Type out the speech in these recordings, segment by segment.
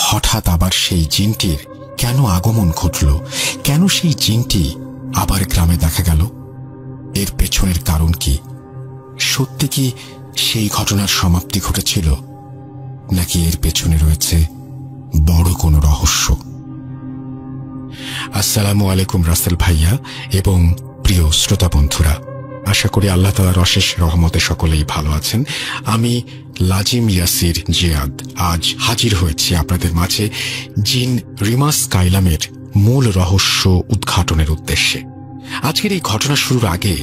হঠাৎ আবার সেই জিনটির কেন আগমন ঘটল, কেন সেই জিনটি আবার গ্রামে দেখা গেল, এর পেছনের কারণ কি? সত্যি কি সেই ঘটনার সমাপ্তি ঘটেছিল, নাকি এর পেছনে রয়েছে বড় কোনো রহস্য? আসসালামু আলাইকুম রাসেল ভাইয়া এবং প্রিয় শ্রোতা বন্ধুরা, আশা করি আল্লাহ তাআলার অশেষ রহমতে সকলেই ভালো আছেন। আমি লাজিম ইয়াসির জিয়াদ আজ হাজির হয়েছি আপনাদের মাঝে জিন রিমা স্কাইলামের মূল রহস্য উদ্ঘাটনের উদ্দেশ্যে। আজকের এই ঘটনা শুরুর আগে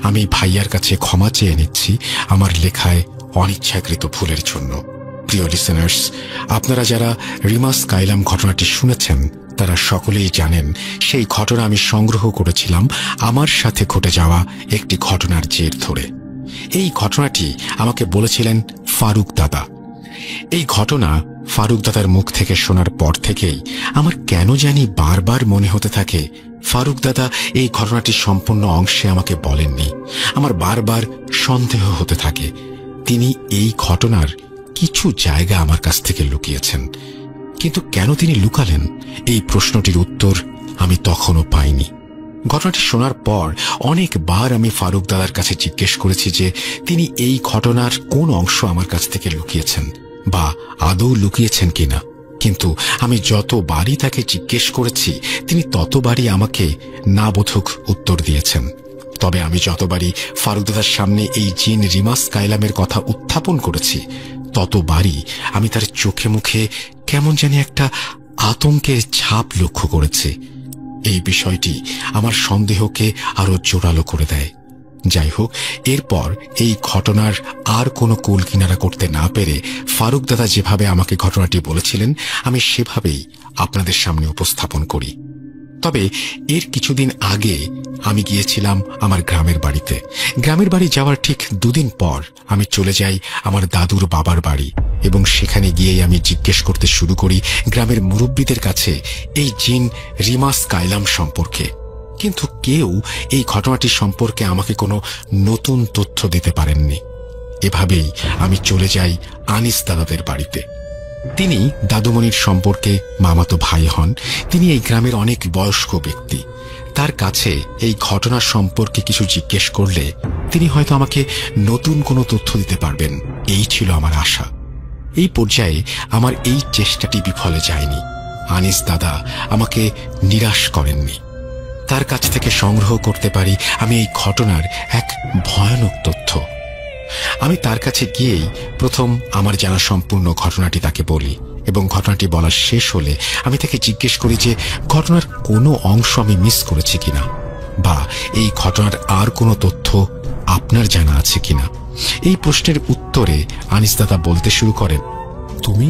আমি ভাইয়ার কাছে ক্ষমা চেয়ে নিচ্ছি আমার লেখায় অনিচ্ছাকৃত ভুলের জন্য। প্রিয় লিসেনার্স, আপনারা যারা রিমা স্কাইলাম ঘটনাটি শুনেছেন তারা সকলেই জানেন সেই ঘটনা আমি সংগ্রহ করেছিলাম আমার সাথে ঘটে যাওয়া একটি ঘটনার জের ধরে। এই ঘটনাটি আমাকে বলেছিলেন ফারুক দাদা। এই ঘটনা ফারুক দাদার মুখ থেকে শোনার পর থেকেই আমার কেন জানি বারবার মনে হতে থাকে ফারুক দাদা এই ঘটনাটি সম্পূর্ণ অংশে আমাকে বলেননি। আমার বারবার সন্দেহ হতে থাকে তিনি এই ঘটনার কিছু জায়গা আমার কাছ থেকে লুকিয়েছেন। কিন্তু কেন তিনি লুকালেন, এই প্রশ্নটির উত্তর আমি তখনও পাইনি। ঘটনাটি শোনার পর অনেকবার আমি ফারুক দাদার কাছে জিজ্ঞেস করেছি যে তিনি এই ঘটনার কোন অংশ আমার কাছ থেকে লুকিয়েছেন বা আদৌ লুকিয়েছেন কিনা, কিন্তু আমি যতবারই তাকে জিজ্ঞেস করেছি তিনি ততবারই আমাকে না বোধক উত্তর দিয়েছেন। তবে আমি যতবারই ফারুক দাদার সামনে এই জিন রিমা স্কাইলামের কথা উত্থাপন করেছি ততবারই আমি তার চোখে মুখে কেমন জানি একটা আতঙ্কের ছাপ লক্ষ্য করেছি। এই বিষয়টি আমার সন্দেহকে আরো জোরালো করে দেয়। যাই হোক, এরপর এই ঘটনার আর কোনো কুল কিনারা করতে না পেরে ফারুক দাদা যেভাবে আমাকে ঘটনাটি বলেছিলেন আমি সেভাবেই আপনাদের সামনে উপস্থাপন করি। তবে এর কিছুদিন আগে আমি গিয়েছিলাম আমার গ্রামের বাড়িতে। গ্রামের বাড়ি যাওয়ার ঠিক দুদিন পর আমি চলে যাই আমার দাদুর বাবার বাড়ি এবং সেখানে গিয়েই আমি জিজ্ঞেস করতে শুরু করি গ্রামের মুরব্বীদের কাছে এই জিন রিমা স্কাইলাম সম্পর্কে। কিন্তু কেউ এই ঘটনাটি সম্পর্কে আমাকে কোনো নতুন তথ্য দিতে পারেননি। এভাবেই আমি চলে যাই আনিস দাদাদের বাড়িতে। তিনি দাদুমণির সম্পর্কে মামাতো ভাই হন। তিনি এই গ্রামের অনেক বয়স্ক ব্যক্তি। তার কাছে এই ঘটনা সম্পর্কে কিছু জিজ্ঞেস করলে তিনি হয়তো আমাকে নতুন কোনো তথ্য দিতে পারবেন, এই ছিল আমার আশা। এই পর্যায়ে আমার এই চেষ্টাটি বিফলে যায়নি। আনিস দাদা আমাকে নিরাশ করেননি। তার কাছ থেকে সংগ্রহ করতে পারি আমি এই ঘটনার এক ভয়ানক তথ্য। আমি তার কাছে গিয়েই প্রথম আমার জানা সম্পূর্ণ ঘটনাটি তাকে বলি এবং ঘটনাটি বলা শেষ হলে আমি তাকে জিজ্ঞেস করি যে ঘটনার কোনো অংশ আমি মিস করেছি কিনা বা এই ঘটনার আর কোনো তথ্য আপনার জানা আছে কিনা। এই প্রশ্নের উত্তরে আনিস দাদা বলতে শুরু করেন, তুমি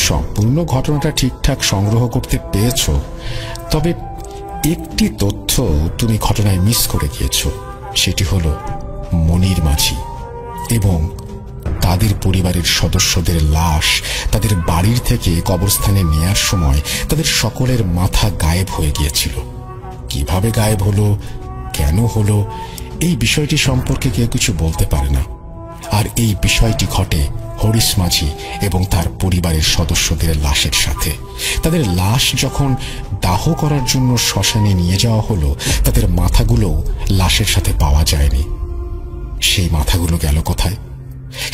সম্পূর্ণ ঘটনাটা ঠিকঠাক সংগ্রহ করতে পেরেছ, তবে একটি তথ্য তুমি ঘটনায় মিস করে গিয়েছ। সেটি হলো মনির মাঝি এবং তাদের পরিবারের সদস্যদের লাশ তাদের বাড়ির থেকে কবরস্থানে নেয়ার সময় তাদের সকলের মাথা গায়েব হয়ে গিয়েছিল। কিভাবে গায়েব হলো, কেন হলো, এই বিষয়টি সম্পর্কে কেউ কিছু বলতে পারে না। আর এই বিষয়টি ঘটে হরিশ মাঝি এবং তার পরিবারের সদস্যদের লাশের সাথে। তাদের লাশ যখন দাহ করার জন্য শ্মশানে নিয়ে যাওয়া হলো তাদের মাথাগুলো লাশের সাথে পাওয়া যায়নি। সেই মাথাগুলো গেল কোথায়,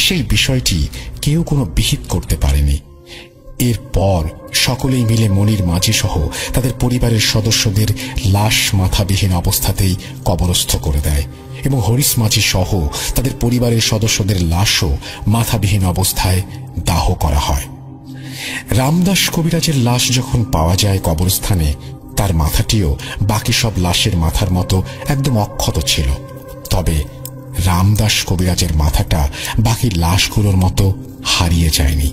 সেই বিষয়টি কেউ কোনো বিহিত করতে পারেনি। এরপর সকলেই মিলে মনির মাঝি সহ তাদের পরিবারের সদস্যদের লাশ মাথাবিহীন অবস্থাতেই কবরস্থ করে দেয় এবং হরিশ মাঝি সহ তাদের পরিবারের সদস্যদের লাশও মাথাবিহীন অবস্থায় দাহ করা হয়। রামদাস কবিরাজের লাশ যখন পাওয়া যায় কবরস্থানে, তার মাথাটিও বাকি সব লাশের মাথার মতো একদম অক্ষত ছিল। তবে রামদাস কবিরাজের মাথাটা বাকি লাশগুলোর মতো হারিয়ে যায়নি।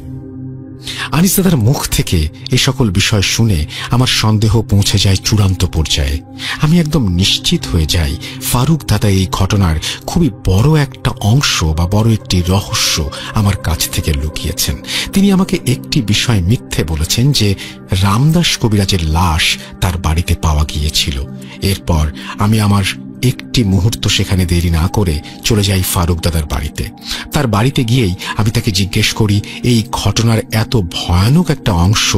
আনিস দাদার মুখ থেকে এই সকল বিষয় শুনে আমার সন্দেহ পৌঁছে যায় চূড়ান্ত পর্যায়ে। আমি একদম নিশ্চিত হয়ে যাই ফারুক দাদা এই ঘটনার খুবই বড় একটা অংশ বা বড় একটি রহস্য আমার কাছ থেকে লুকিয়েছেন। তিনি আমাকে একটি বিষয় মিথ্যে বলেছেন যে রামদাস কবিরাজের লাশ তার বাড়িতে পাওয়া গিয়েছিল। এরপর আমি আমার একটি মুহূর্ত সেখানে দেরি না করে চলে যাই ফারুক দাদার বাড়িতে। তার বাড়িতে গিয়েই আমি তাকে জিজ্ঞেস করি এই ঘটনার এত ভয়ানক একটা অংশ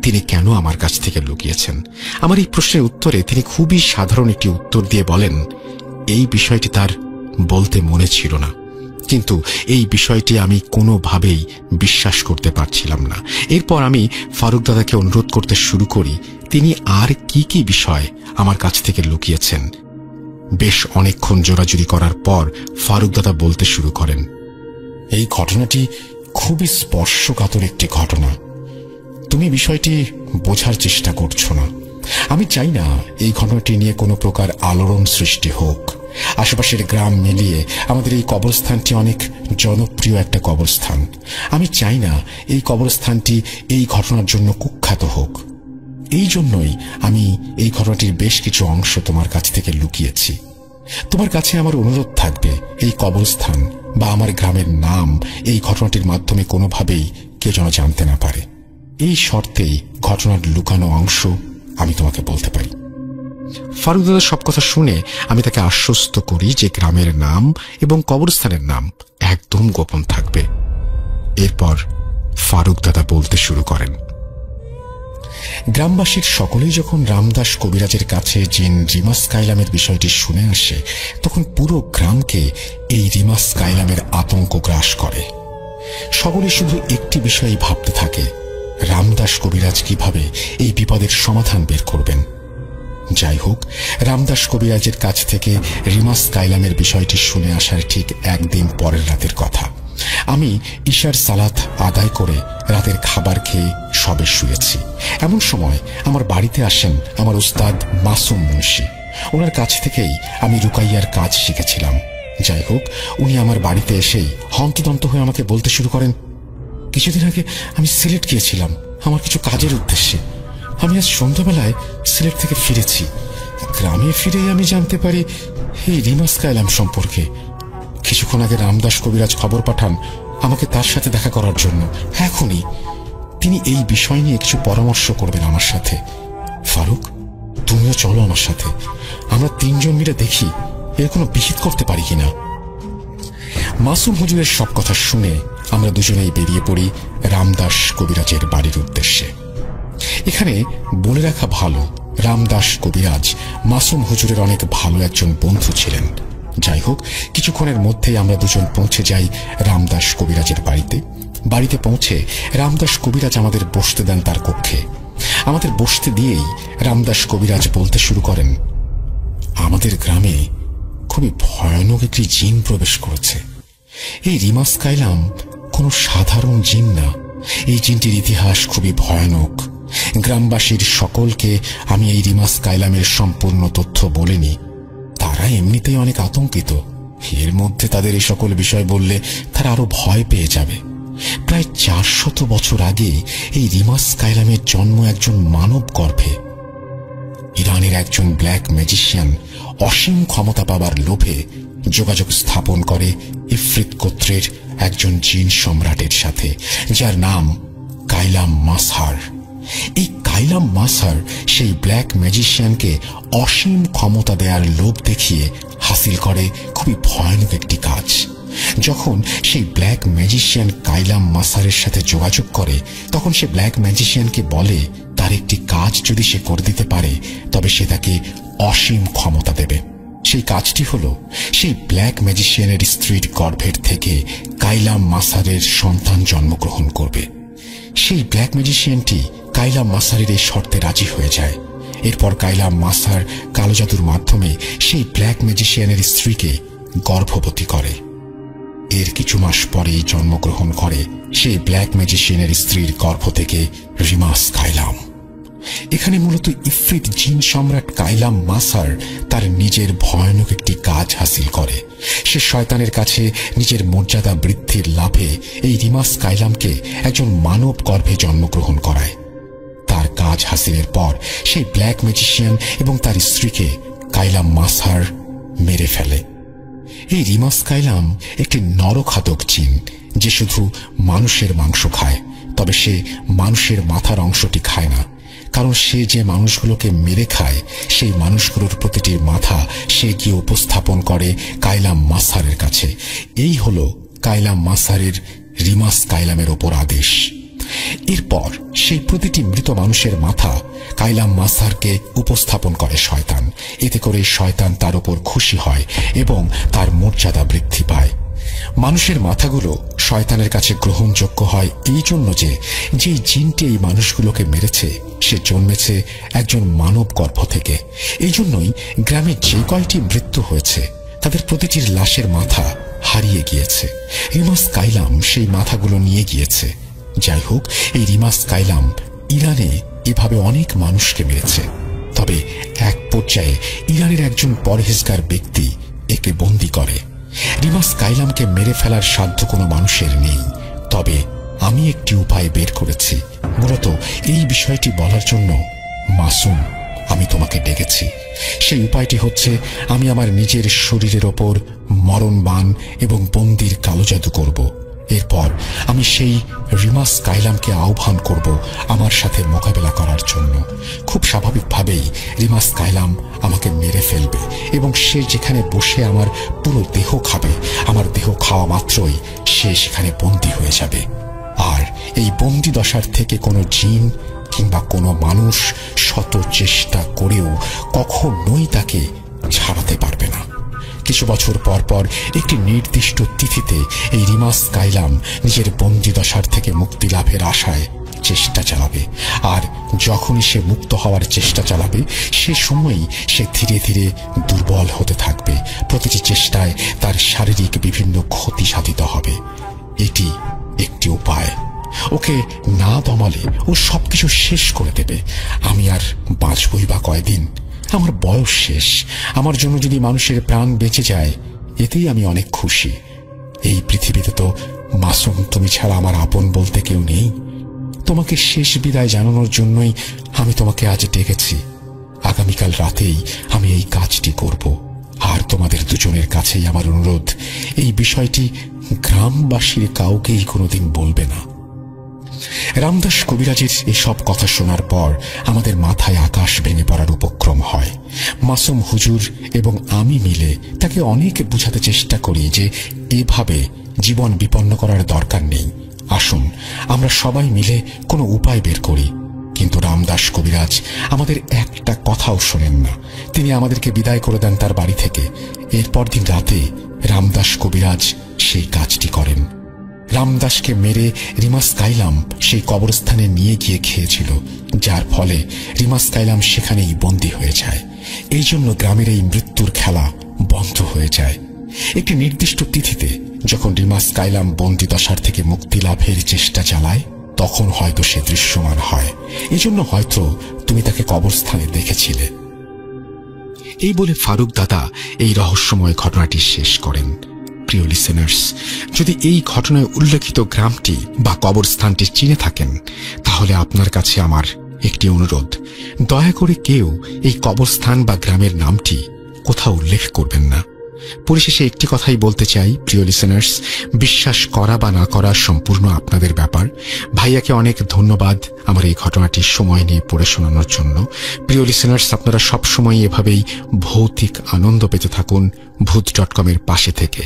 তিনি কেন আমার কাছ থেকে লুকিয়েছেন। আমার এই প্রশ্নের উত্তরে তিনি খুবই সাধারণ একটি উত্তর দিয়ে বলেন, এই বিষয়টি তার বলতে মনে ছিল না, কিন্তু এই বিষয়টি আমি কোনোভাবেই বিশ্বাস করতে পারছিলাম না। এরপর আমি ফারুক দাদাকে অনুরোধ করতে শুরু করি তিনি আর কি কি বিষয় আমার কাছ থেকে লুকিয়েছেন। বেশ অনেকক্ষণ জোরাজুরি করার পর ফারুক দাদা বলতে শুরু করেন, এই ঘটনাটি খুবই স্পর্শকাতর একটি ঘটনা। তুমি বিষয়টি বোঝার চেষ্টা করছো না। আমি চাই না এই ঘটনাটি নিয়ে কোনো প্রকার আলোড়ন সৃষ্টি হোক। আশেপাশের গ্রাম মিলিয়ে আমাদের এই কবরস্থানটি অনেক জনপ্রিয় একটা কবরস্থান। আমি চাই না এই কবরস্থানটি এই ঘটনার জন্য কুখ্যাত হোক। এই জন্যই আমি এই ঘটনাটির বেশ কিছু অংশ তোমার কাছ থেকে লুকিয়েছি। তোমার কাছে আমার অনুরোধ থাকবে এই কবরস্থান বা আমার গ্রামের নাম এই ঘটনাটির মাধ্যমে কোনোভাবেই কেউ যেন জানতে না পারে। এই শর্তেই ঘটনার লুকানো অংশ আমি তোমাকে বলতে পারি। ফারুক দাদা সব কথা শুনে আমি তাকে আশ্বস্ত করি যে গ্রামের নাম এবং কবরস্থানের নাম একদম গোপন থাকবে। এরপর ফারুক দাদা বলতে শুরু করেন, গ্রামবাসীর সকলেই যখন রামদাস কবিরাজের কাছে জিন রিমাস কাইলামের বিষয়টি শুনে আসে, তখন পুরো গ্রামকে এই রিমাস কাইলামের আতঙ্ক গ্রাস করে। সকলে শুধু একটি বিষয়ই ভাবতে থাকে, রামদাস কবিরাজ কিভাবে এই বিপদের সমাধান বের করবেন। যাই হোক, রামদাস কবিরাজের কাছ থেকে রিমাস কাইলামের বিষয়টি শুনে আসার ঠিক একদিন পরের রাতের কথা। আমি ঈশার সালাত আদায় করে রাতের খাবার খেয়ে সবে শুয়েছি। এমন সময় আমার বাড়িতে আসেন আমার উস্তাদ মাসুম মুন্সি। ওনার কাছ থেকেই আমি রুকাইয়ার কাজ শিখেছিলাম। যাই হোক, উনি আমার বাড়িতে এসেই হন্তদন্ত হয়ে আমাকে বলতে শুরু করেন, কিছুদিন আগে আমি সিলেট গিয়েছিলাম আমার কিছু কাজের উদ্দেশ্যে। আমি আজ সন্ধ্যাবেলায় সিলেট থেকে ফিরেছি। গ্রামে ফিরে আমি জানতে পারি এই রিমাস কাইলাম সম্পর্কে। কিছুক্ষণ আগে রামদাস কবিরাজ খবর পাঠান আমাকে তার সাথে দেখা করার জন্য। এখনই তিনি এই বিষয় নিয়ে কিছু পরামর্শ করবেন আমার সাথে। ফারুক, তুমিও চলো আমার সাথে, আমরা তিনজন মিলে দেখি এর কোনো বিহিত করতে পারি কিনা। মাসুম হুজুরের সব কথা শুনে আমরা দুজনেই বেরিয়ে পড়ি রামদাস কবিরাজের বাড়ির উদ্দেশ্যে। এখানে বলে রাখা ভালো, রামদাস কবিরাজ মাসুম হুজুরের অনেক ভালো একজন বন্ধু ছিলেন। যাই হোক, কিছুক্ষণের মধ্যেই আমরা দুজন পৌঁছে যাই রামদাস কবিরাজের বাড়িতে। বাড়িতে পৌঁছে রামদাস কবিরাজ আমাদের বসতে দেন তার কক্ষে। আমাদের বসতে দিয়েই রামদাস কবিরাজ বলতে শুরু করেন, আমাদের গ্রামে খুবই ভয়ানক একটি জিন প্রবেশ করেছে। এই রিমাস কাইলাম কোনো সাধারণ জিন না। এই জিনটির ইতিহাস খুবই ভয়ানক। গ্রামবাসীর সকলকে আমি এই রিমাস কাইলামের সম্পূর্ণ তথ্য বলিনি। তারা এমনিতেই অনেক আতঙ্কিত। এর মধ্যে তাদের এই সকল বিষয় বললে তারা আরো ভয় পেয়ে যাবে। প্রায় 400 বছর আগে এই রিমাস কাইলামের জন্ম একজন মানব গর্ভে। ইরানের একজন ব্ল্যাক ম্যাজিশিয়ান অসীম ক্ষমতা পাবার লোভে যোগাযোগ স্থাপন করে ইফরিত গোত্রের একজন জিন সম্রাটের সাথে, যার নাম কাইলাম মাসহার। এই কাইলাম মাসহার সেই ব্ল্যাক ম্যাজিশিয়ানকে অসীম ক্ষমতা দেওয়ার লোভ দেখিয়ে হাসিল করে খুবই ভয়ানক একটি কাজ। যখন সেই ব্ল্যাক ম্যাজিশিয়ান কাইলাম মাসহারের সাথে যোগাযোগ করে, তখন সে ব্ল্যাক ম্যাজিশিয়ানকে বলে তার একটি কাজ যদি সে করে দিতে পারে তবে সে তাকে অসীম ক্ষমতা দেবে। সেই কাজটি হলো সেই ব্ল্যাক ম্যাজিশিয়ানের স্ত্রীর গর্ভের থেকে কাইলাম মাসহারের সন্তান জন্মগ্রহণ করবে। সেই ব্ল্যাক ম্যাজিশিয়ানটি কাইলাম মাসহারের এই শর্তে রাজি হয়ে যায়। এরপর কাইলাম মাসহার কালো জাদুর মাধ্যমে সেই ব্ল্যাক ম্যাজিশিয়ানের স্ত্রীকে গর্ভবতী করে। এর কিছু মাস পরেই জন্মগ্রহণ করে সেই ব্ল্যাক ম্যাজিশিয়ানের স্ত্রীর গর্ভ থেকে রিমাস কাইলাম। এখানে মূলত ইফরিত জিন সম্রাট কাইলাম মাসহার তার নিজের ভয়ানক একটি কাজ হাসিল করে। সে শয়তানের কাছে নিজের মর্যাদা বৃদ্ধির লাভে এই রিমাস কাইলামকে একজন মানব গর্ভে জন্মগ্রহণ করায়। তার কাজ হাসিলের পর সেই ব্ল্যাক ম্যাজিশিয়ান এবং তার স্ত্রীকে কাইলাম মাসহার মেরে ফেলে। এই রিমাস কাইলাম একটি নরঘাতক জিন, যে শুধু মানুষের মাংস খায়, তবে সে মানুষের মাথার অংশটি খায় না। কারণ সে যে মানুষগুলোকে মেরে খায় সেই মানুষগুলোর প্রতিটির মাথা সে গিয়ে উপস্থাপন করে কায়লাম মাসারের কাছে। এই হলো কায়লাম মাসারের রিমাস কায়লামের ওপর আদেশ। এরপর সেই প্রতিটি মৃত মানুষের মাথা কায়লাম মাসারকে উপস্থাপন করে শয়তান। এতে করে শয়তান তার উপর খুশি হয় এবং তার মর্যাদা বৃদ্ধি পায়। মানুষের মাথাগুলো শয়তানের কাছে গ্রহণযোগ্য হয় এই জন্য যে যেই জিনটি এই মানুষগুলোকে মেরেছে সে জন্মেছে একজন মানব গর্ভ থেকে। এই জন্যই গ্রামে যে কয়টি মৃত্যু হয়েছে তাদের প্রতিটির লাশের মাথা হারিয়ে গিয়েছে। রিমাস কায়লাম সেই মাথাগুলো নিয়ে গিয়েছে। যাই হোক, এই রিমাস কায়লাম ইরানে এভাবে অনেক মানুষকে মেরেছে। তবে এক পর্যায়ে ইরানের একজন পরহেজগার ব্যক্তি একে বন্দী করে। রিমাস কায়লামকে মেরে ফেলার সাধ্য কোনো মানুষের নেই, তবে আমি একটি উপায় বের করেছি। মূলত এই বিষয়টি বলার জন্য মাসুম আমি তোমাকে ডেকেছি। সেই উপায়টি হচ্ছে আমি আমার নিজের শরীরের ওপর মরণবাণ এবং বন্দির কালো জাদু করব। এরপর আমি সেই রিমাস কায়লামকে আহ্বান করব আমার সাথে মোকাবেলা করার জন্য। খুব স্বাভাবিকভাবেই রিমাস কায়লাম আমাকে মেরে ফেলবে এবং সে যেখানে বসে আমার পুরো দেহ খাবে, আমার দেহ খাওয়া মাত্রই সে সেখানে বন্দী হয়ে যাবে। আর এই বন্দী দশার থেকে কোনো জিন কিংবা কোনো মানুষ শত চেষ্টা করেও কখনোই তাকে ছাড়াতে পারবে না। কিছু বছর পর পর একটি নির্দিষ্ট তিথিতে এই রিমাস কায়লাম নিজের বন্দী দশার থেকে মুক্তি লাভের আশায় চেষ্টা চালাবে। আর যখনই সে মুক্ত হওয়ার চেষ্টা চালাবে সে সময়ই সে ধীরে ধীরে দুর্বল হতে থাকবে। প্রতিটি চেষ্টায় তার শারীরিক বিভিন্ন ক্ষতি সাধিত হবে। এটি একটি উপায়। ওকে না দমালে ও সবকিছু শেষ করে দেবে। আমি আর বাঁচবই বা কয়দিন? আমার বয়স শেষ। আমার জন্য যদি মানুষের প্রাণ বেঁচে যায় এতেই আমি অনেক খুশি। এই পৃথিবীতে তো মাসুম তুমি ছাড়া আমার আপন বলতে কেউ নেই। তোমাকে শেষ বিদায় জানানোর জন্যই আমি তোমাকে আজ ডেকেছি। আগামীকাল রাতেই আমি এই কাজটি করব। আর তোমাদের দুজনের কাছেই আমার অনুরোধ, এই বিষয়টি গ্রামবাসীর কাউকেই কোনোদিন বলবে না। রামদাস কবিরাজের এসব কথা শোনার পর আমাদের মাথায় আকাশ ভেঙে পড়ার উপক্রম হয়। মাসুম হুজুর এবং আমি মিলে তাকে অনেক বোঝাতে চেষ্টা করি যে এভাবে জীবন বিপন্ন করার দরকার নেই। আসুন আমরা সবাই মিলে কোনো উপায় বের করি। কিন্তু রামদাস কবিরাজ আমাদের একটা কথাও শোনেন না। তিনি আমাদেরকে বিদায় করে দেন তার বাড়ি থেকে। এরপর দিন রাতে রামদাস কবিরাজ সেই কাজটি করেন। রামদাসকে মেরে রিমাস কায়লাম সেই কবরস্থানে নিয়ে গিয়ে খেয়েছিল, যার ফলে রিমাস কায়লাম সেখানেই বন্দী হয়ে যায়। এই জন্য গ্রামের এই মৃত্যুর খেলা বন্ধ হয়ে যায়। একটি নির্দিষ্ট তিথিতে যখন রিমাস কায়লাম বন্দী দশার থেকে মুক্তি লাভের চেষ্টা চালায় তখন হয়তো সে দৃশ্যমান হয়। এজন্য হয়তো তুমি তাকে কবরস্থানে দেখেছিলে। এই বলে ফারুক দাদা এই রহস্যময় ঘটনাটি শেষ করেন। প্রিয় লিসেনার্স, যদি এই ঘটনায় উল্লেখিত গ্রামটি বা কবরস্থানটি চিনে থাকেন তাহলে আপনার কাছে আমার একটি অনুরোধ, দয়া করে কেউ এই কবরস্থান বা গ্রামের নামটি কোথাও উল্লেখ করবেন না। পরিশেষে একটি কথাই বলতে চাই, প্রিয় লিসেনার্স, বিশ্বাস করা বা না করা সম্পূর্ণ আপনাদের ব্যাপার। ভাইয়াকে অনেক ধন্যবাদ আমার এই ঘটনাটি সময় নিয়ে পড়ে শোনানোর জন্য। প্রিয় লিসেনার্স, আপনারা সবসময় এভাবেই ভৌতিক আনন্দ পেতে থাকুন ভূত.com-এর পাশে থেকে।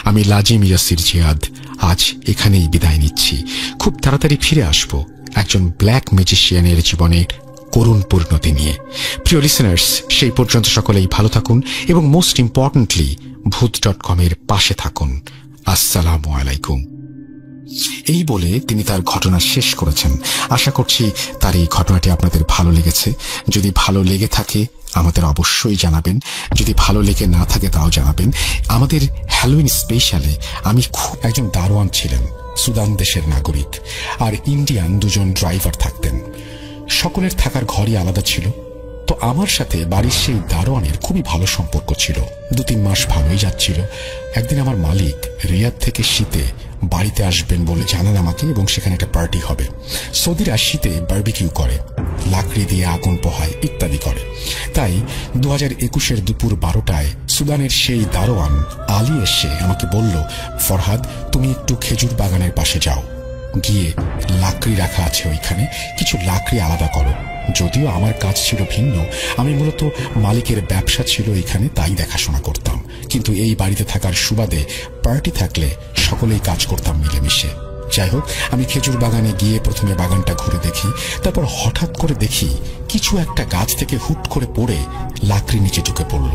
আমি লাজিম ইয়াসির জিয়াদ আজ এখানেই বিদায় নিচ্ছি। খুব তাড়াতাড়ি ফিরে আসব একজন ব্ল্যাক ম্যাজিশিয়ানের জীবনের করুণ পরিণতি নিয়ে। প্রিয় লিসেনার্স, সেই পর্যন্ত সকলেই ভালো থাকুন এবং মোস্ট ইম্পর্টেন্টলি ভূত.com-এর পাশে থাকুন। আসসালামু আলাইকুম। এই বলে তিনি তার ঘটনা শেষ করেছেন। আশা করছি তার এই ঘটনাটি আপনাদের ভালো লেগেছে। যদি ভালো লেগে থাকে আমাদের অবশ্যই জানাবেন। যদি ভালো লেগে না থাকে তাও জানাবেন। আমাদের হ্যালোইন স্পেশালে আমি একজন দারোয়ান ছিলেন, সুদান দেশের নাগরিক, আর ইন্ডিয়ান দুজন ড্রাইভার থাকতেন। সকলের থাকার ঘরই আলাদা ছিল। তো আমার সাথে বাড়ির সেই দারোয়ানের খুবই ভালো সম্পর্ক ছিল। 2-3 মাস ভালোই যাচ্ছিল। একদিন আমার মালিক রিয়াদ থেকে শীতে বাড়িতে আসবেন বলে জানান আমাকে, এবং সেখানে একটা পার্টি হবে। সৌদিরা শীতে বারবিকিউ করে, লাকড়ি দিয়ে আগুন পোহায় ইত্যাদি করে। তাই 2021-এর দুপুর 12টায় সুদানের সেই দারোয়ান আলী এসে আমাকে বলল, ফরহাদ, তুমি একটু খেজুর বাগানের পাশে যাও। গিয়ে লাকড়ি রাখা আছে ওইখানে, কিছু লাকড়ি আলাদা করো। যদিও আমার কাজ ছিল ভিন্ন, আমি মূলত মালিকের ব্যবসা ছিল এখানে, তাই দেখাশোনা করতাম। কিন্তু এই বাড়িতে থাকার সুবাদে পার্টি থাকলে সকলেই কাজ করতাম মিলেমিশে। যাই হোক, আমি খেজুর বাগানে গিয়ে প্রথমে বাগানটা ঘুরে দেখি, তারপর হঠাৎ করে দেখি কিছু একটা গাছ থেকে হুট করে পড়ে লাকড়ি নিচে ঢুকে পড়ল।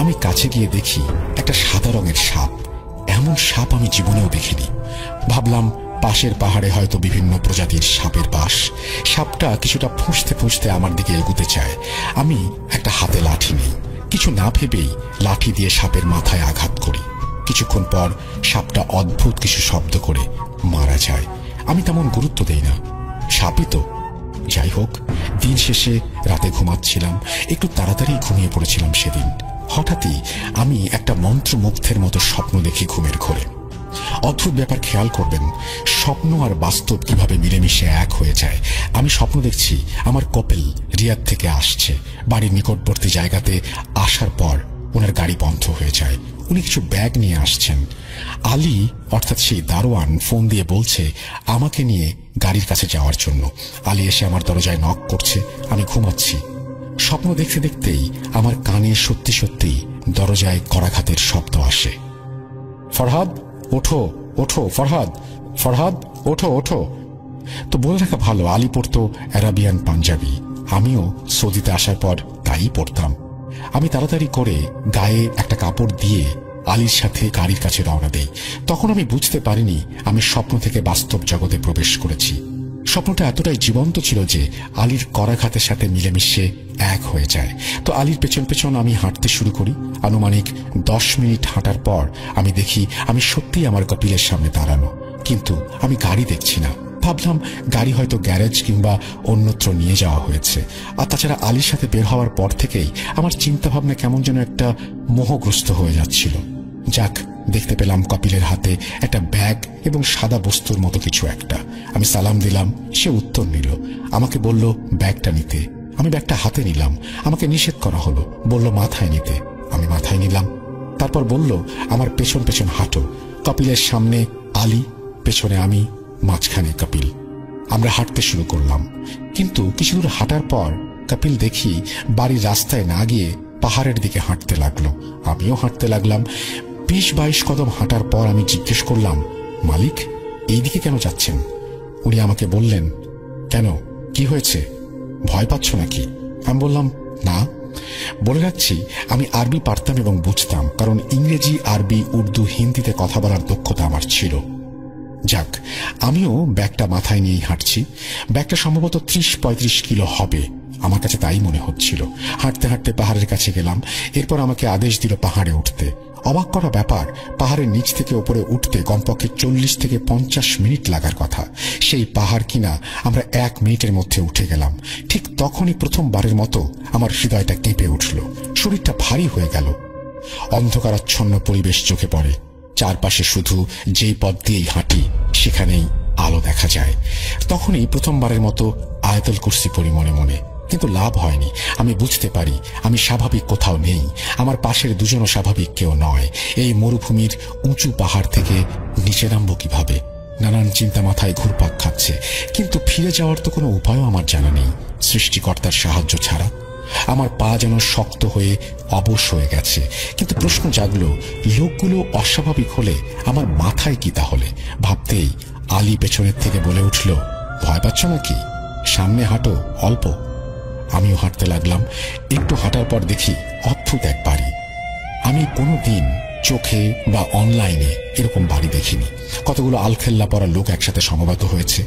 আমি কাছে গিয়ে দেখি একটা সাদা রঙের সাপ। এমন সাপ আমি জীবনেও দেখিনি। ভাবলাম পাশের পাহাড়ে হয়তো বিভিন্ন প্রজাতির সাপের বাস। সাপটা কিছুটা ফুঁসতে ফুঁসতে আমার দিকে এগুতে চায়। আমি একটা হাতে লাঠি নেই, কিছু না ভেবেই লাঠি দিয়ে সাপের মাথায় আঘাত করি। কিছুক্ষণ পর সাপটা অদ্ভুত কিছু শব্দ করে মারা যায়। আমি তেমন গুরুত্ব দেই না, সাপই তো। যাই হোক, দিন শেষে রাতে ঘুমাচ্ছিলাম, একটু তাড়াতাড়ি ঘুমিয়ে পড়েছিলাম সেদিন। হঠাৎই আমি একটা মন্ত্রমুগ্ধের মতো স্বপ্ন দেখি ঘুমের ঘোরে। অদ্ভুত ব্যাপার, খেয়াল করবেন স্বপ্ন আর বাস্তব কিভাবে মিলেমিশে এক হয়ে যায়। আমি স্বপ্ন দেখছি আমার কপিল রিয়াদ থেকে আসছে। বাড়ির নিকটবর্তী জায়গাতে আসার পর ওনার গাড়ি বন্ধ হয়ে যায়। উনি কিছু ব্যাগ নিয়ে আসছেন। আলী অর্থাৎ সেই দারোয়ান ফোন দিয়ে বলছে আমাকে নিয়ে গাড়ির কাছে যাওয়ার জন্য। আলী এসে আমার দরজায় নক করছে। আমি ঘুমাচ্ছি। স্বপ্ন দেখতে দেখতেই আমার কানে সত্যি সত্যি দরজায় করাঘাতের শব্দ আসে। ফরহাদ, ওঠো ওঠো, ফরহাদ, ফরহাদ, ওঠো ওঠো। তো বলে রাখা ভালো, আলী পড়তো অ্যারাবিয়ান পাঞ্জাবি। আমিও সৌদিতে আসার পর তাই পড়তাম। আমি তাড়াতাড়ি করে গায়ে একটা কাপড় দিয়ে আলীর সাথে গাড়ির কাছে রওনা দেই। তখন আমি বুঝতে পারিনি আমি স্বপ্ন থেকে বাস্তব জগতে প্রবেশ করেছি। স্বপ্নটা এতটাই জীবন্ত ছিল যে আলীর করাঘাতের সাথে মিলেমিশে এক হয়ে যায়। তো আলীর পেছন পেছন আমি হাঁটতে শুরু করি। আনুমানিক 10 মিনিট হাঁটার পর আমি দেখি আমি সত্যিই আমার কপিলের সামনে দাঁড়ানো, কিন্তু আমি গাড়ি দেখছি না। ভাবলাম গাড়ি হয়তো গ্যারেজ কিংবা অন্যত্র নিয়ে যাওয়া হয়েছে। আর তাছাড়া আলীর সাথে বের হওয়ার পর থেকেই আমার চিন্তা ভাবনা কেমন যেন একটা মোহগ্রস্ত হয়ে যাচ্ছিল। যাক, দেখতে পেলাম কপিলের হাতে একটা ব্যাগ এবং সাদা বস্তুর মতো কিছু একটা। আমি সালাম দিলাম, সে উত্তর নিল। আমাকে বলল ব্যাগটা নিতে। আমি ব্যাগটা হাতে নিলাম। আমাকে নিষেধ করা হলো, বলল মাথায় নিতে। আমি মাথায় নিলাম। তারপর বলল আমার পেছন পেছন হাঁটো। কপিলের সামনে আলী, পেছনে আমি, মাঝখানে কপিল। আমরা হাঁটতে শুরু করলাম। কিন্তু কিছু দূর হাঁটার পর কপিল দেখি বাড়ির রাস্তায় না গিয়ে পাহাড়ের দিকে হাঁটতে লাগলো। আমিও হাঁটতে লাগলাম। 20-22 কদম হাঁটার পর আমি জিজ্ঞেস করলাম, মালিক, এই দিকে কেন যাচ্ছেন? উনি আমাকে বললেন, কেন, কি হয়েছে, ভয় পাচ্ছ নাকি? আমি বললাম না। বলে রাখছি আমি আরবি পারতাম এবং বুঝতাম, কারণ ইংরেজি, আরবি, উর্দু, হিন্দিতে কথা বলার দক্ষতা আমার ছিল। যাক, আমিও ব্যাগটা মাথায় নিয়েই হাঁটছি। ব্যাগটা সম্ভবত 30-35 কিলো হবে, আমার কাছে তাই মনে হচ্ছিল। হাঁটতে হাঁটতে পাহাড়ের কাছে গেলাম। এরপর আমাকে আদেশ দিল পাহাড়ে উঠতে। অবাক করা ব্যাপার, পাহাড়ের নিচ থেকে উপরে উঠতে কমপক্ষে 40 থেকে 50 মিনিট লাগার কথা। সেই পাহাড় কিনা আমরা 1 মিনিটের মধ্যে উঠে গেলাম। ঠিক তখনই প্রথমবারের মতো আমার হৃদয়টা কেঁপে উঠল, শরীরটা ভারী হয়ে গেল। অন্ধকারাচ্ছন্ন পরিবেশ চোখে পড়ে। চারপাশে শুধু যেই পথ দিয়েই হাঁটি সেখানেই আলো দেখা যায়। তখনই প্রথমবারের মতো আয়াতুল কুরসি পড়ি মনে মনে, কিন্তু লাভ হয়নি। আমি বুঝতে পারি আমি স্বাভাবিক কোথাও নেই। আমার পাশের দুজনও স্বাভাবিক কেউ নয়। এই মরুভূমির উঁচু পাহাড় থেকে নিচে নামবো কিভাবে? নানান চিন্তা মাথায় ঘুরপাক খাচ্ছে, কিন্তু ফিরে যাওয়ার তো কোনো উপায়ও আমার জানা নেই সৃষ্টিকর্তার সাহায্য ছাড়া। আমার পা যেন শক্ত হয়ে অবশ হয়ে গেছে। কিন্তু প্রশ্ন জাগলো, লোকগুলো অস্বাভাবিক হলে আমার মাথায় কি তাহলে? ভাবতেই আলী পেছনের থেকে বলে উঠল, ভয় পাচ্ছ নাকি? সামনে হাঁটো অল্প। আমিও হাঁটতে লাগলাম। একটু হাঁটার পর দেখি অদ্ভুত এক বাড়ি। আমি কোনো দিন চোখে বা অনলাইনে এরকম বাড়ি দেখিনি। কতগুলো আলখেল্লা পরা লোক একসাথে সমবেত হয়েছে,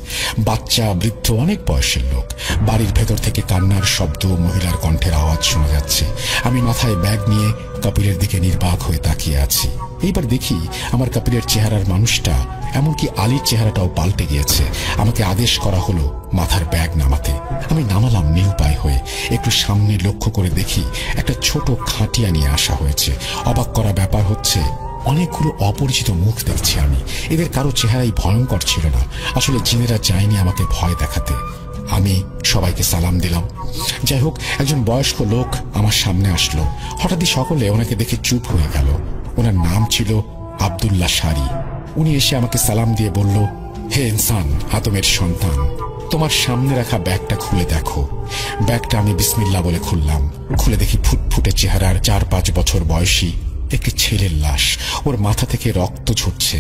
বাচ্চা, বৃদ্ধ, অনেক বয়সের লোক। বাড়ির ভেতর থেকে কান্নার শব্দ, মহিলার কণ্ঠের আওয়াজ শোনা যাচ্ছে। আমি মাথায় ব্যাগ নিয়ে কপিলের দিকে নির্বাক হয়ে তাকিয়ে আছি। এইবার দেখি আমার কপিলের চেহারার মানুষটা, এমনকি আলীর চেহারাটাও পাল্টে গিয়েছে। আমাকে আদেশ করা হলো মাথার ব্যাগ নামাতে। আমি নামালাম নিরুপায় হয়ে। একটু সামনে লক্ষ্য করে দেখি একটা ছোট খাটিয়া নিয়ে আসা হয়েছে। অবাক করা ব্যাপার হচ্ছে, অনেকগুলো অপরিচিত মুখ দেখছি আমি। এদের কারো চেহারাই ভয়ঙ্কর ছিল না। আসলে জিনেরা যায়নি আমাকে ভয় দেখাতে। আমি সবাইকে সালাম দিলাম। যাই হোক, একজন বয়স্ক লোক আমার সামনে আসলো। হঠাৎই সকলে ওনাকে দেখে চুপ হয়ে গেল। ওনার নাম ছিল আব্দুল্লাহ সারি। উনি এসে আমাকে সালাম দিয়ে বলল, হে ইনসান, আদমের সন্তান, তোমার সামনে রাখা ব্যাগটা খুলে দেখো। ব্যাগটা আমি বিসমিল্লাহ বলে খুললাম। খুলে দেখি ফুটফুটে চেহারার 4-5 বছর বয়সী একটি ছেলের লাশ। ওর মাথা থেকে রক্ত ঝরছে,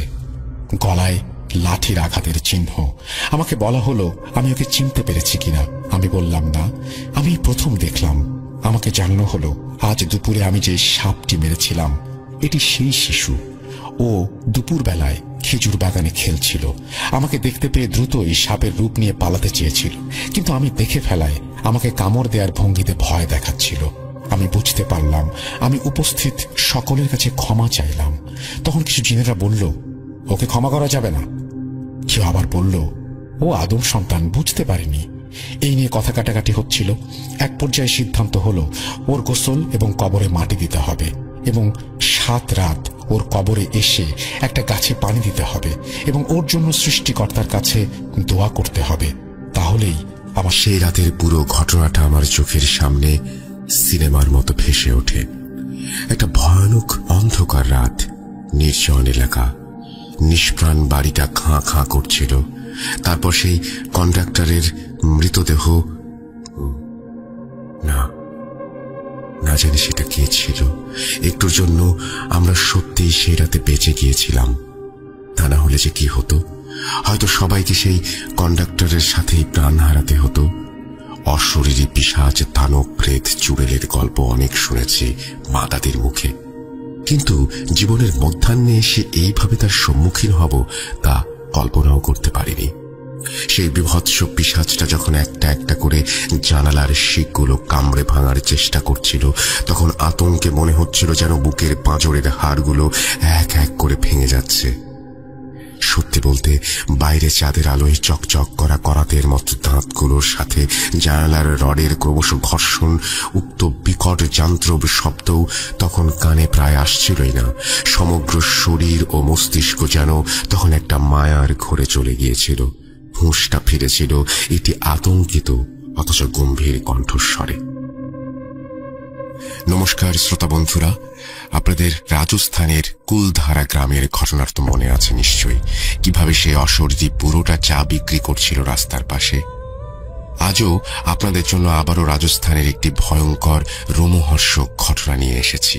গলায় লাঠির আঘাতের চিহ্ন। আমাকে বলা হলো আমি ওকে চিনতে পেরেছি কিনা। আমি বললাম না, আমি প্রথম দেখলাম। আমাকে জানানো হলো আজ দুপুরে আমি যে সাপটি মেরেছিলাম এটি সেই শিশু। ও দুপুর বেলায় খেজুর বাগানে খেলছিল। আমাকে দেখতে পেয়ে দ্রুত এই সাপের রূপ নিয়ে পালাতে চেয়েছিল, কিন্তু আমি দেখে ফেলায় আমাকে কামড় দেওয়ার ভঙ্গিতে ভয় দেখাচ্ছিল। আমি বুঝতে পারলাম, আমি উপস্থিত সকলের কাছে ক্ষমা চাইলাম। তখন কিছু জিনেরা বলল, ওকে ক্ষমা করা যাবে না। কেউ আবার বলল, ও আদম সন্তান, বুঝতে পারেনি। এই নিয়ে কথা কাটাকাটি হচ্ছিল। এক পর্যায়ে সিদ্ধান্ত হলো ওর গোসল এবং কবরে মাটি দিতে হবে এবং 7 রাত ওর কবরে এসে একটা গাছে পানি দিতে হবে এবং ওর জন্য সৃষ্টিকর্তার কাছে দোয়া করতে হবে। তাহলেই আমার সেই রাতের পুরো ঘটনাটা আমার চোখের সামনে সিনেমার মতো ভেসে ওঠে। একটা ভয়ানক অন্ধকার রাত, নির্জন এলাকা, নিষ্প্রাণ বাড়িটা খাঁ খাঁ করছিল। তারপর সেই কন্ডাক্টরের মৃতদেহ, না না জানি সেটা কে ছিল। একটুর জন্য আমরা সত্যিই সেই রাতে বেঁচে গিয়েছিলাম। তা না হলে যে কি হতো, হয়তো সবাইকে সেই কন্ডাক্টরের সাথেই প্রাণ হারাতে হতো। অশরীরী পিশাচ, দানব, প্রেত, চুড়েলের গল্প অনেক শুনেছি মা দাদির মুখে, কিন্তু জীবনের মধ্যাহ্নে এসে এইভাবে তার সম্মুখীন হব তা কল্পনাও করতে পারিনি। সেই বিভৎস পিশাচটা যখন একটা একটা করে জানালার শিকগুলো কামড়ে ভাঙার চেষ্টা করছিল, তখন আতঙ্কে মনে হচ্ছিল যেন বুকের পাঁজরের হাড়গুলো এক এক করে ভেঙে যাচ্ছে। সত্যি বলতে বাইরে চাঁদের আলোয় চকচক করা করাতের মতো দাঁতগুলোর সাথে জানালার রডের ক্রমশ ঘর্ষণ, উক্ত বিকট যান্ত্রব শব্দও তখন কানে প্রায় আসছিলই না। সমগ্র শরীর ও মস্তিষ্ক যেন তখন একটা মায়ার ঘোরে চলে গিয়েছিল। হুঁশটা ফিরেছিল এটি আতঙ্কিত অথচ গম্ভীর কণ্ঠস্বরে। নমস্কার শ্রোতা বন্ধুরা, আপনাদের রাজস্থানের কুলধারা গ্রামের ঘটনার তো মনে আছে নিশ্চয়ই, কিভাবে সে অশরীরী পুরোটা চা বিক্রি করছিল রাস্তার পাশে। আজও আপনাদের জন্য আবারও রাজস্থানের একটি ভয়ঙ্কর রোমহর্ষক ঘটনা নিয়ে এসেছি।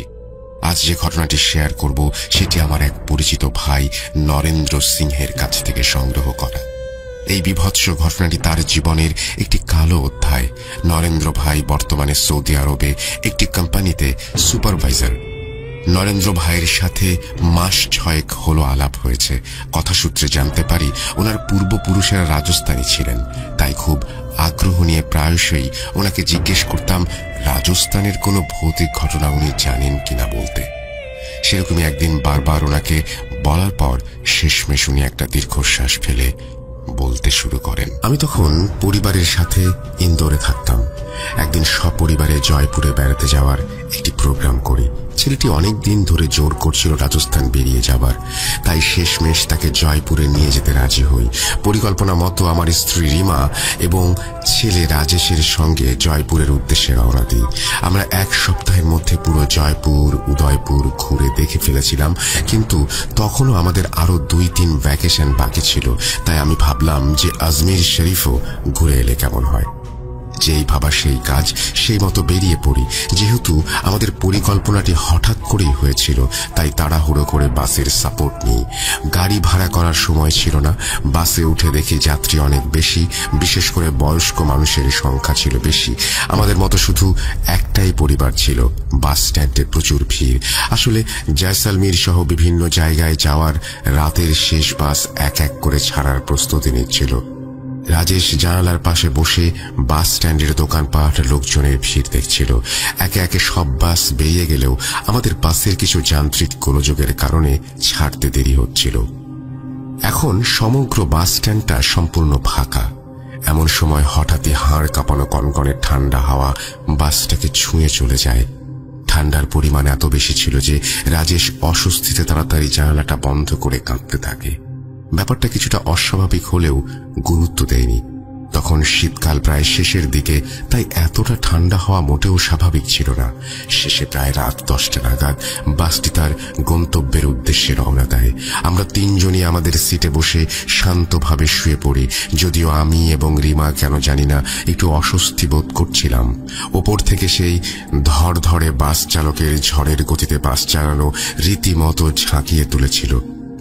আজ যে ঘটনাটি শেয়ার করব সেটি আমার এক পরিচিত ভাই নরেন্দ্র সিংহের কাছ থেকে সংগ্রহ করা। এই বিভৎস ঘটনাটি তার জীবনের একটি কালো অধ্যায়। নরেন্দ্র ভাই বর্তমানে সৌদি আরবে একটি কোম্পানিতে সুপারভাইজার। নরেন্দ্র ভাইয়ের সাথে মাস 6 হলো আলাপ হয়েছে। কথাসূত্রে জানতে পারি ওনার পূর্বপুরুষেরা রাজস্থানী ছিলেন, তাই খুব আগ্রহ নিয়ে প্রায়শই ওনাকে জিজ্ঞেস করতাম রাজস্থানের কোনো ভৌতিক ঘটনা উনি জানেন কিনা বলতে। সেরকমই একদিন বারবার ওনাকে বলার পর শেষমেশ উনি একটা দীর্ঘশ্বাস ফেলে বলতে শুরু করেন। আমি তখন পরিবারের সাথে ইন্দোরে থাকতাম। একদিন সপরিবারে জয়পুরে বেড়াতে যাওয়ার একটি প্রোগ্রাম করি। ছেলেটি অনেক দিন ধরে জোর করছিল রাজস্থান বেরিয়ে যাবার, তাই শেষমেশ তাকে জয়পুরে নিয়ে যেতে রাজি হই। পরিকল্পনা মতো আমার স্ত্রী রিমা এবং ছেলে রাজেশের সঙ্গে জয়পুরের উদ্দেশ্যে রওনা দিই। আমরা 1 সপ্তাহের মধ্যে পুরো জয়পুর, উদয়পুর ঘুরে দেখে ফেলেছিলাম, কিন্তু তখনও আমাদের আরো 2-3 ভ্যাকেশন বাকি ছিল। তাই আমি ভাবলাম যে আজমির শরীফও ঘুরে এলে কেমন হয়। যেই ভাবা সেই কাজ, সেই মতো বেরিয়ে পড়ি। যেহেতু আমাদের পরিকল্পনাটি হঠাৎ করেই হয়েছিল, তাই তাড়াহুড়ো করে বাসের সাপোর্ট নিই। গাড়ি ভাড়া করার সময় ছিল না। বাসে উঠে দেখি যাত্রী অনেক বেশি, বিশেষ করে বয়স্ক মানুষের সংখ্যা ছিল বেশি। আমাদের মতো শুধু একটাই পরিবার ছিল। বাস স্ট্যান্ডে প্রচুর ভিড়। আসলে জয়সালমীর সহ বিভিন্ন জায়গায় যাওয়ার রাতের শেষ বাস এক এক করে ছাড়ার প্রস্তুতি নিচ্ছিল। রাজেশ জানালার পাশে বসে বাস স্ট্যান্ডের দোকানপাট, লোকজনের ভিড় দেখছিল। একে একে সব বাস বেরিয়ে গেলেও আমাদের বাসের কিছু যান্ত্রিক গোলযোগের কারণে ছাড়তে দেরি হচ্ছিল। এখন সমগ্র বাস স্ট্যান্ডটা সম্পূর্ণ ফাঁকা। এমন সময় হঠাৎই হাড় কাঁপানো কনকনে ঠান্ডা হাওয়া বাসটাকে ছুঁয়ে চলে যায়। ঠান্ডার পরিমাণ এত বেশি ছিল যে রাজেশ অস্বস্তিতে তাড়াতাড়ি জানালাটা বন্ধ করে কাঁদতে থাকে। ব্যাপারটা কিছুটা অস্বাভাবিক হলেও গুরুত্ব দেয়নি। তখন শীতকাল প্রায় শেষের দিকে, তাই এতটা ঠান্ডা হওয়া মোটেও স্বাভাবিক ছিল না। শেষে প্রায় রাত 10টা নাগাদ বাসটি তার গন্তব্যের উদ্দেশ্যে রওনা দেয়। আমরা তিনজনই আমাদের সিটে বসে শান্তভাবে শুয়ে পড়ি, যদিও আমি এবং রিমা কেন জানি না একটু অস্বস্তি বোধ করছিলাম। ওপর থেকে সেই ধড়ধড়ে বাস চালকের ঝড়ের গতিতে বাস চালানো রীতিমতো ঝাঁকিয়ে তুলেছিল।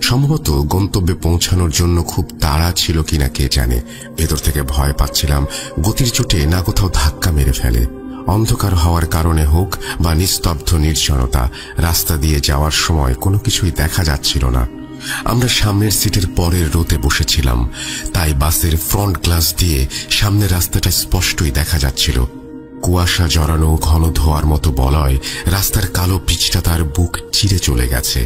সম্ভবত গন্তব্যে পৌঁছানোর জন্য খুব তাড়া ছিল কিনা কে জানে। ভেতর থেকে ভয় পাচ্ছিলাম গতির চোটে না কোথাও ধাক্কা মেরে ফেলে। অন্ধকার হওয়ার কারণে হোক বা নিস্তব্ধ নির্জনতা, রাস্তা দিয়ে যাওয়ার সময় কোনো কিছুই দেখা যাচ্ছিল না। আমরা সামনের সিটের পরের রোতে বসেছিলাম, তাই বাসের ফ্রন্ট গ্লাস দিয়ে সামনের রাস্তাটা স্পষ্টই দেখা যাচ্ছিল। কুয়াশা জড়ানো ঘন ধোয়ার মতো বলয় রাস্তার কালো পিচটা তার বুক চিরে চলে গেছে।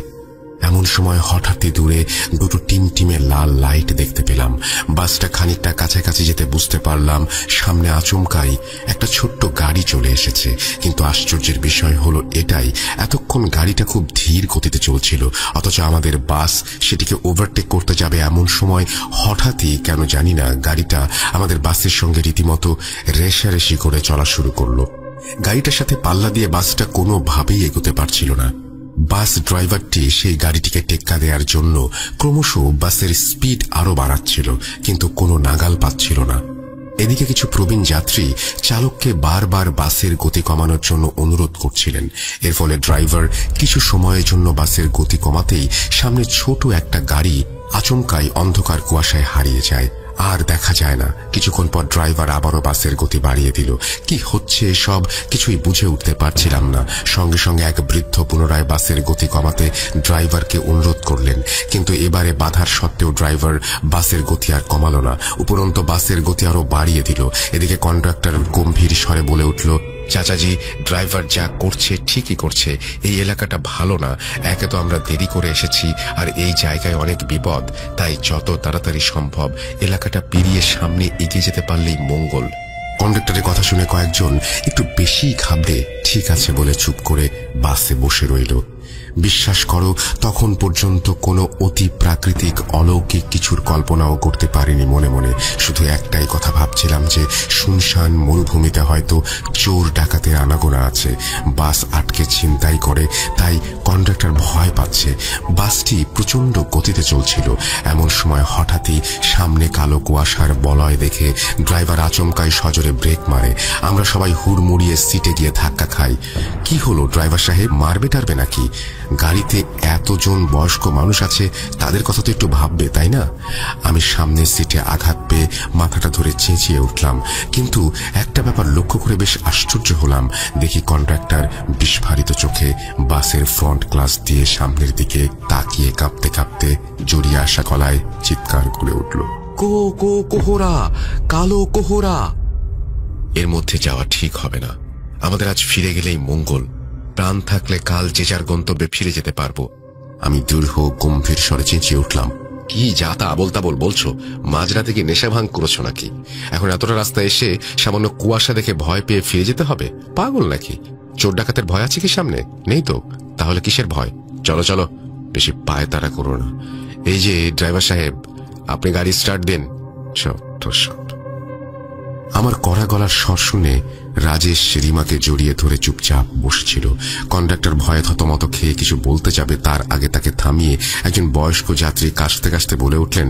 এমন সময় হঠাৎই দূরে দুটো টিমটিমে লাল লাইট দেখতে পেলাম। বাসটা খানিকটা কাছাকাছি যেতে বুঝতে পারলাম সামনে আচমকাই একটা ছোট্ট গাড়ি চলে এসেছে। কিন্তু আশ্চর্যের বিষয় হলো এটাই, এতক্ষণ গাড়িটা খুব ধীর গতিতে চলছিল, অথচ আমাদের বাস সেটিকে ওভারটেক করতে যাবে এমন সময় হঠাৎই কেন জানি না গাড়িটা আমাদের বাসের সঙ্গে রীতিমতো রেশারেশি করে চলা শুরু করলো। গাড়িটার সাথে পাল্লা দিয়ে বাসটা কোনোভাবেই এগোতে পারছিল না। বাস ড্রাইভারটি সেই গাড়িটিকে টেক্কা দেওয়ার জন্য ক্রমশ বাসের স্পিড আরো বাড়াচ্ছিল, কিন্তু কোনো নাগাল পাচ্ছিল না। এদিকে কিছু প্রবীণ যাত্রী চালককে বারবার বাসের গতি কমানোর জন্য অনুরোধ করছিলেন। এর ফলে ড্রাইভার কিছু সময়ের জন্য বাসের গতি কমাতেই সামনে ছোট একটা গাড়ি আচমকাই অন্ধকার কুয়াশায় হারিয়ে যায়। আর দেখা যায় না। কিছুক্ষণ পর ড্রাইভার আবারও বাসের গতি বাড়িয়ে দিল। কি হচ্ছে সব কিছুই বুঝে উঠতে পারছিলাম না। সঙ্গে সঙ্গে এক বৃদ্ধ পুনরায় বাসের গতি কমাতে ড্রাইভারকে অনুরোধ করলেন, কিন্তু এবারে বাধার সত্ত্বেও ড্রাইভার বাসের গতি আর কমালো না, উপরন্ত বাসের গতি আরো বাড়িয়ে দিল। এদিকে কন্ডাক্টর গম্ভীর স্বরে বলে উঠল, চাচাজি, ড্রাইভার যা করছে ঠিকই করছে। এই এলাকাটা ভালো না, একে তো আমরা দেরি করে এসেছি, আর এই জায়গায় অনেক বিপদ, তাই যত তাড়াতাড়ি সম্ভব এলাকাটা পেরিয়ে সামনে এগিয়ে যেতে পারলেই মঙ্গল। কন্ডাক্টরের কথা শুনে কয়েকজন একটু বেশি ঘাবড়ে ঠিক আছে বলে চুপ করে বাসে বসে রইল। বিশ্বাস করো, তখন পর্যন্ত কোনো অতি প্রাকৃতিক অলৌকিক কিছুর কল্পনাও করতে পারিনি মনে মনে। শুধু একটাই কথা ভাবছিলাম যে শুনশান মরুভূমিতে হয়তো চোর ডাকাতের আনাগোনা আছে, বাস আটকে ছিনতাই করে, তাই কন্ডাক্টর ভয় পাচ্ছে। বাসটি প্রচন্ড গতিতে চলছিল। এমন সময় হঠাৎই সামনে কালো কুয়াশার বলয় দেখে ড্রাইভার আচমকাই সজোরে ব্রেক মারে। আমরা সবাই হুড়মুড়িয়ে সিটে গিয়ে ধাক্কা খাই। কি হলো ড্রাইভার সাহেব, মারবে টারবে নাকি? গাড়িতে এতজন বয়স্ক মানুষ আছে, তাদের কথা তো একটু ভাববে, তাই না? আমি সামনের সিটে আঘাত পেয়ে মাথাটা ধরে চেঁচিয়ে উঠলাম, কিন্তু একটা ব্যাপার লক্ষ্য করে বেশ আশ্চর্য হলাম। দেখি কন্ডাক্টর বিস্ফারিত চোখে বাসের ফ্রন্ট গ্লাস দিয়ে সামনের দিকে তাকিয়ে কাঁপতে কাঁপতে জড়িয়ে আসা গলায় চিৎকার করে উঠল, কোহরা, কালো কোহরা। এর মধ্যে যাওয়া ঠিক হবে না, আমাদের আজ ফিরে গেলেই মঙ্গল। প্রাণ থাকলে কাল যে যার গন্তব্যে ফিরে যেতে পারবো। আমি দৃঢ় গম্ভীর স্বরে চেঁচিয়ে উঠলাম, কি যা তা আবোল তাবোল বলছো? মাঝরাতে কি নেশা ভাঙ করেছো নাকি? এখন এতটা রাস্তা এসে সামান্য কুয়াশা দেখে ভয় পেয়ে ফিরে যেতে হবে? পাগল নাকি? চোর ডাকাতের ভয় আছে কি সামনে? নেই তো, তাহলে কিসের ভয়? চলো চলো, বেশি পায়ে তাড়া করো না। এই যে ড্রাইভার সাহেব, আপনি গাড়ি স্টার্ট দেন। আমার কড়া গলার স্বর শুনে রাজেশ রিমাকে জড়িয়ে ধরে চুপচাপ বসছিল। কন্ডাক্টর ভয়ে থতমত খেয়ে কিছু বলতে যাবে, তার আগে তাকে থামিয়ে একজন বয়স্ক যাত্রী কাশতে কাশতে বলে উঠলেন,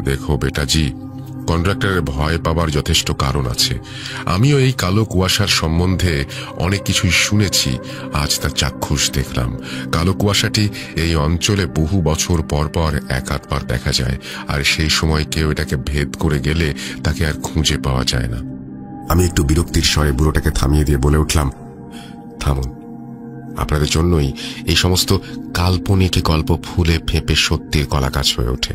দেখো বেটাজি, কন্ডাক্টরের ভয় পাবার যথেষ্ট কারণ আছে। আমিও এই কালো কুয়াশার সম্বন্ধে অনেক কিছুই শুনেছি, আজ তা চাক্ষুষ দেখলাম। কালো কুয়াশাটি এই অঞ্চলে বহু বছর পর পর এক আধবার দেখা যায়, আর সেই সময় কেউ এটাকে ভেদ করে গেলে তাকে আর খুঁজে পাওয়া যায় না। আমি একটু বিরক্তির স্বরে বুড়োটাকে থামিয়ে দিয়ে বলে উঠলাম, থামুন, আপনাদের জন্যই এই সমস্ত কাল্পনিক গল্প ফুলে ফেঁপে সত্যির কলাগাছ হয়ে ওঠে।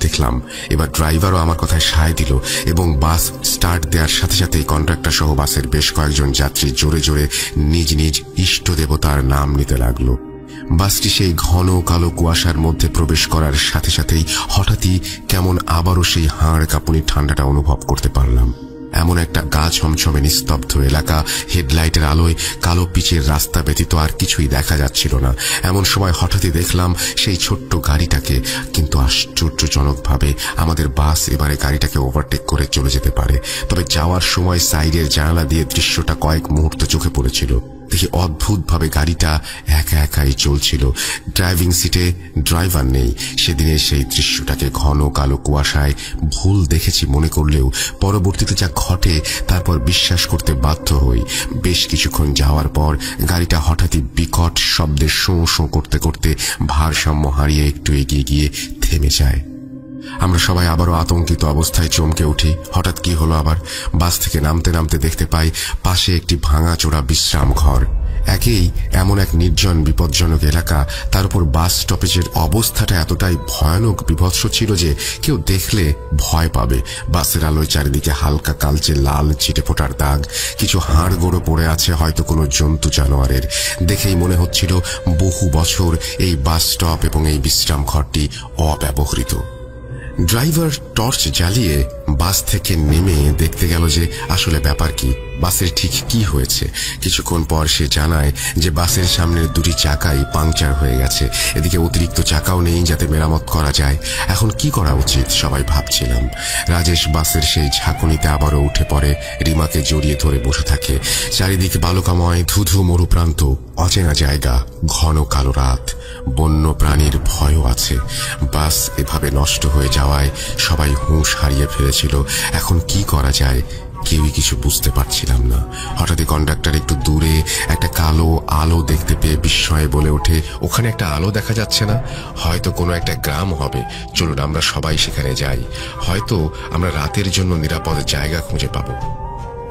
দেখলাম এবার ড্রাইভারও আমার কথায় সায় দিল এবং বাস স্টার্ট দেওয়ার সাথে সাথেই কন্ডাক্টর সহ বাসের বেশ কয়েকজন যাত্রী জোরে জোরে নিজ নিজ ইষ্ট দেবতার নাম নিতে লাগলো। বাসটি সেই ঘন কালো কুয়াশার মধ্যে প্রবেশ করার সাথে সাথেই হঠাৎই কেমন আবারও সেই হাড় কাঁপুনি ঠান্ডাটা অনুভব করতে পারলাম। এমন একটা গা ছমছমে নিস্তব্ধ এলাকা, হেডলাইটের আলোয় কালো পিচের রাস্তা ব্যতীত আর কিছুই দেখা যাচ্ছিল না। এমন সময় হঠাৎই দেখলাম সেই ছোট্ট গাড়িটাকে, কিন্তু আশ্চর্যজনকভাবে আমাদের বাস এবারে গাড়িটাকে ওভারটেক করে চলে যেতে পারে। তবে যাওয়ার সময় সাইডের জানালা দিয়ে দৃশ্যটা কয়েক মুহূর্ত চোখে পড়েছিল। দেখি অদ্ভুতভাবে গাড়িটা একা একাই চলছিল, ড্রাইভিং সিটে ড্রাইভার নেই। সেদিনের সেই দৃশ্যটাকে ঘন কালো কুয়াশায় ভুল দেখেছি মনে করলেও পরবর্তীতে যা ঘটে তারপর বিশ্বাস করতে বাধ্য হই। বেশ কিছুক্ষণ যাওয়ার পর গাড়িটা হঠাৎই বিকট শব্দে শোঁ শোঁ করতে করতে ভারসাম্য হারিয়ে একটু এগিয়ে গিয়ে থেমে যায়। আমরা সবাই আবারও আতঙ্কিত অবস্থায় চমকে উঠি। হঠাৎ কি হলো আবার? বাস থেকে নামতে নামতে দেখতে পাই পাশে একটি ভাঙাচোরা বিশ্রাম ঘর। একেই এমন এক নির্জন বিপজ্জনক এলাকা, তার উপর বাস স্টপেজের অবস্থাটা এতটাই ভয়ানক বিভৎস ছিল যে কেউ দেখলে ভয় পাবে। বাসের আলোয় চারিদিকে হালকা কালচে লাল ছিটে ফোটার দাগ, কিছু হাড় গোড়ো পড়ে আছে, হয়তো কোনো জন্তু জানোয়ারের। দেখেই মনে হচ্ছিল বহু বছর এই বাস স্টপ এবং এই বিশ্রাম ঘরটি অব্যবহৃত। ড্রাইভার টর্চ জ্বালিয়ে বাস থেকে নেমে দেখতে গেল যে আসলে ব্যাপার কি, বাসের ঠিক কি হয়েছে। কিছুক্ষণ পর সে জানায় যে বাসের সামনের দুটি চাকাই পাংচার হয়ে গেছে, এদিকে অতিরিক্ত চাকাও নেই যাতে মেরামত করা যায়। এখন কি করা উচিত সবাই ভাবছিলাম। রাজেশ বাসের সেই ঝাঁকুনিতে আবারও উঠে পড়ে, রিমাকে জড়িয়ে ধরে বসে থাকে। চারিদিকে বালুকাময় ধুধু মরুপ্রান্ত, অচেনা জায়গা, ঘন কালো রাত, বন্য প্রাণীর ভয়ও আছে। বাস এভাবে নষ্ট হয়ে যাওয়ায় সবাই হুঁশ হারিয়ে ফেলেছিল। এখন কি করা যায় কেউই কিছু বুঝতে পারছিলাম না। হঠাৎই কন্ডাক্টর একটু দূরে একটা কালো আলো দেখতে পেয়ে বিস্ময়ে বলে ওঠে, ওখানে একটা আলো দেখা যাচ্ছে না? হয়তো কোনো একটা গ্রাম হবে, চলুন আমরা সবাই সেখানে যাই, হয়তো আমরা রাতের জন্য নিরাপদ জায়গা খুঁজে পাবো।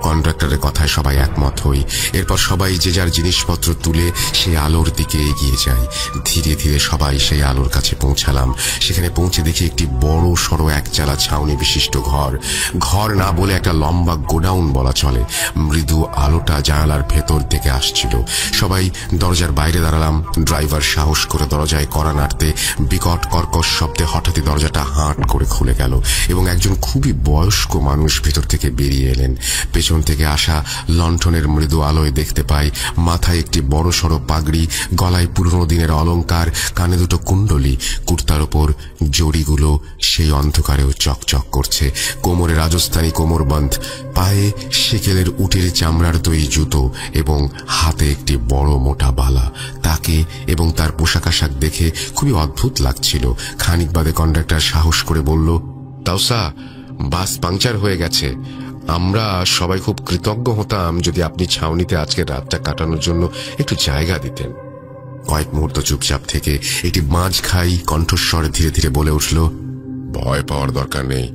কন্ডাক্টরের কথায় সবাই একমত হই। এরপর সবাই যে যার জিনিসপত্র তুলে সেই আলোর দিকে এগিয়ে যায়। ধীরে ধীরে সবাই সেই আলোর কাছে পৌঁছালাম। সেখানে পৌঁছে দেখি একটি বড় সড়ো একচালা ছাউনি বিশিষ্ট ঘর। ঘর না বলে একটা লম্বা গোডাউন বলা চলে। মৃদু আলোটা জানালার ভেতর থেকে আসছিল। সবাই দরজার বাইরে দাঁড়ালাম। ড্রাইভার সাহস করে দরজায় কড়া নাড়তে বিকট কর্কশ শব্দে হঠাৎই দরজাটা হাট করে খুলে গেল এবং একজন খুবই বয়স্ক মানুষ ভেতর থেকে বেরিয়ে এলেন। পেছন থেকে আসা লণ্ঠনের মৃদু আলোয় দেখতে পাই মাথায় একটি বড় সড়ো পাগড়ি, গলায় পুরনো দিনের অলংকার, কানে দুটো কুণ্ডলি, কুর্তার ওপর জড়িগুলো সেই অন্ধকারেও চকচক করছে, কোমরে রাজস্থানী কোমরবন্ধ, পায়ে সেকেলের উটের চামড়ার তৈরি জুতো এবং হাতে একটি বড় মোটা বালা। তাকে এবং তার পোশাক আশাক দেখে খুবই অদ্ভুত লাগছিল। খানিক বাদে কন্ডাক্টর সাহস করে বলল, তাওসা, বাস পাংচার হয়ে গেছে। আমরা সবাই খুব কৃতজ্ঞ হতাম যদি আপনি ছাউনিতে আজকে রাতটা কাটানোর জন্য একটু জায়গা দিতেন। কয়েক মুহূর্ত চুপচাপ থেকে একটি মাঝখাই কণ্ঠস্বরে ধীরে ধীরে বলে উঠল, ভয় পাওয়ার দরকার নেই।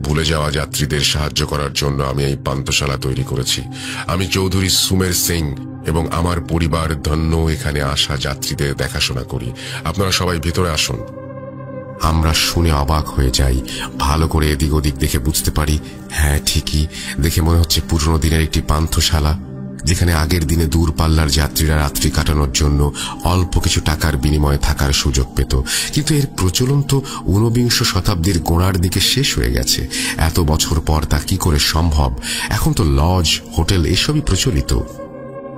ভুলে যাওয়া যাত্রীদের সাহায্য করার জন্য আমি এই পান্থশালা তৈরি করেছি। আমি চৌধুরী সুমের সিং এবং আমার পরিবার ধন্য এখানে আসা যাত্রীদের দেখাশোনা করি। আপনারা সবাই ভিতরে আসুন। আমরা শুনে অবাক হয়ে যাই। ভালো করে এদিক ওদিক দেখে বুঝতে পারি, হ্যাঁ ঠিকই, দেখে মনে হচ্ছে পুরনো দিনের একটি পান্থশালা, যেখানে আগের দিনে দূরপাল্লার যাত্রীরা রাত্রি কাটানোর জন্য অল্প কিছু টাকার বিনিময়ে থাকার সুযোগ পেত। কিন্তু এর প্রচলন তো ঊনবিংশ শতাব্দীর গোড়ার দিকে শেষ হয়ে গেছে। এত বছর পর তা কি করে সম্ভব? এখন তো লজ, হোটেল এসবই প্রচলিত।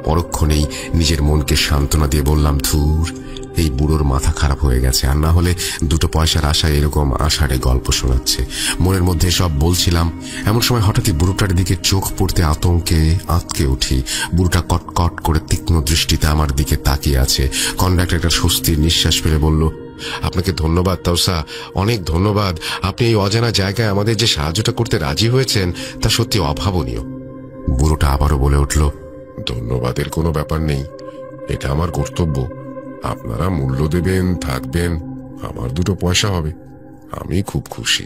পরক্ষণেই নিজের মনকে সান্ত্বনা দিয়ে বললাম, ধুর, এই বুড়োর মাথা খারাপ হয়ে গেছে, আর না হলে দুটো পয়সার আশায় এরকম আষাঢ়ে গল্প শোনাচ্ছে। মনের মধ্যে সব বলছিলাম, এমন সময় হঠাৎই বুড়োটার দিকে চোখ পড়তে আতঙ্কে আঁতকে উঠি। বুড়োটা কটকট করে তীক্ষ্ণ দৃষ্টিতে আমার দিকে তাকিয়ে আছে। কন্ডাক্টর একটা স্বস্তির নিঃশ্বাস ফেলে বলল, আপনাকে ধন্যবাদ তাওসা, অনেক ধন্যবাদ। আপনি এই অজানা জায়গায় আমাদের যে সাহায্যটা করতে রাজি হয়েছেন তা সত্যি অভাবনীয়। বুড়োটা আবারও বলে উঠল, ধন্যবাদের কোনো ব্যাপার নেই, এটা আমার কর্তব্য। আপনারা মূল্য দেবেন, থাকবেন, আমার দুটো পয়সা হবে, আমি খুব খুশি।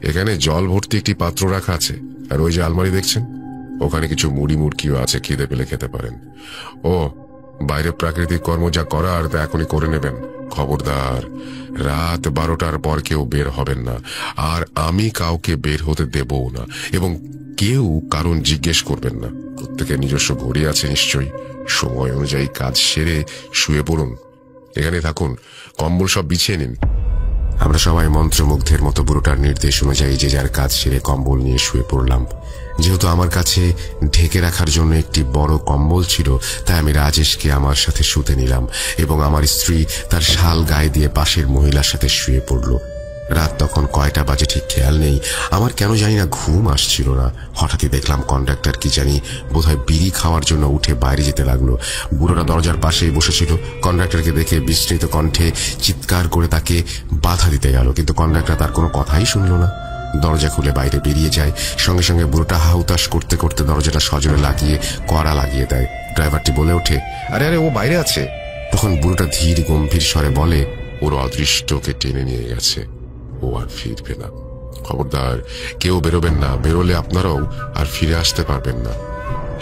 এখানে জল ভর্তি একটি পাত্র রাখা আছে, আর ওই যে আলমারি দেখছেন, ওখানে কিছু মুড়ি মুড়কিও আছে, খিদে পেলে খেতে পারেন। ও, বাইরে প্রাকৃতিক কর্ম যা করার তা এখনই করে নেবেন। খবরদার, রাত 12টার পর কেউ বের হবেন না, আর আমি কাউকে বের হতে দেবও না, এবং কেউ কারণ জিজ্ঞেস করবেন না। প্রত্যেকের নিজস্ব ঘড়ি আছে নিশ্চয়ই, সময় অনুযায়ী কাজ সেরে শুয়ে পড়ুন। এখানে থাকুন, কম্বল সব বিছিয়ে নিন। আমরা সবাই মন্ত্রমুগ্ধের মতো বুড়োটার নির্দেশ অনুযায়ী যে যার কাজ সেরে কম্বল নিয়ে শুয়ে পড়লাম। যেহেতু আমার কাছে ঢেকে রাখার জন্য একটি বড় কম্বল ছিল, তাই আমি রাজেশকে আমার সাথে শুতে নিলাম এবং আমার স্ত্রী তার শাল গায়ে দিয়ে পাশের মহিলার সাথে শুয়ে পড়ল। রাত তখন কয়টা বাজে ঠিক খেয়াল নেই। আমার কেন জানি না ঘুম আসছিল না। হঠাৎই দেখলাম কন্ডাক্টর কি জানি বোধহয় বিড়ি খাওয়ার জন্য উঠে বাইরে যেতে লাগলো। বুড়োটা দরজার পাশেই বসেছিল। কন্ডাক্টরকে দেখে বিস্মৃত কণ্ঠে চিৎকার করে তাকে বাধা দিতে গেল, কিন্তু কন্ডাক্টর তার কোনো কথাই শুনল না। দরজা খুলে বাইরে বেরিয়ে যায়। সঙ্গে সঙ্গে বুড়োটা হাহুতাশ করতে করতে দরজাটা সজোরে লাগিয়ে কড়া লাগিয়ে দেয়। ড্রাইভারটি বলে ওঠে, আরে আরে, ও বাইরে আছে। তখন বুড়োটা ধীর গম্ভীর স্বরে বলে, ওর অদৃষ্টকে টেনে নিয়ে গেছে, ও আর ফিরবে না। খবরদার কেউ বেরোবেন না, বেরোলে আপনারাও আর ফিরে আসতে পারবেন না।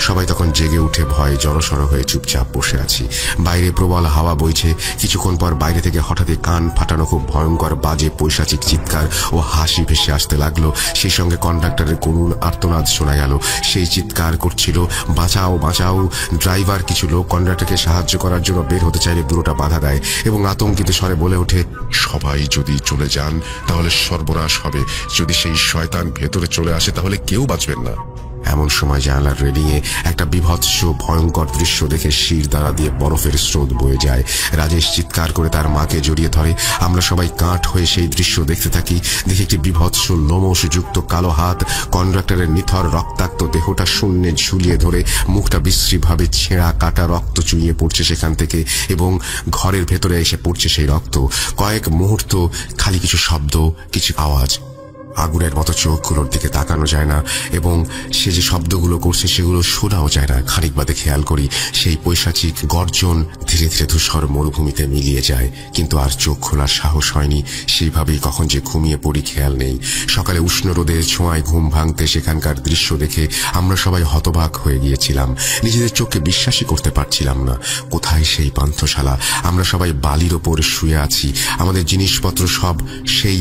সবাই তখন জেগে উঠে ভয়ে জড়সড় হয়ে চুপচাপ বসে আছি। বাইরে প্রবল হাওয়া বইছে। কিছুক্ষণ পর বাইরে থেকে হঠাৎই কান ফাটানো খুব ভয়ঙ্কর বাজে পৈশাচিক চিৎকার ও হাসি ভেসে আসতে লাগলো। সেই সঙ্গে কন্ডাক্টরের করুণ আর্তনাদ শোনা গেল। সেই চিৎকার করছিল, বাঁচাও বাঁচাও। ড্রাইভার কিছু লোক কন্ডাক্টরকে সাহায্য করার জন্য বের হতে চাইলে বুড়োটা বাধা দেয় এবং আতঙ্কিত স্বরে বলে ওঠে, সবাই যদি চলে যান তাহলে সর্বনাশ হবে। যদি সেই শয়তান ভেতরে চলে আসে তাহলে কেউ বাঁচবেন না। এমন সময় জানালার রেলিংয়ে একটা বিভৎস ভয়ঙ্কর দৃশ্য দেখে শির দ্বারা দিয়ে বরফের স্রোত বয়ে যায়। রাজেশ চিৎকার করে তার মাকে জড়িয়ে ধরে। আমরা সবাই কাঠ হয়ে সেই দৃশ্য দেখতে থাকি। দেখে একটি বিভৎস লোমশযুক্ত কালো হাত কন্ডাক্টরের নিথর রক্তাক্ত দেহটা শূন্যে ঝুলিয়ে ধরে, মুখটা বিশ্রীভাবে ছেঁড়া কাটা, রক্ত চুইয়ে পড়ছে সেখান থেকে এবং ঘরের ভেতরে এসে পড়ছে সেই রক্ত। কয়েক মুহূর্ত খালি কিছু শব্দ, কিছু আওয়াজ। আগুনের মতো চোখগুলোর দিকে তাকানো যায় না এবং সে যে শব্দগুলো করছে সেগুলো শোনাও যায় না। খানিক বাদে খেয়াল করি সেই পৈশাচিক গর্জন ধীরে ধীরে ধূসর মরুভূমিতে মিলিয়ে যায়, কিন্তু আর চোখ খোলার সাহস হয়নি। সেইভাবেই কখন যে ঘুমিয়ে পড়ি খেয়াল নেই। সকালে উষ্ণ রোদের ছোঁয়ায় ঘুম ভাঙতে সেখানকার দৃশ্য দেখে আমরা সবাই হতবাক হয়ে গিয়েছিলাম। নিজেদের চোখকে বিশ্বাসই করতে পারছিলাম না। কোথায় সেই পান্থশালা? আমরা সবাই বালির ওপর শুয়ে আছি। আমাদের জিনিসপত্র সব সেই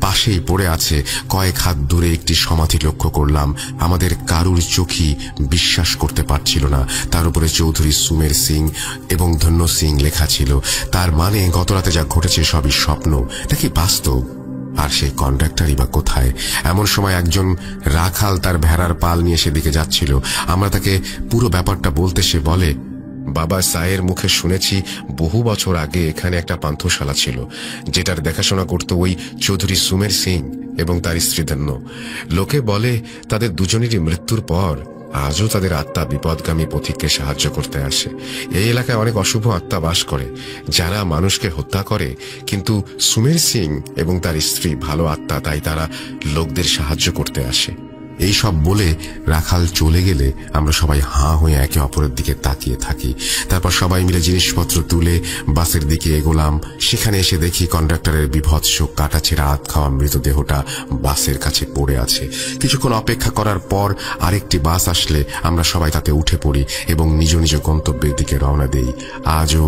পাশেই পড়ে আছে। কয়েক হাত দূরে একটি সমাধি লক্ষ্য করলাম। আমাদের কারুর চোখই বিশ্বাস করতে পারছিল না। তার উপরে চৌধুরী সুমের সিং এবং ধন্য সিং লেখা ছিল। তার মানে গতরাতে যা ঘটেছে সবই স্বপ্ন নাকি বাস্তব? আর সেই কন্ডাক্টরই বা কোথায়? এমন সময় একজন রাখাল তার ভেড়ার পাল নিয়ে সেদিকে যাচ্ছিল। আমরা তাকে পুরো ব্যাপারটা বলতে সে বলে, বাবা সায়ের মুখে শুনেছি বহু বছর আগে এখানে একটা পান্থশালা ছিল, যেটার দেখাশোনা করত ওই চৌধুরী সুমের সিং এবং তার স্ত্রী ধন্য। লোকে বলে তাদের দুজনেরই মৃত্যুর পর আজও তাদের আত্মা বিপদগামী পথিককে সাহায্য করতে আসে। এই এলাকায় অনেক অশুভ আত্মা বাস করে যারা মানুষকে হত্যা করে, কিন্তু সুমের সিং এবং তার স্ত্রী ভালো আত্মা, তাই তারা লোকদের সাহায্য করতে আসে। এই সব বলে রাখাল চলে গেলে আমরা সবাই হাঁ হয়ে একে অপরের দিকে তাকিয়ে থাকি। তারপর সবাই মিলে জিনিসপত্র তুলে বাসের দিকে এগোলাম। সেখানে এসে দেখি কন্ডাক্টরের বিভৎস কাটাছেঁড়া হাত খাওয়া মৃতদেহটা বাসের কাছে পড়ে আছে। কিছুক্ষণ অপেক্ষা করার পর আরেকটি বাস আসলে আমরা সবাই তাতে উঠে পড়ি এবং নিজ নিজ গন্তব্যের দিকে রওনা দেই। আজও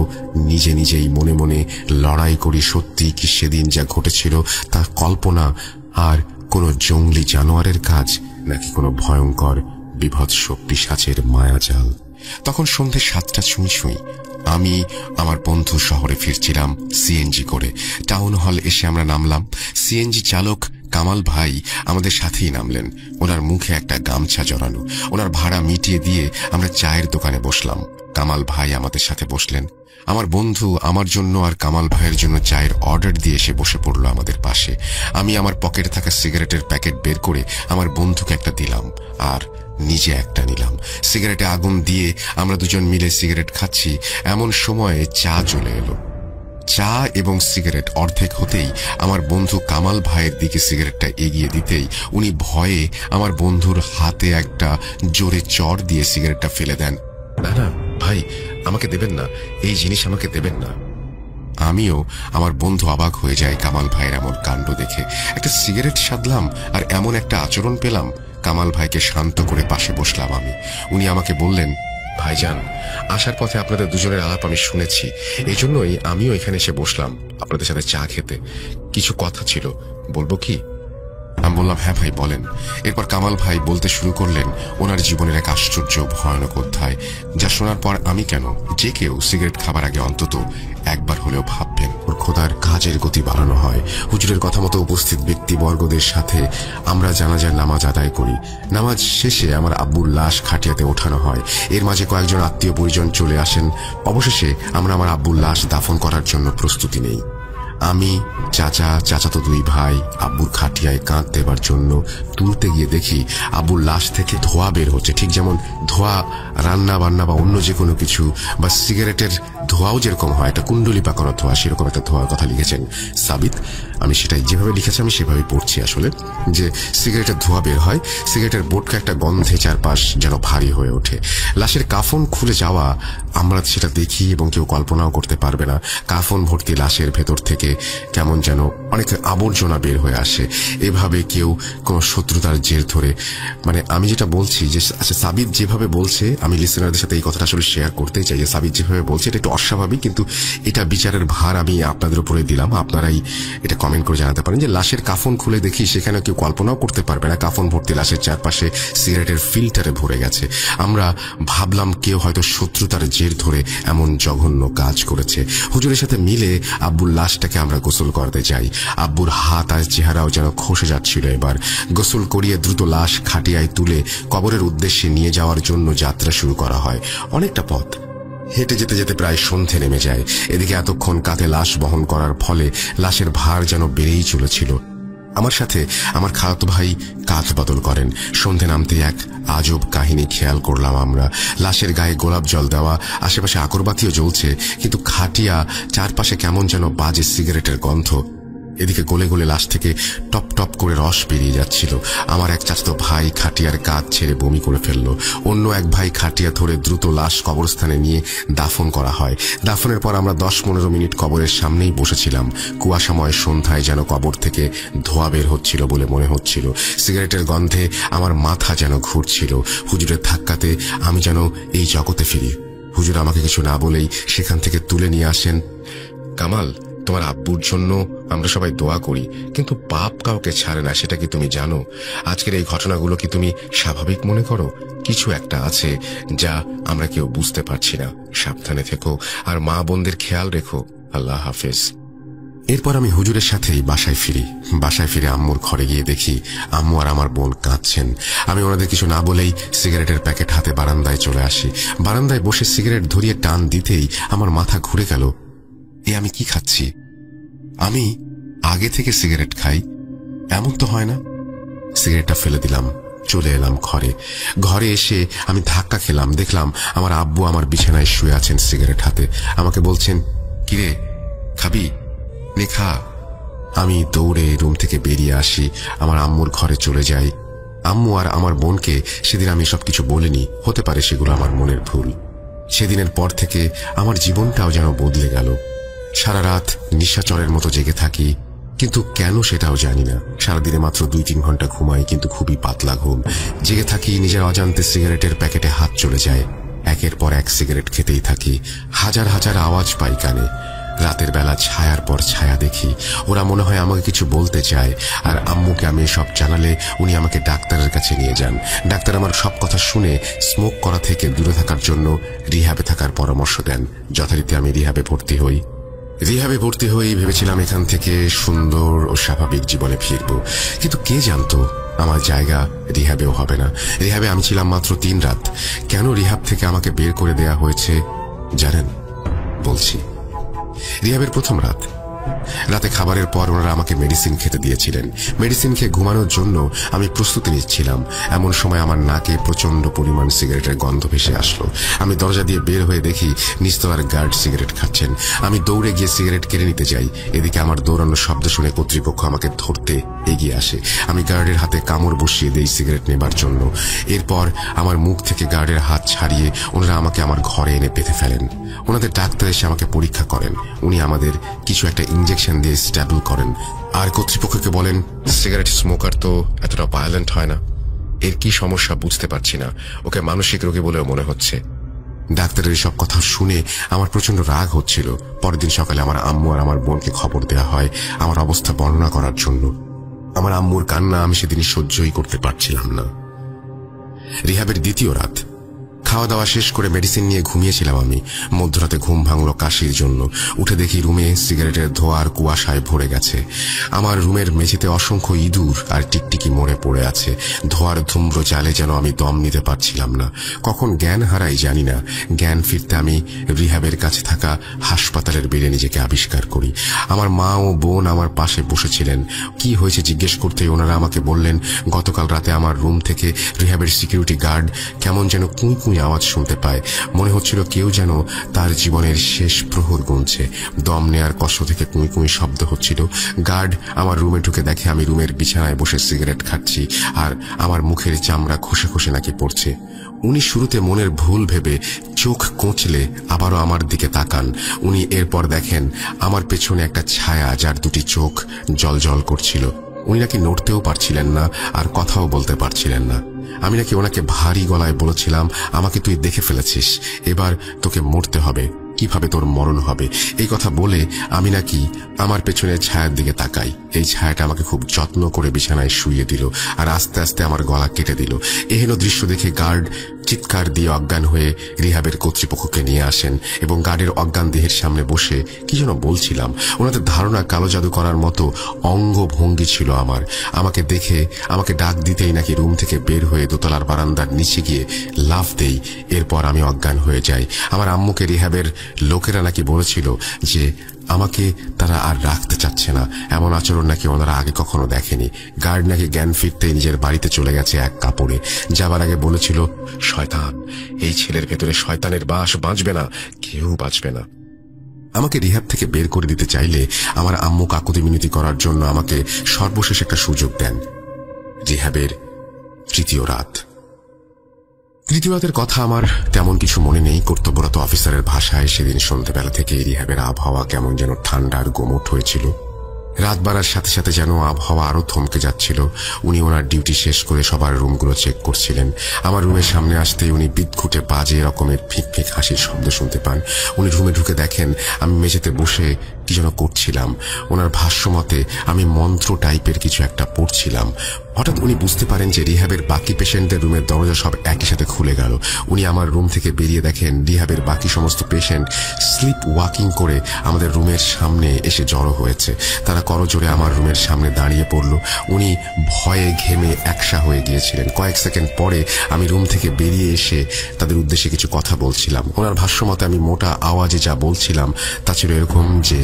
নিজে নিজেই মনে মনে লড়াই করি, সত্যি কি সেদিন যা ঘটেছিল তা কল্পনা আর কোনো জঙ্গলি জানোয়ারের কাজ, নাকি কোনো ভয়ঙ্কর বিভৎস পিশাচের মায়াজাল। তখন সন্ধ্যে 7টা ছুঁই ছুঁই। আমি আমার বন্ধু শহরে ফিরছিলাম সিএনজি করে। টাউন হল এসে আমরা নামলাম। সিএনজি চালক কামাল ভাই আমাদের সাথেই নামলেন। ওনার মুখে একটা গামছা জড়ানো। ওনার ভাড়া মিটিয়ে দিয়ে আমরা চায়ের দোকানে বসলাম। কামাল ভাই আমাদের সাথে বসলেন। আমার বন্ধু আমার জন্য আর কামাল ভাইয়ের জন্য চায়ের অর্ডার দিয়ে এসে বসে পড়লো আমাদের পাশে। আমি আমার পকেটে থাকা সিগারেটের প্যাকেট বের করে আমার বন্ধুকে একটা দিলাম আর নিজে একটা নিলাম। সিগারেটে আগুন দিয়ে আমরা দুজন মিলে সিগারেট খাচ্ছি। এমন সময়ে চা চলে এলো। চা এবং সিগারেট অর্ধেক হতেই আমার বন্ধু কামাল ভাইয়ের দিকে সিগারেটটা এগিয়ে দিতেই উনি ভয়ে আমার বন্ধুর হাতে একটা জোরে চড় দিয়ে সিগারেটটা ফেলে দেন। না না ভাই, আমাকে দেবেন না, এই জিনিস আমাকে দেবেন না। আমিও আমার বন্ধু অবাক হয়ে যায় কামাল ভাইয়ের এমন কাণ্ড দেখে। একটা সিগারেট সাধলাম আর এমন একটা আচরণ পেলাম। কামাল ভাইকে শান্ত করে পাশে বসলাম আমি। উনি আমাকে বললেন, ভাইজান, আসার পথে আপনাদের দুজনের আলাপ আমি শুনেছি, এই জন্যই আমিও এখানে এসে বসলাম আপনাদের সাথে চা খেতে। কিছু কথা ছিল, বলবো কি? আমি বললাম, হ্যাঁ ভাই বলেন। এরপর কামাল ভাই বলতে শুরু করলেন ওনার জীবনের এক আশ্চর্য ভয়ানক অধ্যায়, যা শোনার পর আমি কেন, যে কেউ সিগারেট খাবার আগে অন্তত একবার হলেও ভাববেন। ওর খোদার কাজের গতি বাড়ানো হয়। হুজুরের কথা মতো উপস্থিত ব্যক্তিবর্গদের সাথে আমরা জানাজার নামাজ আদায় করি। নামাজ শেষে আমার আব্বুর লাশ খাটিয়াতে ওঠানো হয়। এর মাঝে কয়েকজন আত্মীয় পরিজন চলে আসেন। অবশেষে আমরা আমার আব্বুর লাশ দাফন করার জন্য প্রস্তুতি নেই। আমি, চাচাতো দুই ভাই আব্বুর খাটিয়ায় কাঁধ দেবার জন্য তুলতে গিয়ে দেখি আব্বুর লাশ থেকে ধোঁয়া বের হচ্ছে, ঠিক যেমন ধোঁয়া রান্না বান্না বা অন্য যে কোনো কিছু বা সিগারেটের ধোঁয়াও যেরকম হয়, একটা কুণ্ডলি পাকানো ধোঁয়া, সেরকম একটা ধোঁয়ার কথা লিখেছেন সাবিত। আমি সেটাই যেভাবে লিখেছি আমি সেভাবেই পড়ছি আসলে, যে সিগারেটের ধোঁয়া বের হয়, সিগারেটের বোটকা একটা গন্ধে চারপাশ যেন ভারী হয়ে ওঠে। লাশের কাফন খুলে যাওয়া আমরা সেটা দেখি এবং কেউ কল্পনাও করতে পারবে না। কাফন ভর্তি লাশের ভেতর থেকে কেমন যেন অনেক আবর্জনা বের হয়ে আসে। এভাবে কেউ কোনো শত্রুতার জের ধরে, মানে আমি যেটা বলছি যে আচ্ছা সাবিত যেভাবে বলছে, আমি লিসেনারদের সাথে এই কথাটা আসলে শেয়ার করতেই চাই যে সাবিত যেভাবে বলছে এটা একটু অস্বাভাবিক, কিন্তু এটা বিচারের ভার আমি আপনাদের উপরে দিলাম। আপনারাই এটা কমেন্ট করে জানাতে পারেন যে লাশের কাফন খুলে দেখি সেখানে কেউ কল্পনাও করতে পারবে না কাফন ভর্তি লাশের চারপাশে সিগারেটের ফিল্টারে ভরে গেছে। আমরা ভাবলাম কেউ হয়তো শত্রুতার জের ধরে এমন জঘন্য কাজ করেছে। হুজুরের সাথে মিলে আব্বুর লাশটাকে আমরা গোসল করতে যাই। আব্বুর হাত আর চেহারাও যেন খসে যাচ্ছিল। এবার গোসল করিয়ে দ্রুত লাশ খাটিয়ায় তুলে কবরের উদ্দেশ্যে নিয়ে যাওয়ার জন্য যাত্রা শুরু করা হয়। অনেকটা পথ হেঁটে যেতে যেতে প্রায় সন্ধে নেমে যায়। এদিকে এতক্ষণ কাঁধে লাশ বহন করার ফলে লাশের ভার যেন বেড়েই চলেছিল। আমার সাথে আমার খালাতো ভাই কাঁধ বদল করেন। সন্ধে নামতে এক আজব কাহিনী খেয়াল করলাম আমরা। লাশের গায়ে গোলাপ জল দেওয়া, আশেপাশে আকরবাতিও জ্বলছে, কিন্তু খাটিয়া চারপাশে কেমন যেন বাজে সিগারেটের গন্ধ। এদিকে গলে গলে লাশ থেকে টপ টপ করে রস বেরিয়ে যাচ্ছিল। আমার এক চাচাতো ভাই খাটিয়ার কাঁধ ছেড়ে বমি করে ফেলল। অন্য এক ভাই খাটিয়া ধরে দ্রুত লাশ কবরস্থানে নিয়ে দাফন করা হয়। দাফনের পর আমরা 10-15 মিনিট কবরের সামনেই বসেছিলাম। কুয়াশাময় সন্ধ্যায় যেন কবর থেকে ধোঁয়া বের হচ্ছিল বলে মনে হচ্ছিল। সিগারেটের গন্ধে আমার মাথা যেন ঘুরছিল। হুজুরের ধাক্কাতে আমি যেন এই জগতে ফিরি। হুজুর আমাকে কিছু না বলেই সেখান থেকে তুলে নিয়ে আসেন। কামাল, তোমার আব্বুর জন্য আমরা সবাই দোয়া করি, কিন্তু পাপ কাউকে ছাড়ে না, সেটা কি তুমি জানো? আজকের এই ঘটনাগুলো কি তুমি স্বাভাবিক মনে করো? কিছু একটা আছে যা আমরা কেউ বুঝতে পারছি না। সাবধানে থেকো আর মা বোনদের খেয়াল রেখো। আল্লাহ হাফেজ। এরপর আমি হুজুরের সাথেই বাসায় ফিরে আম্মুর ঘরে গিয়ে দেখি আম্মু আর আমার বোন কাঁদছেন। আমি ওনাদের কিছু না বলেই সিগারেটের প্যাকেট হাতে বারান্দায় চলে আসি। বারান্দায় বসে সিগারেট ধরিয়ে টান দিতেই আমার মাথা ঘুরে গেল। আমি কি খাচ্ছি? আমি আগে থেকে সিগারেট খাই এমন তো হয় না। সিগারেটটা ফেলে দিলাম, চলে এলাম ঘরে এসে আমি ধাক্কা খেলাম। দেখলাম আমার আব্বু আমার বিছানায় শুয়ে আছেন সিগারেট হাতে। আমাকে বলছেন, কিরে খাবি, নে খা। আমি দৌড়ে রুম থেকে বেরিয়ে আসি, আমার আম্মুর ঘরে চলে যাই। আম্মু আর আমার বোনকে সেদিন আমি সবকিছু বলিনি, হতে পারে সেগুলো আমার মনের ভুল। সেদিনের পর থেকে আমার জীবনটাও যেন বদলে গেল। সারা রাত নিশাচরের মতো জেগে থাকি, কিন্তু কেন সেটাও জানি না। সারাদিনে মাত্র 2-3 ঘন্টা ঘুমাই, কিন্তু খুবই পাতলা ঘুম। জেগে থাকি, নিজের অজান্তে সিগারেটের প্যাকেটে হাত চলে যায়। একের পর এক সিগারেট খেতেই থাকি। হাজার হাজার আওয়াজ পাই কানে। রাতের বেলা ছায়ার পর ছায়া দেখি। ওরা মনে হয় আমাকে কিছু বলতে চায়। আর আম্মুকে আমি সব জানালে উনি আমাকে ডাক্তারের কাছে নিয়ে যান। ডাক্তার আমার সব কথা শুনে স্মোক করা থেকে দূরে থাকার জন্য রিহ্যাবে থাকার পরামর্শ দেন। যথারীতি আমি রিহ্যাবে ভর্তি হই। ভেবেছিলাম এখান থেকে সুন্দর ও স্বাভাবিক জীবনে ফিরব, কিন্তু কে জানতো আমার জায়গা রিহ্যাবেও হবে না। রিহ্যাবে আমি ছিলাম মাত্র 3 রাত। কেন রিহ্যাব থেকে আমাকে বের করে দেয়া হয়েছে জানেন? বলছি। রিহ্যাবের প্রথম রাতে খাবারের পর ওনারা আমাকে মেডিসিন খেতে দিয়েছিলেন। মেডিসিন খেয়ে ঘুমানোর জন্য আমি প্রস্তুতি নিচ্ছিলাম। এমন সময় আমার নাকে প্রচন্ড পরিমাণ সিগারেটের গন্ধ ভেসে আসলো। আমি দরজা দিয়ে বের হয়ে দেখি নিচতলার গার্ড সিগারেট খাচ্ছেন। আমি দৌড়ে গিয়ে সিগারেট কেড়ে নিতে যাই। এদিকে আমার দৌড়ানোর শব্দ শুনে কর্তৃপক্ষ আমাকে ধরতে এগিয়ে আসে। আমি গার্ডের হাতে কামড় বসিয়ে দেই সিগারেট নেবার জন্য। এরপর আমার মুখ থেকে গার্ডের হাত ছাড়িয়ে ওনারা আমাকে আমার ঘরে এনে বেঁধে ফেলেন। ওনাদের ডাক্তার এসে আমাকে পরীক্ষা করেন। উনি আমাদের কিছু একটা ইনজেকশন দিয়ে স্ট্যাবল করেন আর কর্তৃপক্ষকে বলেন, সিগারেট স্মোকার তো এতটা ভায়োলেন্ট হয় না, এর কি সমস্যা বুঝতে পারছি না, ওকে মানসিক রোগী বলেও মনে হচ্ছে। ডাক্তারের সব কথা শুনে আমার প্রচন্ড রাগ হচ্ছিল। পরের দিন সকালে আমার আম্মু আর আমার বোনকে খবর দেওয়া হয় আমার অবস্থা বর্ণনা করার জন্য। আমার আম্মুর কান্না আমি সেদিন সহ্যই করতে পারছিলাম না। রিহাবের দ্বিতীয় রাত। খাওয়া দাওয়া শেষ করে মেডিসিন নিয়ে ঘুমিয়েছিলাম আমি। মধ্যরাতে ঘুম ভাঙল কাশির জন্য। উঠে দেখি রুমে সিগারেটের ধোঁয়া আর কুয়াশায় ভরে গেছে। আমার রুমের মেঝেতে অসংখ্য ইঁদুর আর টিকটিকি মরে পড়ে আছে। ধোঁয়ার ধুম্র জালে যেন আমি দম নিতে পারছিলাম না। কখন জ্ঞান হারাই জানি না। জ্ঞান ফিরতে আমি রিহাবের কাছে থাকা হাসপাতালের বেডে নিজেকে আবিষ্কার করি। আমার মা ও বোন আমার পাশে বসেছিলেন। কি হয়েছে জিজ্ঞেস করতেই ওনারা আমাকে বললেন, গতকাল রাতে আমার রুম থেকে রিহাবের সিকিউরিটি গার্ড কেমন যেন কুঁই কুঁই আওয়াজ শুনতে পায়। মনে হচ্ছিল কেউ যেন তার জীবনের শেষ প্রহর গুনছে। দম নেয়ার কষ্ট থেকে কুঁই কুঁই শব্দ হচ্ছিল। গার্ড আমার রুমে ঢুকে দেখে আমি রুমের বিছানায় বসে সিগারেট খাচ্ছি আর আমার মুখের চামড়া খসে খসে নাকি পড়ছে। উনি শুরুতে মনের ভুল ভেবে চোখ কোঁচলে আবারও আমার দিকে তাকান। উনি এরপর দেখেন আমার পেছনে একটা ছায়া যার দুটি চোখ জলজল করছিল। উনি নাকি নড়তেও পারছিলেন না আর কথাও বলতে পারছিলেন না। আমি নাকি ওনাকে ভারী গলায় বলেছিলাম, আমাকে তুই দেখে ফেলেছিস, এবার তোকে মরতে হবে, কিভাবে তোর মরণ হবে। এই কথা বলে আমি নাকি আমার পেছনের ছায়ার দিকে তাকাই। এই ছায়াটা আমাকে খুব যত্ন করে বিছানায় শুইয়ে দিল আর আস্তে আস্তে আমার গলা কেটে দিল। এহেন দৃশ্য দেখে গার্ড চিৎকার দিয়ে অজ্ঞান হয়ে রিহাবের কর্তৃপক্ষকে নিয়ে আসেন এবং গার্ডের অজ্ঞান দেহের সামনে বসে কি যেন বলছিলাম। ওনাদের ধারণা কালো জাদু করার মতো অঙ্গভঙ্গি ছিল আমার। আমাকে দেখে আমাকে ডাক দিতেই নাকি রুম থেকে বের হয়ে দোতলার বারান্দার নিচে গিয়ে লাফ দেই। এরপর আমি অজ্ঞান হয়ে যাই। আমার আম্মুকে রিহাবের লোকেরা নাকি বলেছিল যে আমাকে তারা আর রাখতে চাচ্ছে না। এমন আচরণ নাকি ওনারা আগে কখনো দেখেনি। গার্ড নাকি জ্ঞান ফিরতেই নিজের বাড়িতে চলে গেছে এক কাপড়ে। যাবার আগে বলেছিল, শয়তান, এই ছেলের ভেতরে শয়তানের বাস, বাঁচবে না, কেউ বাঁচবে না। আমাকে রিহাব থেকে বের করে দিতে চাইলে আমার আম্মু কাকুতি মিনতি করার জন্য আমাকে সর্বশেষ একটা সুযোগ দেন। রিহাবের তৃতীয় রাত। তৃতীয় রাতের কথা আমার তেমন কিছু মনে নেই। কর্তব্যরত অফিসারের ভাষায় সেদিন সন্ধ্যাবেলা থেকে রিহাবের আবহাওয়া কেমন যেন ঠান্ডা আর গোমট হয়েছিল। রাত বাড়ার সাথে সাথে যেন আবহাওয়া আরো থমকে যাচ্ছিল। উনি ওনার ডিউটি শেষ করে সবার রুমগুলো চেক করছিলেন। আমার রুমের সামনে আসতেই উনি বিদঘুটে বাজে রকমের ফিক ফিক হাসির শব্দ শুনতে পান। উনি রুমে ঢুকে দেখেন আমি মেঝেতে বসে কি যেন করছিলাম। ওনার ভাষ্য মতে আমি মন্ত্র টাইপের কিছু একটা পড়ছিলাম। হঠাৎ উনি বুঝতে পারেন যে রিহাবের বাকি পেশেন্টদের রুমের দরজা সব একই সাথে খুলে গেল। উনি আমার রুম থেকে বেরিয়ে দেখেন রিহাবের বাকি সমস্ত পেশেন্ট স্লিপ ওয়াকিং করে আমাদের রুমের সামনে এসে জড়ো হয়েছে। তারা করজোরে আমার রুমের সামনে দাঁড়িয়ে পড়ল। উনি ভয়ে ঘেমে একসা হয়ে গিয়েছিলেন। কয়েক সেকেন্ড পরে আমি রুম থেকে বেরিয়ে এসে তাদের উদ্দেশ্যে কিছু কথা বলছিলাম। ওনার ভাষ্য মতে আমি মোটা আওয়াজে যা বলছিলাম তা ছিল এরকম যে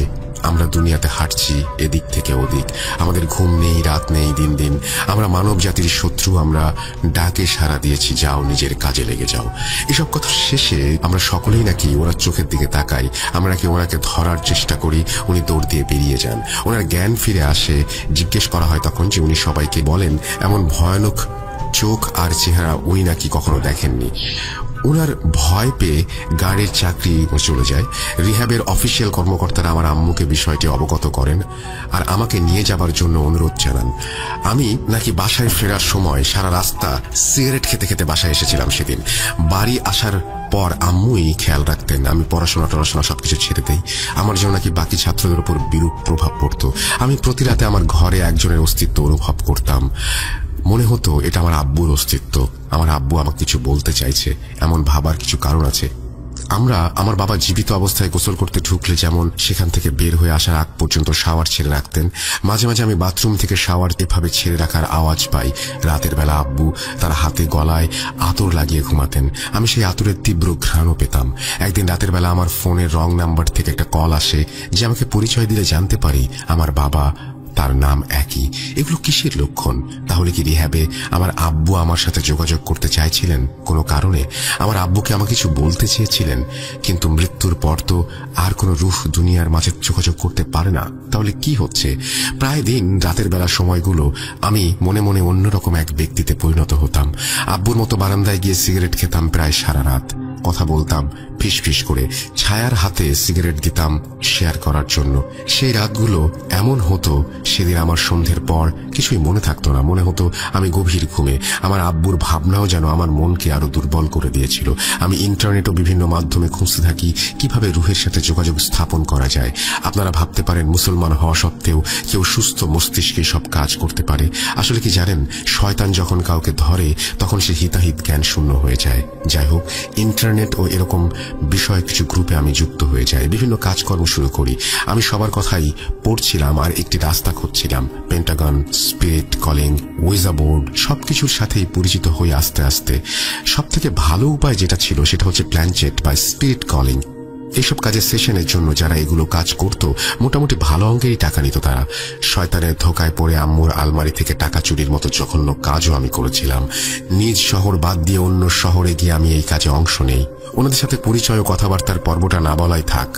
আমরা দুনিয়াতে হাঁটছি এদিক থেকে ওদিক, আমাদের ঘুম নেই, রাত নেই, দিন দিন আমরা মানব জাতির শত্রু, আমরা ডাকে সাড়া দিয়েছি, যাও নিজের কাজে লেগে যাও। এসব কথা শেষে আমরা সকলেই নাকি ওনার চোখের দিকে তাকাই। আমরা নাকি ওনাকে ধরার চেষ্টা করি। উনি দৌড় দিয়ে বেরিয়ে যান। ওনার জ্ঞান ফিরে আসে। জিজ্ঞেস করা হয় তখন যে উনি সবাইকে বলেন এমন ভয়ানক চোখ আর চেহারা উনি নাকি কখনো দেখেননি। ওনার ভয় পেয়ে গার্ডের চাকরি চলে যায়। রিহাবের অফিসিয়াল কর্মকর্তারা আমার আম্মুকে বিষয়টি অবগত করেন আর আমাকে নিয়ে যাবার জন্য অনুরোধ জানান। আমি নাকি বাসায় ফেরার সময় সারা রাস্তা সিগারেট খেতে খেতে বাসায় এসেছিলাম সেদিন। বাড়ি আসার পর আম্মুই খেয়াল রাখতেন আমি পড়াশোনা সবকিছু ছেড়ে দেই। আমার জন্য নাকি বাকি ছাত্রদের উপর বিরূপ প্রভাব পড়তো। আমি প্রতি রাতে আমার ঘরে একজনের অস্তিত্ব অনুভব করতাম। মনে হতো এটা আমার আব্বুর অস্তিত্ব। আমার আব্বু আমাকে কিছু বলতে চাইছে, এমন ভাবার কিছু কারণ আছে। আমার বাবা জীবিত অবস্থায় গোসল করতে ঢুকলে যেমন সেখান থেকে বের হয়ে আসার আগ পর্যন্ত শাওয়ার ছেড়ে রাখতেন, মাঝে মাঝে আমি বাথরুম থেকে শাওয়ার এভাবে ছেড়ে রাখার আওয়াজ পাই। রাতের বেলা আব্বু তার হাতে গলায় আতর লাগিয়ে ঘুমাতেন। আমি সেই আতরের তীব্র ঘ্রাণও পেতাম। একদিন রাতের বেলা আমার ফোনের রং নাম্বার থেকে একটা কল আসে যে আমাকে পরিচয় দিলে জানতে পারি আমার বাবা, তার নাম একই। এগুলো কিসের লক্ষণ? তাহলে কি রিহাবে আমার আব্বু আমার সাথে যোগাযোগ করতে চাইছিলেন কোনো কারণে? আমার আব্বুকে আমাকে কিছু বলতে চেয়েছিলেন, কিন্তু মৃত্যুর পর তো আর কোনো রূহ দুনিয়ার মাঝে যোগাযোগ করতে পারে না। তাহলে কি হচ্ছে? প্রায় দিন রাতের বেলার সময়গুলো আমি মনে মনে অন্যরকম এক ব্যক্তিতে পরিণত হতাম। আব্বুর মতো বারান্দায় গিয়ে সিগারেট খেতাম প্রায় সারা রাত। কথা বলতাম ফিস ফিস করে, ছায়ার হাতে সিগারেট দিতাম শেয়ার করার জন্য। সেই রাতগুলো এমন হতো, সেদিন আমার সন্ধ্যের পর কিছুই মনে থাকতো না, মনে হতো আমি গভীর ঘুমে। আমার আব্বুর ভাবনাও যেন আমার মনকে আরো দুর্বল করে দিয়েছিল। আমি ইন্টারনেট ও বিভিন্ন মাধ্যমে খুঁজতে থাকি কিভাবে রুহের সাথে যোগাযোগ স্থাপন করা যায়। আপনারা ভাবতে পারেন মুসলমান হওয়া সত্ত্বেও কেউ সুস্থ মস্তিষ্কে সব কাজ করতে পারে। আসলে কি জানেন, শয়তান যখন কাউকে ধরে তখন সে হিতাহিত জ্ঞান শূন্য হয়ে যায়। যাই হোক, ইন্টারনেট ও এরকম বিষয় কিছু গ্রুপে আমি যুক্ত হয়ে যাই, বিভিন্ন কাজকর্ম শুরু করি। আমি সবার কথাই পড়ছিলাম আর একটি রাস্তা খুঁজছিলাম। পেন্টাগন, স্পিরিট কলিং, ওয়েজা বোর্ড সবকিছুর সাথেই পরিচিত হয়ে আস্তে আস্তে সব থেকে ভালো উপায় যেটা ছিল সেটা হচ্ছে প্ল্যানচেট বা স্পিরিট কলিং। এইসব কাজের সেশনের জন্য যারা এগুলো কাজ করত মোটামুটি ভালো অঙ্কেরই টাকা নিত তারা। শয়তানের ধোকায় পড়ে আম্মুর আলমারি থেকে টাকা চুরির মতো জঘন্য কাজও আমি করেছিলাম। নিজ শহর বাদ দিয়ে অন্য শহরে গিয়ে আমি এই কাজে অংশ নেই। ওনাদের সাথে পরিচয় ও কথাবার্তার পর্বটা না বলাই থাক।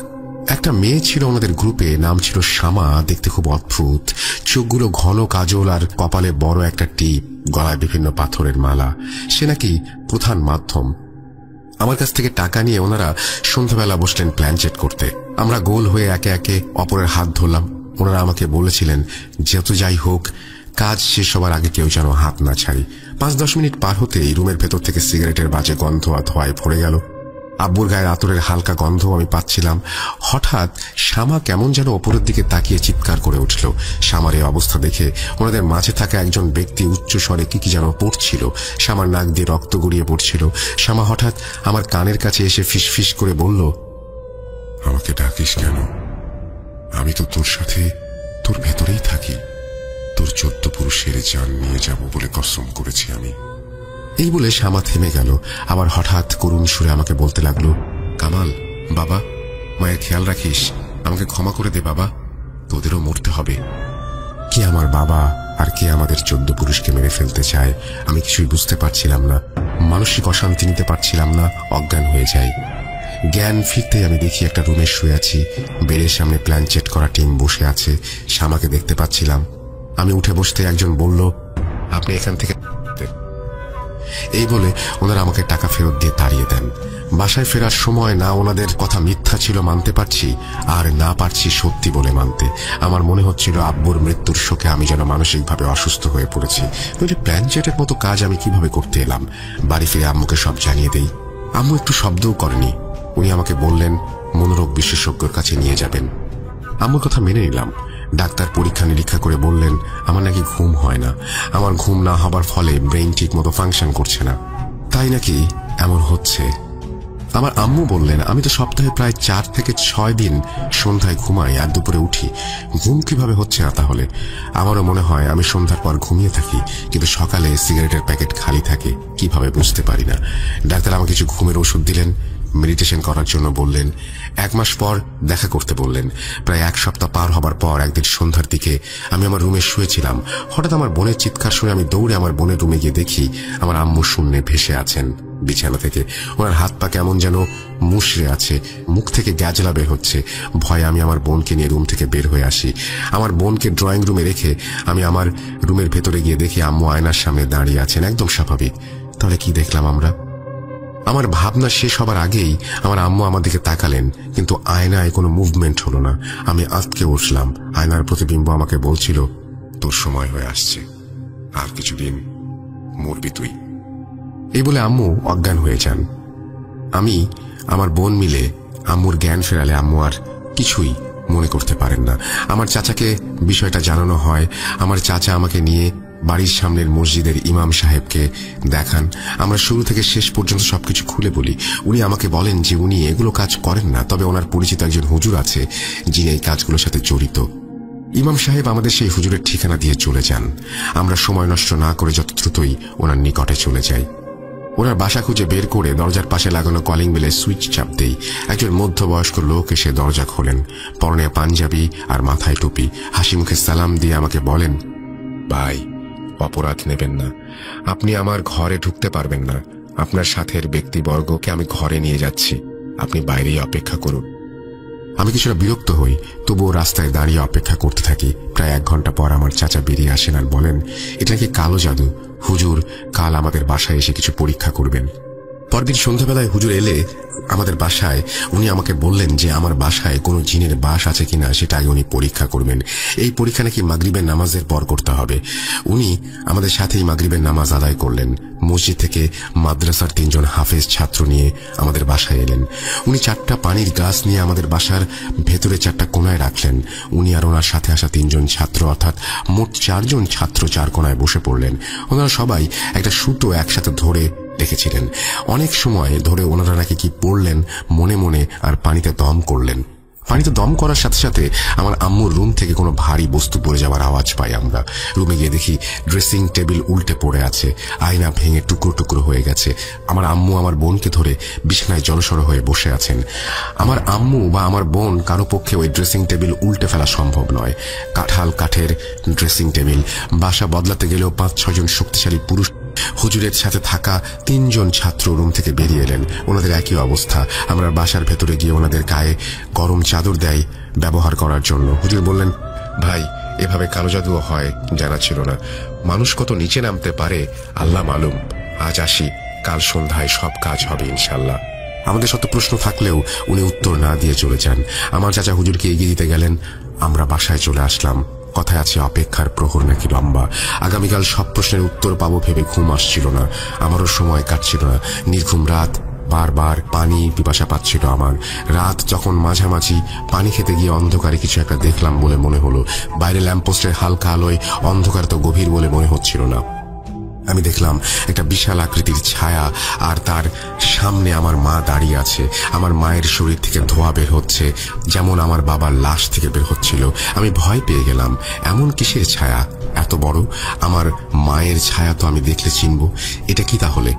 একটা মেয়ে ছিল ওনাদের গ্রুপে, নাম ছিল শামা। দেখতে খুব অদ্ভুত, চোখগুলো ঘন কাজল আর কপালে বড় একটা টিপ, গলায় বিভিন্ন পাথরের মালা। সে নাকি প্রধান মাধ্যম। আমার কাছ থেকে টাকা নিয়ে ওনারা সন্ধ্যাবেলা বসলেন প্ল্যানচেট করতে। আমরা গোল হয়ে একে একে অপরের হাত ধরলাম। ওনারা আমাকে বলেছিলেন যত যাই হোক কাজ শেষ হবার আগে কেউ যেন হাত না ছাড়ি। 5-10 মিনিট পার হতেই রুমের ভেতর থেকে সিগারেটের বাজে গন্ধ আর ধোঁয়ায় ভরে গেল। আব্বুর গায়ের আতরের হালকা গন্ধ আমি পাচ্ছিলাম। হঠাৎ শামা কেমন যেন ওপরের দিকে তাকিয়ে চিৎকার করে উঠল। শামার এই অবস্থা দেখে ওনাদের মাঝে থাকা একজন ব্যক্তি উচ্চ স্বরে কি যেন পড়ছিল। শামার নাক দিয়ে রক্ত গড়িয়ে পড়ছিল। শামা হঠাৎ আমার কানের কাছে এসে ফিসফিস করে বলল, আমাকে ডাকিস কেন? আমি তো তোর সাথে তোর ভেতরেই থাকি। তোর 14 পুরুষের জান নিয়ে যাব বলে কসম করেছি আমি। এই বলে শামা থেমে গেল। আবার হঠাৎ করুণ সুরে আমাকে বলতে লাগলো, কামাল বাবা, মায়ের খেয়াল রাখিস, আমাকে ক্ষমা করে দে বাবা, তোদেরও মরতে হবে। কে আমার বাবা আর কে আমাদের 14 পুরুষকে মেরে ফেলতে চায় আমি কিছুই বুঝতে পারছিলাম না। মানসিক অশান্তি নিতে পারছিলাম না, অজ্ঞান হয়ে যাই। জ্ঞান ফিরতে আমি দেখি একটা রুমে শুয়ে আছি। বেডের সামনে প্ল্যানচেট করা টিম বসে আছে। শামাকে দেখতে পাচ্ছিলাম। আমি উঠে বসতে একজন বলল, আপনি এখান থেকে। এই বলে ওনারা আমাকে টাকা ফেরত দিয়ে তাড়িয়ে দেন। বাসায় ফেরার সময় না ওনাদের কথা মিথ্যা ছিল মানতে পারছি, আর না পারছি সত্যি বলে মানতে। আমার মনে হচ্ছিল আব্বুর মৃত্যুর শোকে আমি যেন মানসিকভাবে অসুস্থ হয়ে পড়েছি। প্ল্যানচেটের মতো কাজ আমি কিভাবে করতে এলাম? বাড়ি ফিরে আম্মুকে সব জানিয়ে দেই। আম্মু একটু শব্দও করেনি। উনি আমাকে বললেন মনোরোগ বিশেষজ্ঞের কাছে নিয়ে যাবেন। আম্মুর কথা মেনে নিলাম। ডাক্তার পরীক্ষা নিরীক্ষা করে বললেন আমার নাকি ঘুম হয় না। আমার ঘুম না হবার ফলে ব্রেইন ঠিক মতো ফাংশন করছে না, তাই নাকি এমন হচ্ছে। আমার আম্মু বললেন আমি তো সপ্তাহে প্রায় 4 থেকে 6 দিন সন্ধ্যায় ঘুমাই আর দুপুরে উঠি। ঘুম কিভাবে হচ্ছে না তাহলে? আমারও মনে হয় আমি সন্ধ্যার পর ঘুমিয়ে থাকি, কিন্তু সকালে সিগারেটের প্যাকেট খালি থাকে, কিভাবে বুঝতে পারি না। ডাক্তার আমাকে কিছু ঘুমের ওষুধ দিলেন, মেডিটেশন করার জন্য বললেন। 1 মাস পর দেখা করতে বললেন। প্রায় 1 সপ্তাহ পার হবার পর একদিন সন্ধ্যার দিকে আমি আমার রুমে শুয়েছিলাম। হঠাৎ আমার বোনের চিৎকার শুনে আমি দৌড়ে আমার বোনের রুমে গিয়ে দেখি আমার আম্মু শূন্যে ভেসে আছেন বিছানা থেকে। ওনার হাত পা কেমন যেন মুষড়ে আছে, মুখ থেকে গ্যাজলা বের হচ্ছে। ভয়ে আমি আমার বোনকে নিয়ে রুম থেকে বের হয়ে আসি। আমার বোনকে ড্রয়িং রুমে রেখে আমি আমার রুমের ভেতরে গিয়ে দেখি আম্মু আয়নার সামনে দাঁড়িয়ে আছেন, একদম স্বাভাবিক। তাহলে কি দেখলাম আমরা? আমার ভাবনা শেষ হবার আগেই আমার আম্মু আমার দিকে তাকালেন, কিন্তু আয়নায় কোনো মুভমেন্ট হলো না। আমি আঁতকে উঠলাম। আয়নার প্রতিবিম্ব আমাকে বলছিল তোর সময় হয়ে আসছে, আর কিছুদিন মরবি তুই। এই বলে আম্মু অজ্ঞান হয়ে যান। আমি আমার বোন মিলে আম্মুর জ্ঞান ফেরালে আম্মু আর কিছুই মনে করতে পারেন না। আমার চাচাকে বিষয়টা জানানো হয়। আমার চাচা আমাকে নিয়ে বাড়ির সামনের মসজিদের ইমাম সাহেবকে দেখান। আমরা শুরু থেকে শেষ পর্যন্ত সবকিছু খুলে বলি। উনি আমাকে বলেন যে উনি এগুলো কাজ করেন না, তবে ওনার পরিচিত একজন হুজুর আছে যিনি এই কাজগুলোর সাথে জড়িত। ইমাম সাহেব আমাদের সেই হুজুরের ঠিকানা দিয়ে চলে যান। আমরা সময় নষ্ট না করে যত দ্রুতই ওনার নিকটে চলে যাই। ওনার বাসা খুঁজে বের করে দরজার পাশে লাগানো কলিং বেলে সুইচ চাপ দেই। একজন মধ্যবয়স্ক লোক এসে দরজা খোলেন। পরনে পাঞ্জাবি আর মাথায় টুপি। হাসি মুখে সালাম দিয়ে আমাকে বলেন, ভাই অপরাধ নেবেন না, আপনি আমার ঘরে ঢুকতে পারবেন না। আপনার সাথের ব্যক্তিবর্গকে আমি ঘরে নিয়ে যাচ্ছি, আপনি বাইরেই অপেক্ষা করুন। আমি কিছুটা বিরক্ত হই, তবুও রাস্তায় দাঁড়িয়ে অপেক্ষা করতে থাকি। প্রায় 1 ঘন্টা পর আমার চাচা বেরিয়ে আসেন আর বলেন এটা কি কালো জাদু, হুজুর কাল আমাদের বাসায় এসে কিছু পরীক্ষা করবেন। পরদিন সন্ধ্যাবেলায় হুজুর এলে আমাদের বাসায় উনি আমাকে বললেন যে আমার বাসায় কোনো জিনের বাস আছে কিনা সেটা আগে উনি পরীক্ষা করবেন। এই পরীক্ষা নাকি মাগরিবের নামাজের পর করতে হবে। উনি আমাদের সাথেই মাগরিবের নামাজ আদায় করলেন। মসজিদ থেকে মাদ্রাসার 3 জন হাফেজ ছাত্র নিয়ে আমাদের বাসায় এলেন। উনি 4টা পানির গাছ নিয়ে আমাদের বাসার ভেতরে 4টা কোনায় রাখলেন। উনি আর ওনার সাথে আসা 3 জন ছাত্র অর্থাৎ মোট 4 জন ছাত্র 4 কোনায় বসে পড়লেন। ওনারা সবাই একটা সুতো একসাথে ধরে রেখেছিলেন। অনেক সময় ধরে ওনারা নাকি কি পড়লেন মনে মনে আর পানিতে দম করলেন। পানিতে দম করার সাথে সাথে আমার আম্মুর রুম থেকে কোনো ভারী বস্তু পড়ে যাওয়ার আওয়াজ পাই আমরা। রুমে গিয়ে দেখি ড্রেসিং টেবিল উল্টে পড়ে আছে, আয়না ভেঙে টুকরো টুকরো হয়ে গেছে। আমার আম্মু আমার বোনকে ধরে বিছানায় জড়সড় হয়ে বসে আছেন। আমার আম্মু বা আমার বোন কারো পক্ষে ওই ড্রেসিং টেবিল উল্টে ফেলা সম্ভব নয়। কাঁঠাল কাঠের ড্রেসিং টেবিল। বাসা বদলাতে গেলেও 5-6 জন শক্তিশালী পুরুষ হুজুরের সাথে থাকা 3 জন ছাত্র রুম থেকে বেরিয়ে এলেন। ওনাদের একই অবস্থা। আমরা বাসার ভেতরে গিয়ে ওনাদের গায়ে গরম চাদর দেয় ব্যবহার করার জন্য। হুজুর বললেন, ভাই এভাবে কালো জাদুও হয় জানা ছিল না। মানুষ কত নিচে নামতে পারে আল্লাহ মালুম। আজ আসি, কাল সন্ধ্যায় সব কাজ হবে ইনশাল্লাহ। আমাদের শত প্রশ্ন থাকলেও উনি উত্তর না দিয়ে চলে যান। আমার চাচা হুজুরকে এগিয়ে দিতে গেলেন। আমরা বাসায় চলে আসলাম। কথায় আছে অপেক্ষার প্রহর নাকি লম্বা। আগামীকাল সব প্রশ্নের উত্তর পাবো ভেবে ঘুম আসছিল না। আমারও সময় কাটছিল না। নির্ঘুম রাত, বারবার পানি পিপাসা পাচ্ছিল আমার। রাত যখন মাঝামাঝি পানি খেতে গিয়ে অন্ধকারে কিছু একটা দেখলাম বলে মনে হলো। বাইরে ল্যাম্পপোস্টের হালকা আলোয় অন্ধকার তো গভীর বলে মনে হচ্ছিল না। আমি দেখলাম একটা বিশাল আকৃতির ছায়া, আর তার সামনে আমার মা দাঁড়িয়ে আছে। আমার মায়ের শরীর থেকে ধোঁয়া বের হচ্ছে, যেমন আমার বাবার লাশ থেকে বের হচ্ছিল। আমি ভয় পেয়ে গেলাম। এমন কিসের ছায়া এত বড়? আমার মায়ের ছায়া তো আমি দেখলে চিনব। এটা কি তাহলে?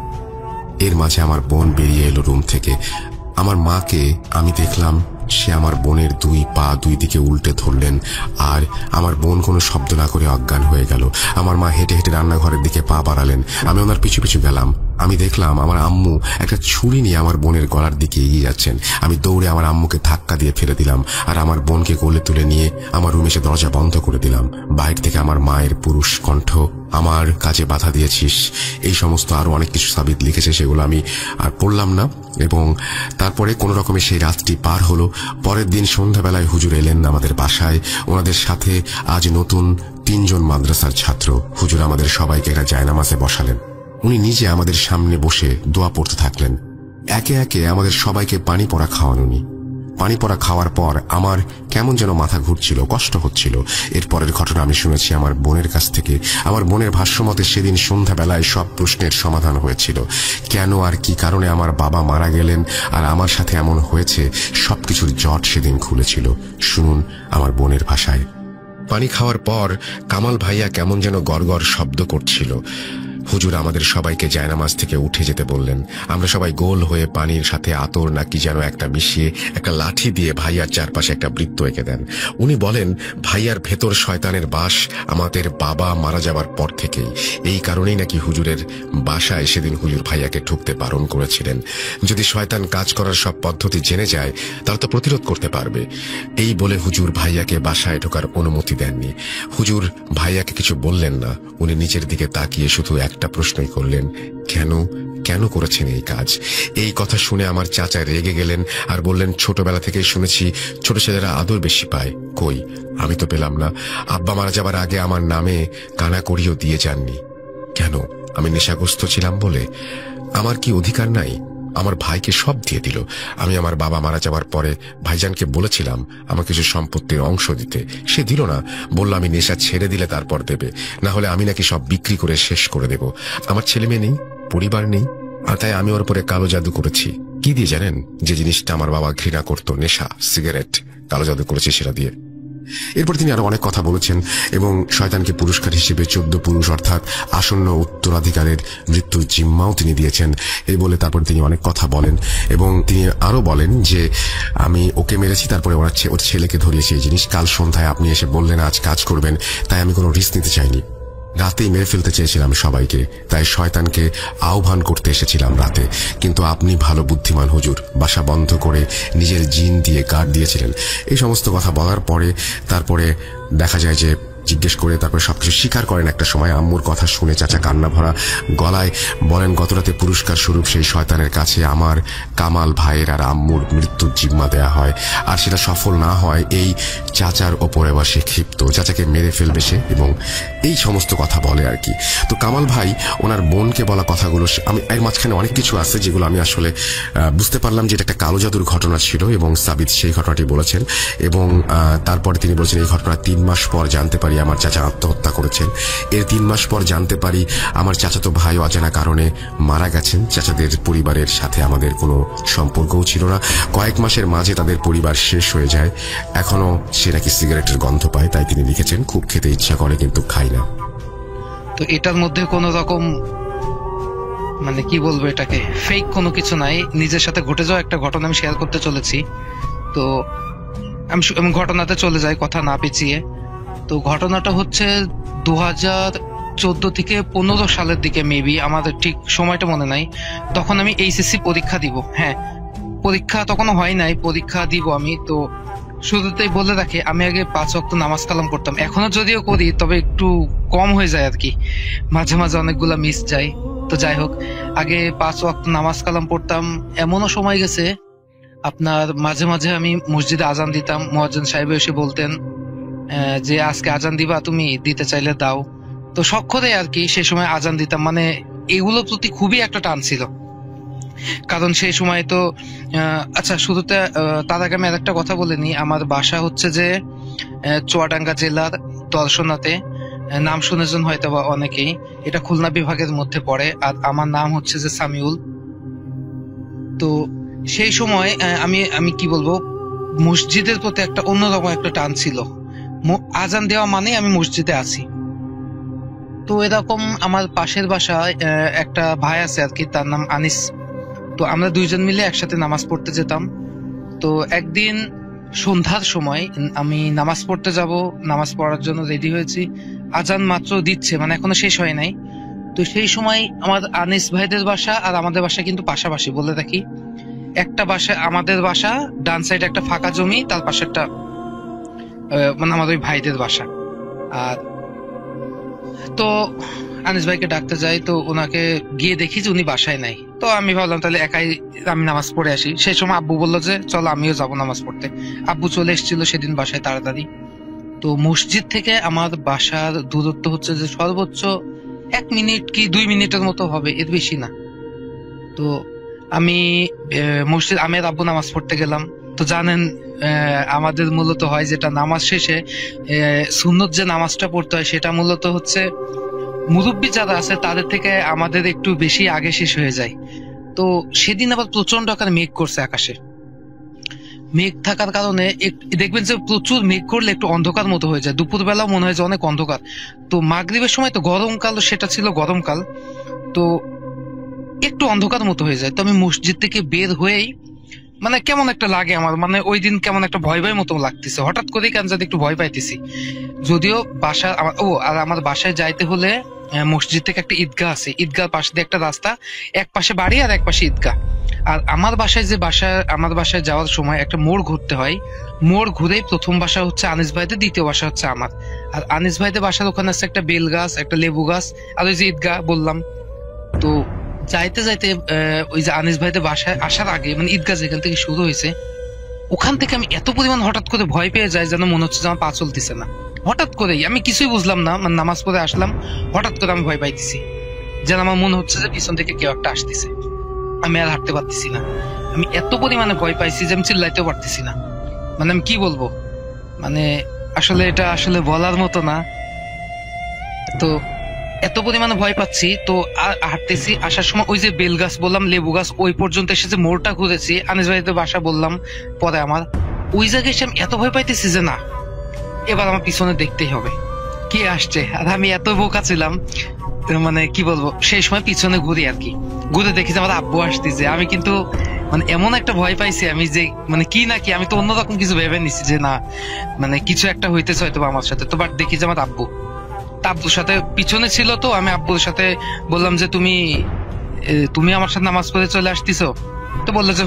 এর মাঝে আমার বোন বেরিয়ে এলো রুম থেকে। আমার মাকে আমি দেখলাম সে আমার বোনের 2 পা 2 দিকে উল্টে ধরলেন, আর আমার বোন কোনো শব্দ না করে অজ্ঞান হয়ে গেল। আমার মা হেঁটে হেঁটে রান্নাঘরের দিকে পা বাড়ালেন। আমি ওনার পিছু পিছু গেলাম। আমি দেখলাম আমার আম্মু একটা ছুরি নিয়ে আমার বোনের গলার দিকে এগিয়ে যাচ্ছেন। আমি দৌড়ে আমার আম্মুকে ধাক্কা দিয়ে ফেলে দিলাম, আর আমার বোনকে কোলে তুলে নিয়ে আমার রুমে এসে দরজা বন্ধ করে দিলাম। বাইরে থেকে আমার মায়ের পুরুষ কণ্ঠ, আমার কাজে বাধা দিয়েছিস, এই সমস্ত আরো অনেক কিছু সাবিত লিখেছে, সেগুলো আমি আর পড়লাম না। এবং তারপরে কোনো রকমে সেই রাতটি পার হলো। পরের দিন সন্ধ্যাবেলায় হুজুর এলেন আমাদের বাসায়। ওনাদের সাথে আজ নতুন 3 জন মাদ্রাসার ছাত্র। হুজুর আমাদের সবাইকে একটা জায়নামাজে বসালেন। উনি নিজে আমাদের সামনে বসে দোয়া পড়তে থাকলেন। একে একে আমাদের সবাইকে পানি পড়া খাওয়ান উনি। পানি পড়া খাওয়ার পর আমার কেমন যেন মাথা ঘুরছিল, কষ্ট হচ্ছিল। এরপরের ঘটনা আমি শুনেছি আমার বোনের কাছ থেকে। আমার বোনের ভাষ্যমতে সেদিন সন্ধ্যাবেলায় সব প্রশ্নের সমাধান হয়েছিল। কেন আর কি কারণে আমার বাবা মারা গেলেন আর আমার সাথে এমন হয়েছে, সবকিছুর জট সেদিন খুলেছিল। শুনুন আমার বোনের ভাষায়। পানি খাওয়ার পর কামাল ভাইয়া কেমন যেন গড়গড় শব্দ করছিল। হুজুর আমাদের সবাইকে জায়নামাজ থেকে উঠে যেতে বললেন। আমরা সবাই গোল হয়ে পানির সাথে আতর না কি যেন একটা মিশিয়ে একটা লাঠি দিয়ে ভাইয়ার চারপাশে একটা বৃত্ত এঁকে দেন। উনি বলেন, ভাইয়ার ভেতর শয়তানের বাস আমাদের বাবা মারা যাবার পর থেকেই। এই কারণেই নাকি হুজুরের বাসায় সেদিন হুজুর ভাইয়াকে ঢুকতে বারণ করেছিলেন। যদি শয়তান কাজ করার সব পদ্ধতি জেনে যায় তাহলে তো প্রতিরোধ করতে পারবে। এই বলে হুজুর ভাইয়াকে বাসায় ঢোকার অনুমতি দেননি। হুজুর ভাইয়াকে কিছু বললেন না। উনি নিচের দিকে তাকিয়ে শুধু একটা প্রশ্নই করলেন, কেন কেন করেছেন এই কাজ? এই কথা শুনে আমার চাচা রেগে গেলেন আর বললেন, ছোটবেলা থেকেই শুনেছি ছোট ছেলেরা আদর বেশি পায়। কই, আমি তো পেলাম না। আব্বা মারা যাবার আগে আমার নামে কানাকড়িও দিয়ে যাননি। কেন? আমি নেশাগ্রস্ত ছিলাম বলে? আমার কি অধিকার নাই? আমার ভাইকে সব দিয়ে দিল। আমি আমার বাবা মারা যাওয়ার পরে ভাইজানকে বলেছিলাম আমার কিছু সম্পত্তির অংশ দিতে, সে দিল না। বলল আমি নেশা ছেড়ে দিলে তারপর দেবে, না হলে আমি নাকি সব বিক্রি করে শেষ করে দেব। আমার ছেলে মেয়ে নেই, পরিবার নেই, আর তাই আমি ওর উপরে কালো জাদু করেছি। কি দিয়ে জানেন? যে জিনিসটা আমার বাবা ঘৃণা করত, নেশা, সিগারেট, কালো জাদু করেছি সেটা দিয়ে। এরপর তিনি আরো অনেক কথা বলেছেন এবং শয়তানকে পুরস্কার হিসেবে 14 পুরুষ অর্থাৎ আসন্ন উত্তরাধিকারের মৃত্যুর জিম্মাও তিনি দিয়েছেন। এই বলে তারপর তিনি অনেক কথা বলেন এবং তিনি আরো বলেন যে আমি ওকে মেরেছি, তারপরে ওর ছেলেকে ধরিয়েছি এই জিনিস। কাল সন্ধ্যায় আপনি এসে বললেন আজ কাজ করবেন, তাই আমি কোনো রিস্ক নিতে চাইনি। রাতেই মেরে ফেলতে চেয়েছিলাম সবাইকে, তাই শয়তানকে আহ্বান করতে এসেছিলাম রাতে। কিন্তু আপনি ভালো বুদ্ধিমান হুজুর, বাসা বন্ধ করে নিজের জিন দিয়ে গার্ড দিয়েছিলেন। এই সমস্ত কথা বলার পরে তারপরে দেখা যায় যে জিজ্ঞেস করে তারপর সবকিছু স্বীকার করেন। একটা সময় আম্মুর কথা শুনে চাচা কান্না ভরা গলায় বলেন, গতরাতে পুরস্কার স্বরূপ সেই শয়তানের কাছে আমার, কামাল ভাইয়ের আর আম্মুর মৃত্যুর জিম্মা দেয়া হয়। আর সেটা সফল না হয় এই চাচার ওপরে এবার সে ক্ষিপ্ত, চাচাকে মেরে ফেলবে সে, এবং এই সমস্ত কথা বলে আর কি। তো কামাল ভাই ওনার বোনকে বলা কথাগুলো, আমি এর মাঝখানে অনেক কিছু আছে যেগুলো আমি আসলে বুঝতে পারলাম যে এটা একটা কালো জাদুর ঘটনা ছিল, এবং সাবিত সেই ঘটনাটি বলেছেন। এবং তারপরে তিনি বলছেন এই ঘটনা 3 মাস পর জানতে পারি আমার চাচা আত্মহত্যা করেছেন। এর 3 মাস পর জানতে পারি আমার চাচাতো ভাই অজানা কারণে মারা গেছেন। চাচাদের পরিবারের সাথে আমাদের কোনো সম্পর্কও ছিল না। কয়েক মাসের মাঝে তাদের পরিবার শেষ হয়ে যায়। এখনো সে নাকি সিগারেটের গন্ধ পায়, তাই তিনি লিখেছেন খুব খেতে ইচ্ছা করে কিন্তু খাই না। তো এটার মধ্যে কোনো রকম মানে কি বলবো, এটাকে ফেক কোনো কিছু নাই, নিজের সাথে ঘটে যাওয়া একটা ঘটনা আমি শেয়ার করতে চলেছি। তো আমি ঘটনাতে চলে যাই কথা না পেঁচিয়ে। তো ঘটনাটা হচ্ছে 2014 থেকে 15 সালের দিকে মেবি, আমাদের ঠিক সময়টা মনে নাই। তখন আমি এইচএসসি পরীক্ষা দিব। হ্যাঁ, পরীক্ষা তখনও হয় নাই, পরীক্ষা দিব আমি। তো শুরুতেই বলে রাখি, আমি আগে 5 ওয়াক্ত নামাজ কালাম করতাম, এখনো যদিও করি তবে একটু কম হয়ে যায় আর কি, মাঝে মাঝে অনেকগুলা মিস যায়। তো যাই হোক, আগে 5 ওয়াক্ত নামাজ কালাম পড়তাম। এমনও সময় গেছে আপনার মাঝে মাঝে আমি মসজিদে আজান দিতাম, মুয়াজ্জিন সাহেব এসে বলতেন যে আজকে আজান দিবা, তুমি দিতে চাইলে দাও। তো শখ করে আর কি সে সময় আজান দিতাম। মানে এগুলোর প্রতি খুবই একটা টান ছিল, কারণ সেই সময় তো আচ্ছা শুরুতে তার আগে আমি আরেকটা কথা বলে নি। আমার বাসা হচ্ছে যে চুয়াডাঙ্গা জেলার দর্শনাতে, নাম শুনেছেন হয়তো বা অনেকেই, এটা খুলনা বিভাগের মধ্যে পড়ে। আর আমার নাম হচ্ছে যে সামিউল। তো সেই সময় আমি কি বলবো, মসজিদের প্রতি একটা অন্যরকম একটা টান ছিল। আজান দেওয়া মানে আমি মসজিদে আছি। তো এরকম আমার পাশের বাসায় একটা ভাই আছে আর কি, তার নাম আনিস। তো আমরা দুইজন মিলে একসাথে নামাজ পড়তে যেতাম। তো একদিন সন্ধ্যার সময় আমি নামাজ পড়তে যাব, নামাজ পড়ার জন্য রেডি হয়েছি, আজান মাত্র দিচ্ছে, মানে এখনো শেষ হয় নাই। তো সেই সময় আমার আনিস ভাইদের বাসা আর আমাদের বাসা কিন্তু পাশাপাশি, বলে রাখি। একটা বাসা, আমাদের বাসা ডান সাইডে একটা ফাঁকা জমি, তার পাশে একটা মানে আমার ওই ভাইদের বাসা। আর তো আনিস ভাইকে ডাকতে যাই, তো ওনাকে গিয়ে দেখি যে উনি বাসায় নাই। তো আমি ভাবলাম তাহলে একাই আমি নামাজ পড়ে আসি। সেই সময় আব্বু বললো যে চলো আমিও যাবো নামাজ পড়তে। আব্বু চলে এসেছিল সেদিন বাসায় তাড়াতাড়ি। তো মসজিদ থেকে আমার বাসার দূরত্ব হচ্ছে যে সর্বোচ্চ 1 মিনিট কি 2 মিনিটের মতো হবে, এর বেশি না। তো আমি আমি আর আব্বু নামাজ পড়তে গেলাম। তো জানেন আমাদের মূলত হয় যেটা, নামাজ শেষে সুন্নত যে নামাজটা পড়তে হয় সেটা মূলত হচ্ছে মুরব্বী যারা আছে তাদের থেকে আমাদের একটু বেশি আগে শেষ হয়ে যায়। তো সেদিন আবার প্রচন্ড আকারে মেঘ করছে আকাশে। মেঘ থাকার কারণে দেখবেন যে প্রচুর মেঘ করলে একটু অন্ধকার মতো হয়ে যায়, দুপুর বেলাও মনে হয় যে অনেক অন্ধকার। তো মাগরিবের সময় তো গরমকাল, সেটা ছিল গরমকাল, তো একটু অন্ধকার মতো হয়ে যায়। তো আমি মসজিদ থেকে বের হয়েই মানে কেমন একটা লাগে আমার, মানে ওই দিন কেমন একটা ভয় ভয় মতো লাগতেছে, হঠাৎ করেই কেন জানি একটু ভয় পাইতেছি। যদিও বাসা আর আমার বাসায় যাইতে হলে মসজিদ থেকে একটা ঈদগাহ আছে, ঈদগাহ পাশে দিয়ে একটা রাস্তা, এক পাশে বাড়ি আর এক পাশে ঈদগাহ। আর আমার বাসায় যাওয়ার সময় একটা মোড় ঘুরতে হয়, মোড় ঘুরেই প্রথম বাসা হচ্ছে আনিস ভাইদের, দ্বিতীয় বাসা হচ্ছে আমার। আর আনিস ভাইদের বাসার ওখানে আছে একটা বেল গাছ, একটা লেবু গাছ, আর ওই যে ঈদগাহ বললাম। তো যাইতে যাইতে ওই যে আনিস ভাইদের বাসায় আসার আগে, মানে ঈদগাহ যেখান থেকে শুরু হয়েছে ওখান থেকে আমি এত পরিমাণ হঠাৎ করে ভয় পেয়ে যাই, যেন মনে হচ্ছে যে আমার পা চলতেছে না। হঠাৎ করেই আমি কিছুই বুঝলাম না, মানে নামাজ পড়ে আসলাম, হঠাৎ করে আমি ভয় পাইতেছি, যেন আমার মনে হচ্ছে যে পিছন থেকে কেউ একটা আসতেছে। আমি আর হাঁটতে পারতেছি না, আমি এত পরিমাণে ভয় পাইছি যে আমি চিল্লাইতেও পারতেছি না। মানে আমি কি বলবো, মানে আসলে এটা আসলে বলার মতো না। তো এত পরিমাণে ভয় পাচ্ছি, তো হাঁটতেছি, আসার সময় ওই যে বেল গাছ বললাম, লেবু গাছ, ওই পর্যন্ত এসে যে মোড়টা ঘুরেছি, আনিস ভাইতে বাসা বললাম পরে আমার, ওই জায়গায় এসে আমি এত ভয় পাইতেছি যে না, এবার আমার পিছনে দেখতেই হবে কে আসছে। আর আমি এত বোকা ছিলাম, মানে কি বলবো, সেই সময় পিছনে ঘুরি আর কি, ঘুরে দেখি যে আমার আব্বু আসতেছে। আমি কিন্তু মানে এমন একটা ভয় পাইছি আমি, যে মানে কি না কি, আমি তো অন্যরকম কিছু ভেবে নিছি যে না মানে কিছু একটা হইতেছে হয়তো আমার সাথে। তো বাট দেখি যে আমার আব্বুর সাথে পিছনে ছিল। তো আমি আব্বুর সাথে বললাম যে তুমি আমার সাথে নামাজ পড়ে চলে আসতেছো? তো বললো যে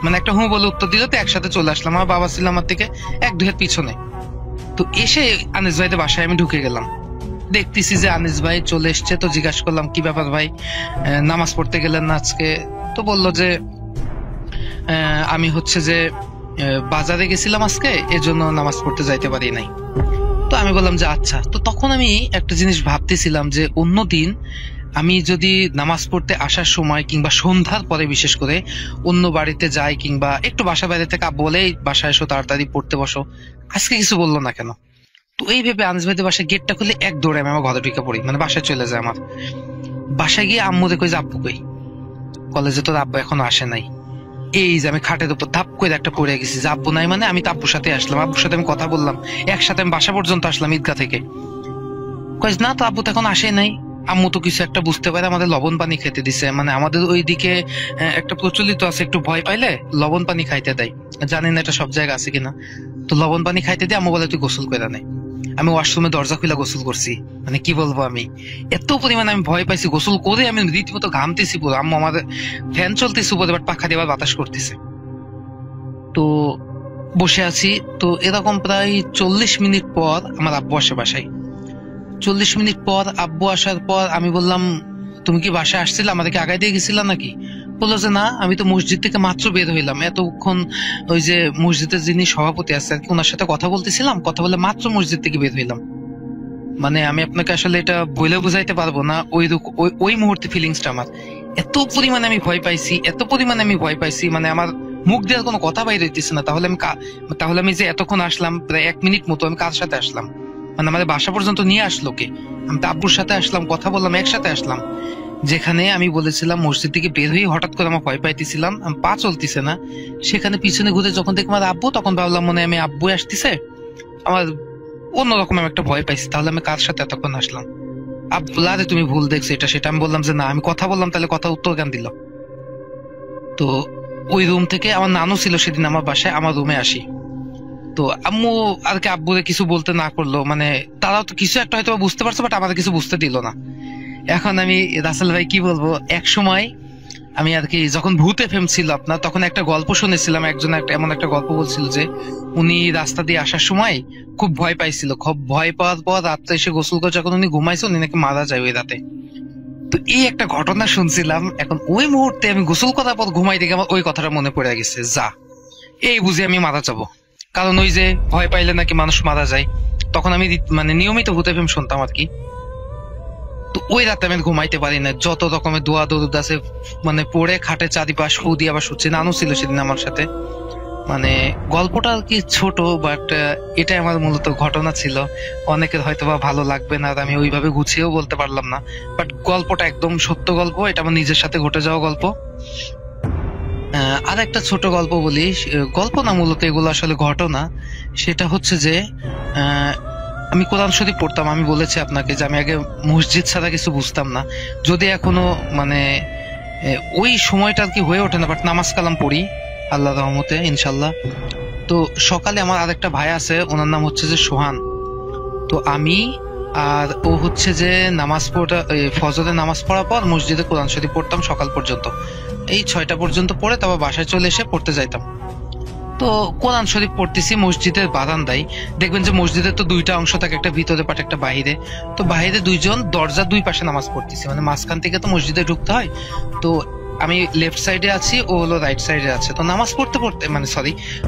মানে একটা বলে উত্তর দিল। তো একসাথে চলে আসলাম। আমার বাবা ছিল আমার থেকে 1-2 হাত পিছনে। তো এসে আনিস ভাইদের বাসায় আমি ঢুকে গেলাম, দেখতেছি যে আনিস ভাই চলে এসছে। তো জিজ্ঞাসা করলাম কি ব্যাপার ভাই, নামাজ পড়তে গেলেন না আজকে? তো বললো যে আমি হচ্ছে যে বাজারে গেছিলাম আজকে, এজন্য নামাজ পড়তে যাইতে পারি নাই। তো আমি বললাম যে আচ্ছা। তো তখন আমি একটা জিনিস ভাবতেছিলাম যে অন্যদিন আমি যদি নামাজ পড়তে আসার সময় কিংবা সন্ধ্যার পরে বিশেষ করে অন্য বাড়িতে যাই কিংবা একটু বাসা বাইরে থেকে বলেই বাসায় এসো তাড়াতাড়ি পড়তে বসো, আজকে কিছু বললো না কেন? তো এই ভেবে আনিস ভাইদের বাসায় গেটটা খুলে এক দৌড়ে আমি আমার ঘরে ঢুকে পড়ি, মানে বাসায় চলে যায়। আমার বাসায় গিয়ে আম্মু কই যে আব্বু কই, কলেজে তোর আব্বু এখনো আসে নাই। এই যে আমি খাটের উপর ধাপ করে একটা পড়ে গেছি যে আব্বু নাই, মানে আমি তো আব্বুর সাথে আসলাম, আব্বুর সাথে আমি কথা বললাম, একসাথে আমি বাসা পর্যন্ত আসলাম ঈদগাহ থেকে। কই না তো আব্বু তো এখন আসে নাই। আম্মু তো কিছু একটা বুঝতে পারে, আমাদের লবণ পানি খেতে দিছে, মানে আমাদের ওইদিকে একটা প্রচলিত আছে একটু ভয় পাইলে লবণ পানি খাইতে দেয়, জানি না এটা সব জায়গায় আছে কিনা। তো লবণ পানি খাইতে দিয়ে আম্মু বলে তুই গোসল করে নে। আমি ওয়াশরুমে দরজা খুলে গোসল করছি, মানে কি বলবো আমি এত পরিমাণে আমি ভয় পাইছি। গোসল করে আমি রীতিমতো ঘামতেছি পুরো, আম্মু আমাদের ফ্যান চলতেছে উপরে বাট পাখা দিয়ে বাতাস করতেছে। তো বসে আছি, তো এরকম প্রায় 40 মিনিট পর আমার আব্বু আসে বাসায়। 40 মিনিট পর আব্বু আসার পর আমি বললাম তুমি কি বাসায় আসছিলে, আমাদেরকে আগায় দিয়ে গেছিলা নাকি? বললো যে না, আমি তো মসজিদ থেকে মাত্র বের হইলাম, এতক্ষণ ওই যে মসজিদের যিনি সভাপতি আছে আর কি ওনার সাথে কথা বলতেছিলাম, কথা বলে মাত্র মসজিদ থেকে বের হইলাম। মানে আমি আপনাকে আসলে এটা বলে বুঝাইতে পারবো না ওই মুহূর্তে ফিলিংসটা আমার। এত পরিমাণে আমি ভয় পাইছি, এত পরিমাণে আমি ভয় পাইছি, মানে আমার মুখ দিয়ে কোনো কথা বাইরে হইতেছে না। তাহলে আমি যে এতক্ষণ আসলাম প্রায় 1 মিনিট মতো, আমি কার সাথে আসলাম? মানে আমাদের বাসা পর্যন্ত নিয়ে আসলো কে? আমি তো আব্বুর সাথে আসলাম, কথা বললাম, একসাথে আসলাম। যেখানে আমি বলেছিলাম মসজিদ থেকে বের হয়ে হঠাৎ করে আমার ভয় পাইতেছিলাম, আমি পা চলতেছে না, সেখানে পিছনে ঘুরে যখন দেখি আমার আব্বু, তখন ভাবলাম মনে আমি আব্বু আসতেছে, আমার অন্যরকম আমি একটা ভয় পাইছি। তাহলে আমি কার সাথে এতক্ষণ আসলাম? আব্বুলা রে তুমি ভুল দেখছো এটা সেটা। আমি বললাম যে না, আমি কথা বললাম, তাহলে কথা উত্তর কেন দিল? তো ওই রুম থেকে আমার নানু ছিল সেদিন আমার বাসায়, আমার রুমে আসি। তো আম্মু আর কি আব্বুরে কিছু বলতে না করলো, মানে তারাও তো কিছু একটা হয়তো বুঝতে পারছে বাট আমাদের কিছু বুঝতে দিল না। এখন আমি রাসেল ভাই কি বলবো, এক সময় আমি আর কি যখন ভূত এফএম ছিল আপনার, তখন একটা গল্প শুনেছিলাম, একজন এমন একটা গল্প বলছিল যে উনি রাস্তা দিয়ে আসার সময় খুব ভয় পাইছিল, খুব ভয় পাওয়ার পর রাত্রে এসে গোসল করে যখন উনি ঘুমাইছে উনি নাকি মারা যায় ওই রাতে। তো এই একটা ঘটনা শুনছিলাম, এখন ওই মুহূর্তে আমি গোসল করার পর ঘুমাই দেখে আমার ওই কথাটা মনে পড়ে গেছে, যা এই বুঝে আমি মারা যাবো, কারণ ওই যে ভয় পাইলে নাকি মানুষ মারা যায়। তখন আমি মানে নিয়মিত ভূত এফএম শুনতাম আর কি। তো ওই রাতে আমি ঘুমাইতে পারি না, যত রকমের দোয়া দরুদ আছে মানে পড়ে খাটে চারিপাশ ফু দিয়ে আবার শুচ্ছে। নানু ছিল সেদিন আমার সাথে। মানে গল্পটা আর কি ছোট, বাট এটাই আমার মূলত ঘটনা ছিল। অনেকের হয়তো বা ভালো লাগবে না, আর আমি ওইভাবে গুছিয়েও বলতে পারলাম না, বাট গল্পটা একদম সত্য গল্প, এটা আমার নিজের সাথে ঘটে যাওয়া গল্প। আর একটা ছোট গল্প বলি, গল্প না মূলত এগুলো আসলে ঘটনা। সেটা হচ্ছে যে আমি কোরআন শরীফ পড়তাম, আমি বলেছি আপনাকে যে আমি আগে মসজিদ ছাড়া কিছু বুঝতাম না, যদি এখনো মানে ওই সময়টা আর কি হয়ে ওঠে না, বাট নামাজ কালাম পড়ি আল্লাহ রহমতে ইনশাল্লাহ। তো সকালে আমার আরেকটা ভাই আছে, ওনার নাম হচ্ছে যে সোহান। তো আমি আর ও হচ্ছে যে ফজরে নামাজ পড়ার পর মসজিদে কোরআন শরীফ পড়তাম সকাল পর্যন্ত, এই 6টা পর্যন্ত পড়ে তারপর বাসায় চলে এসে পড়তে যাইতাম। তো কোরআন শরীফ পড়তেছি মসজিদের বারান্দায়, দেখবেন যে মসজিদের তো 2টা অংশ থাকে, একটা ভিতরে পাট একটা বাহিরে। তো বাহিরে 2জন দরজার 2 পাশে নামাজ পড়তেছি, মানে মাঝখান থেকে তো মসজিদে ঢুকতে হয়। তো আমি লেফট সাইডে আছি, ও হলো রাইট সাইডে আছে। তো নামাজ পড়তে পড়তে মানে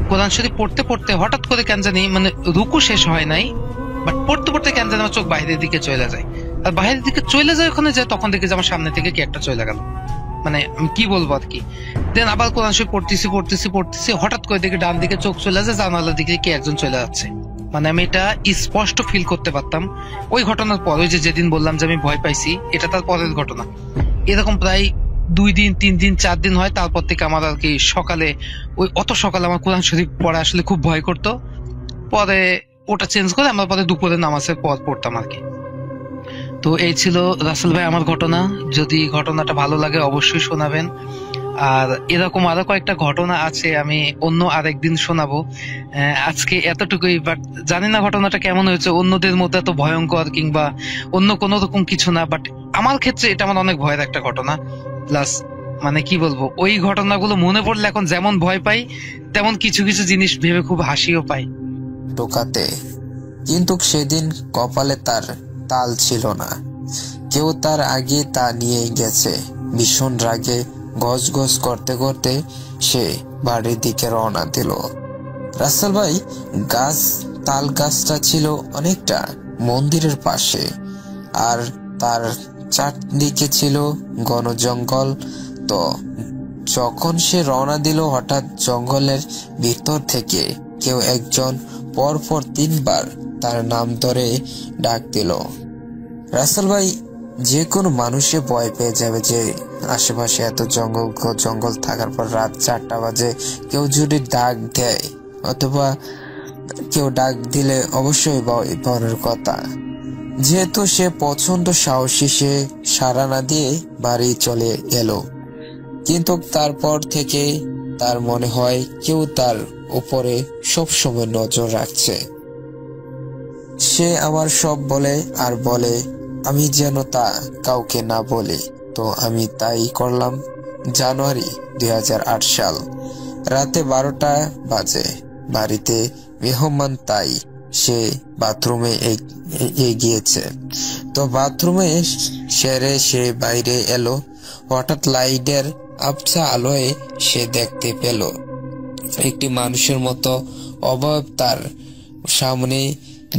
কোরআন শরীফ পড়তে পড়তে হঠাৎ করে কেন জানি মানে রুকু শেষ হয় নাই, বাট পড়তে পড়তে কেন জানি আমার চোখ বাইরের দিকে চলে যায়। আর বাইরের দিকে চলে যায়, ওখানে যায় তখন দেখি যে আমার সামনে থেকে কি একটা চলে গেল, মানে আমি কি বলবো আর কি। দেন আবার কোরআন শরীফ পড়তেছি, হঠাৎ করে দেখি ডান দিকে চোখ চলে যায়, জানালার দিকে কি একজন চলে যাচ্ছে। মানে আমি এটা স্পষ্ট ফিল করতে পারতাম ওই ঘটনার পর। ওই যেদিন বললাম যে আমি ভয় পাইছি, এটা তার পরের ঘটনা। এরকম প্রায় 2 দিন 3 দিন 4 দিন হয়, তারপর থেকে আমার আর কি সকালে অত সকালে আমার কোরআন শরীফ পড়া আসলে খুব ভয় করতো। পরে ওটা চেঞ্জ করে আমরা পরে দুপুরে নামাজের পর পড়তাম আর কি। তো এই ছিল রাসেল ভাই আমার ঘটনা। যদি ঘটনাটা ভালো লাগে অবশ্যই শোনাবেন, আর এরকম আরো কয়েকটা ঘটনা আছে, আমি অন্য আরেকদিন শোনাবো। আজকে এতটুকুই, বাট জানি না ঘটনাটা কেমন হয়েছে, অন্যদের মধ্যে এত ভয়ঙ্কর কিংবা অন্য কোনো রকম কিছু না, বাট আমার ক্ষেত্রে এটা আমার অনেক ভয়ের একটা ঘটনা। প্লাস মানে কি বলবো, ওই ঘটনাগুলো মনে পড়লে এখন যেমন ভয় পাই, তেমন কিছু কিছু জিনিস ভেবে খুব হাসিও পাই। টোকাতে কিন্তু সেদিন কপালে তার তাল ছিল না। কেউ তার আগে তা নিয়ে গেছে। ভীষণ রাগে গজ গজ করতে করতে সে বাড়ির দিকে রওনা দিল। রাসেল ভাই, তাল গাছটা ছিল অনেকটা মন্দিরের পাশে, আর তার চারদিকে ছিল ঘন জঙ্গল। তো যখন সে রওনা দিল, হঠাৎ জঙ্গলের ভিতর থেকে কেউ একজন পরপর 3 বার তার নাম ধরে ডাক দিল। রাসেল ভাই, যে কোনো মানুষে ভয় পেয়ে যাবে যে আশেপাশে এত জঙ্গল থাকার পর রাত 4টা বাজে কেউ যদি ডাক দেয়, অথবা কেউ ডাক দিলে অবশ্যই ভয়ের কথা। যেহেতু সে প্রচন্ড সাহসী, সে সাড়া না দিয়ে বাড়ি চলে গেল। কিন্তু তারপর থেকে তার মনে হয় কেউ তার উপরে সবসময় নজর রাখছে। সে আমার সব বলে আর বলে, আমি যেন তা কাউকে না বলি। তো আমি তাই করলাম। জানুয়ারি 2008 সাল, রাতে 12টা বাজে। বাড়িতে মেহমান, তাই সে বাথরুমে গিয়েছে। তো বাথরুমে সেরে সে বাইরে এলো। হঠাৎ লাইটের আবছা আলোয় সে দেখতে পেল একটি মানুষের মতো অবয়ব তার সামনে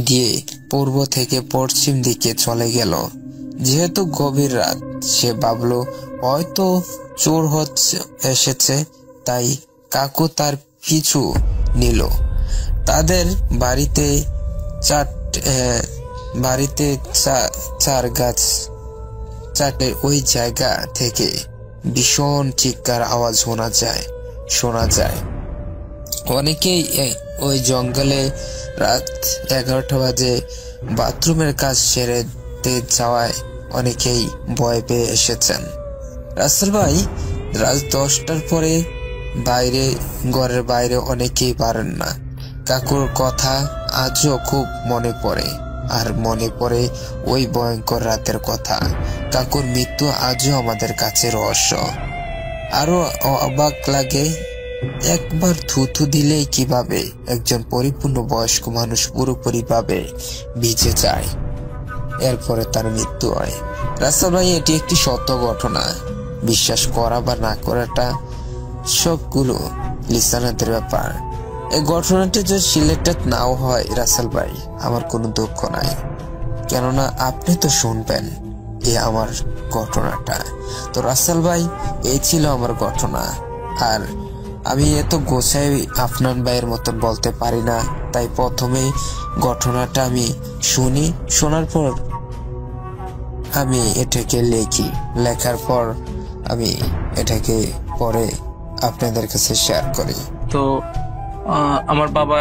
দিয়ে পূর্ব থেকে পশ্চিম দিকে চলে গেল। যেহেতু গভীর রাত, সে ভাবল হয়তো চোর এসেছে, তাই কাকু তার পিছু নিল। তাদের বাড়িতে 4 গাছ চারটে ওই জায়গা থেকে ভীষণ চিৎকার আওয়াজ শোনা যায়। অনেকেই ওই জঙ্গলে রাত 11টা বাজে বাথরুমের কাজ সেরেতে যাওয়ায় অনেকেই ভয় পেয়ে এসেছেন। রাসেল ভাই, রাত 10টার পরে ঘরের বাইরে অনেকেই পারেন না। কাকুর কথা আজও খুব মনে পড়ে, আর মনে পড়ে ওই ভয়ঙ্কর রাতের কথা। কাকুর মৃত্যু আজও আমাদের কাছে রহস্য। আরো অবাক লাগে, একবার থুথু দিলেই কিভাবে একজন পরিপূর্ণ বয়স্ক মানুষ পুরোপুরি ভাবে ভিজে যায়, এরপরে তার মৃত্যু হয়। রাসেল ভাই, এটি একটি সত্য ঘটনা। বিশ্বাস করা বা না করাটা সবগুলো লিসনারদের ব্যাপার। এই ঘটনাটি যদি সিলেক্টেড নাও হয় রাসেল ভাই, আমার কোনো দুঃখ নাই, কেননা আপনি তো শুনবেন আমার ঘটনাটা। তো রাসেল ভাই, এই ছিল আমার ঘটনা। আর আমি এত গোছাই আপনার ভাইয়ের মতন বলতে পারি না, তাই প্রথমে ঘটনাটা আমি শোনার পর আমি এটাকে লেখার পর আমি এটাকে পরে আপনাদের কাছে শেয়ার করি। তো আমার বাবা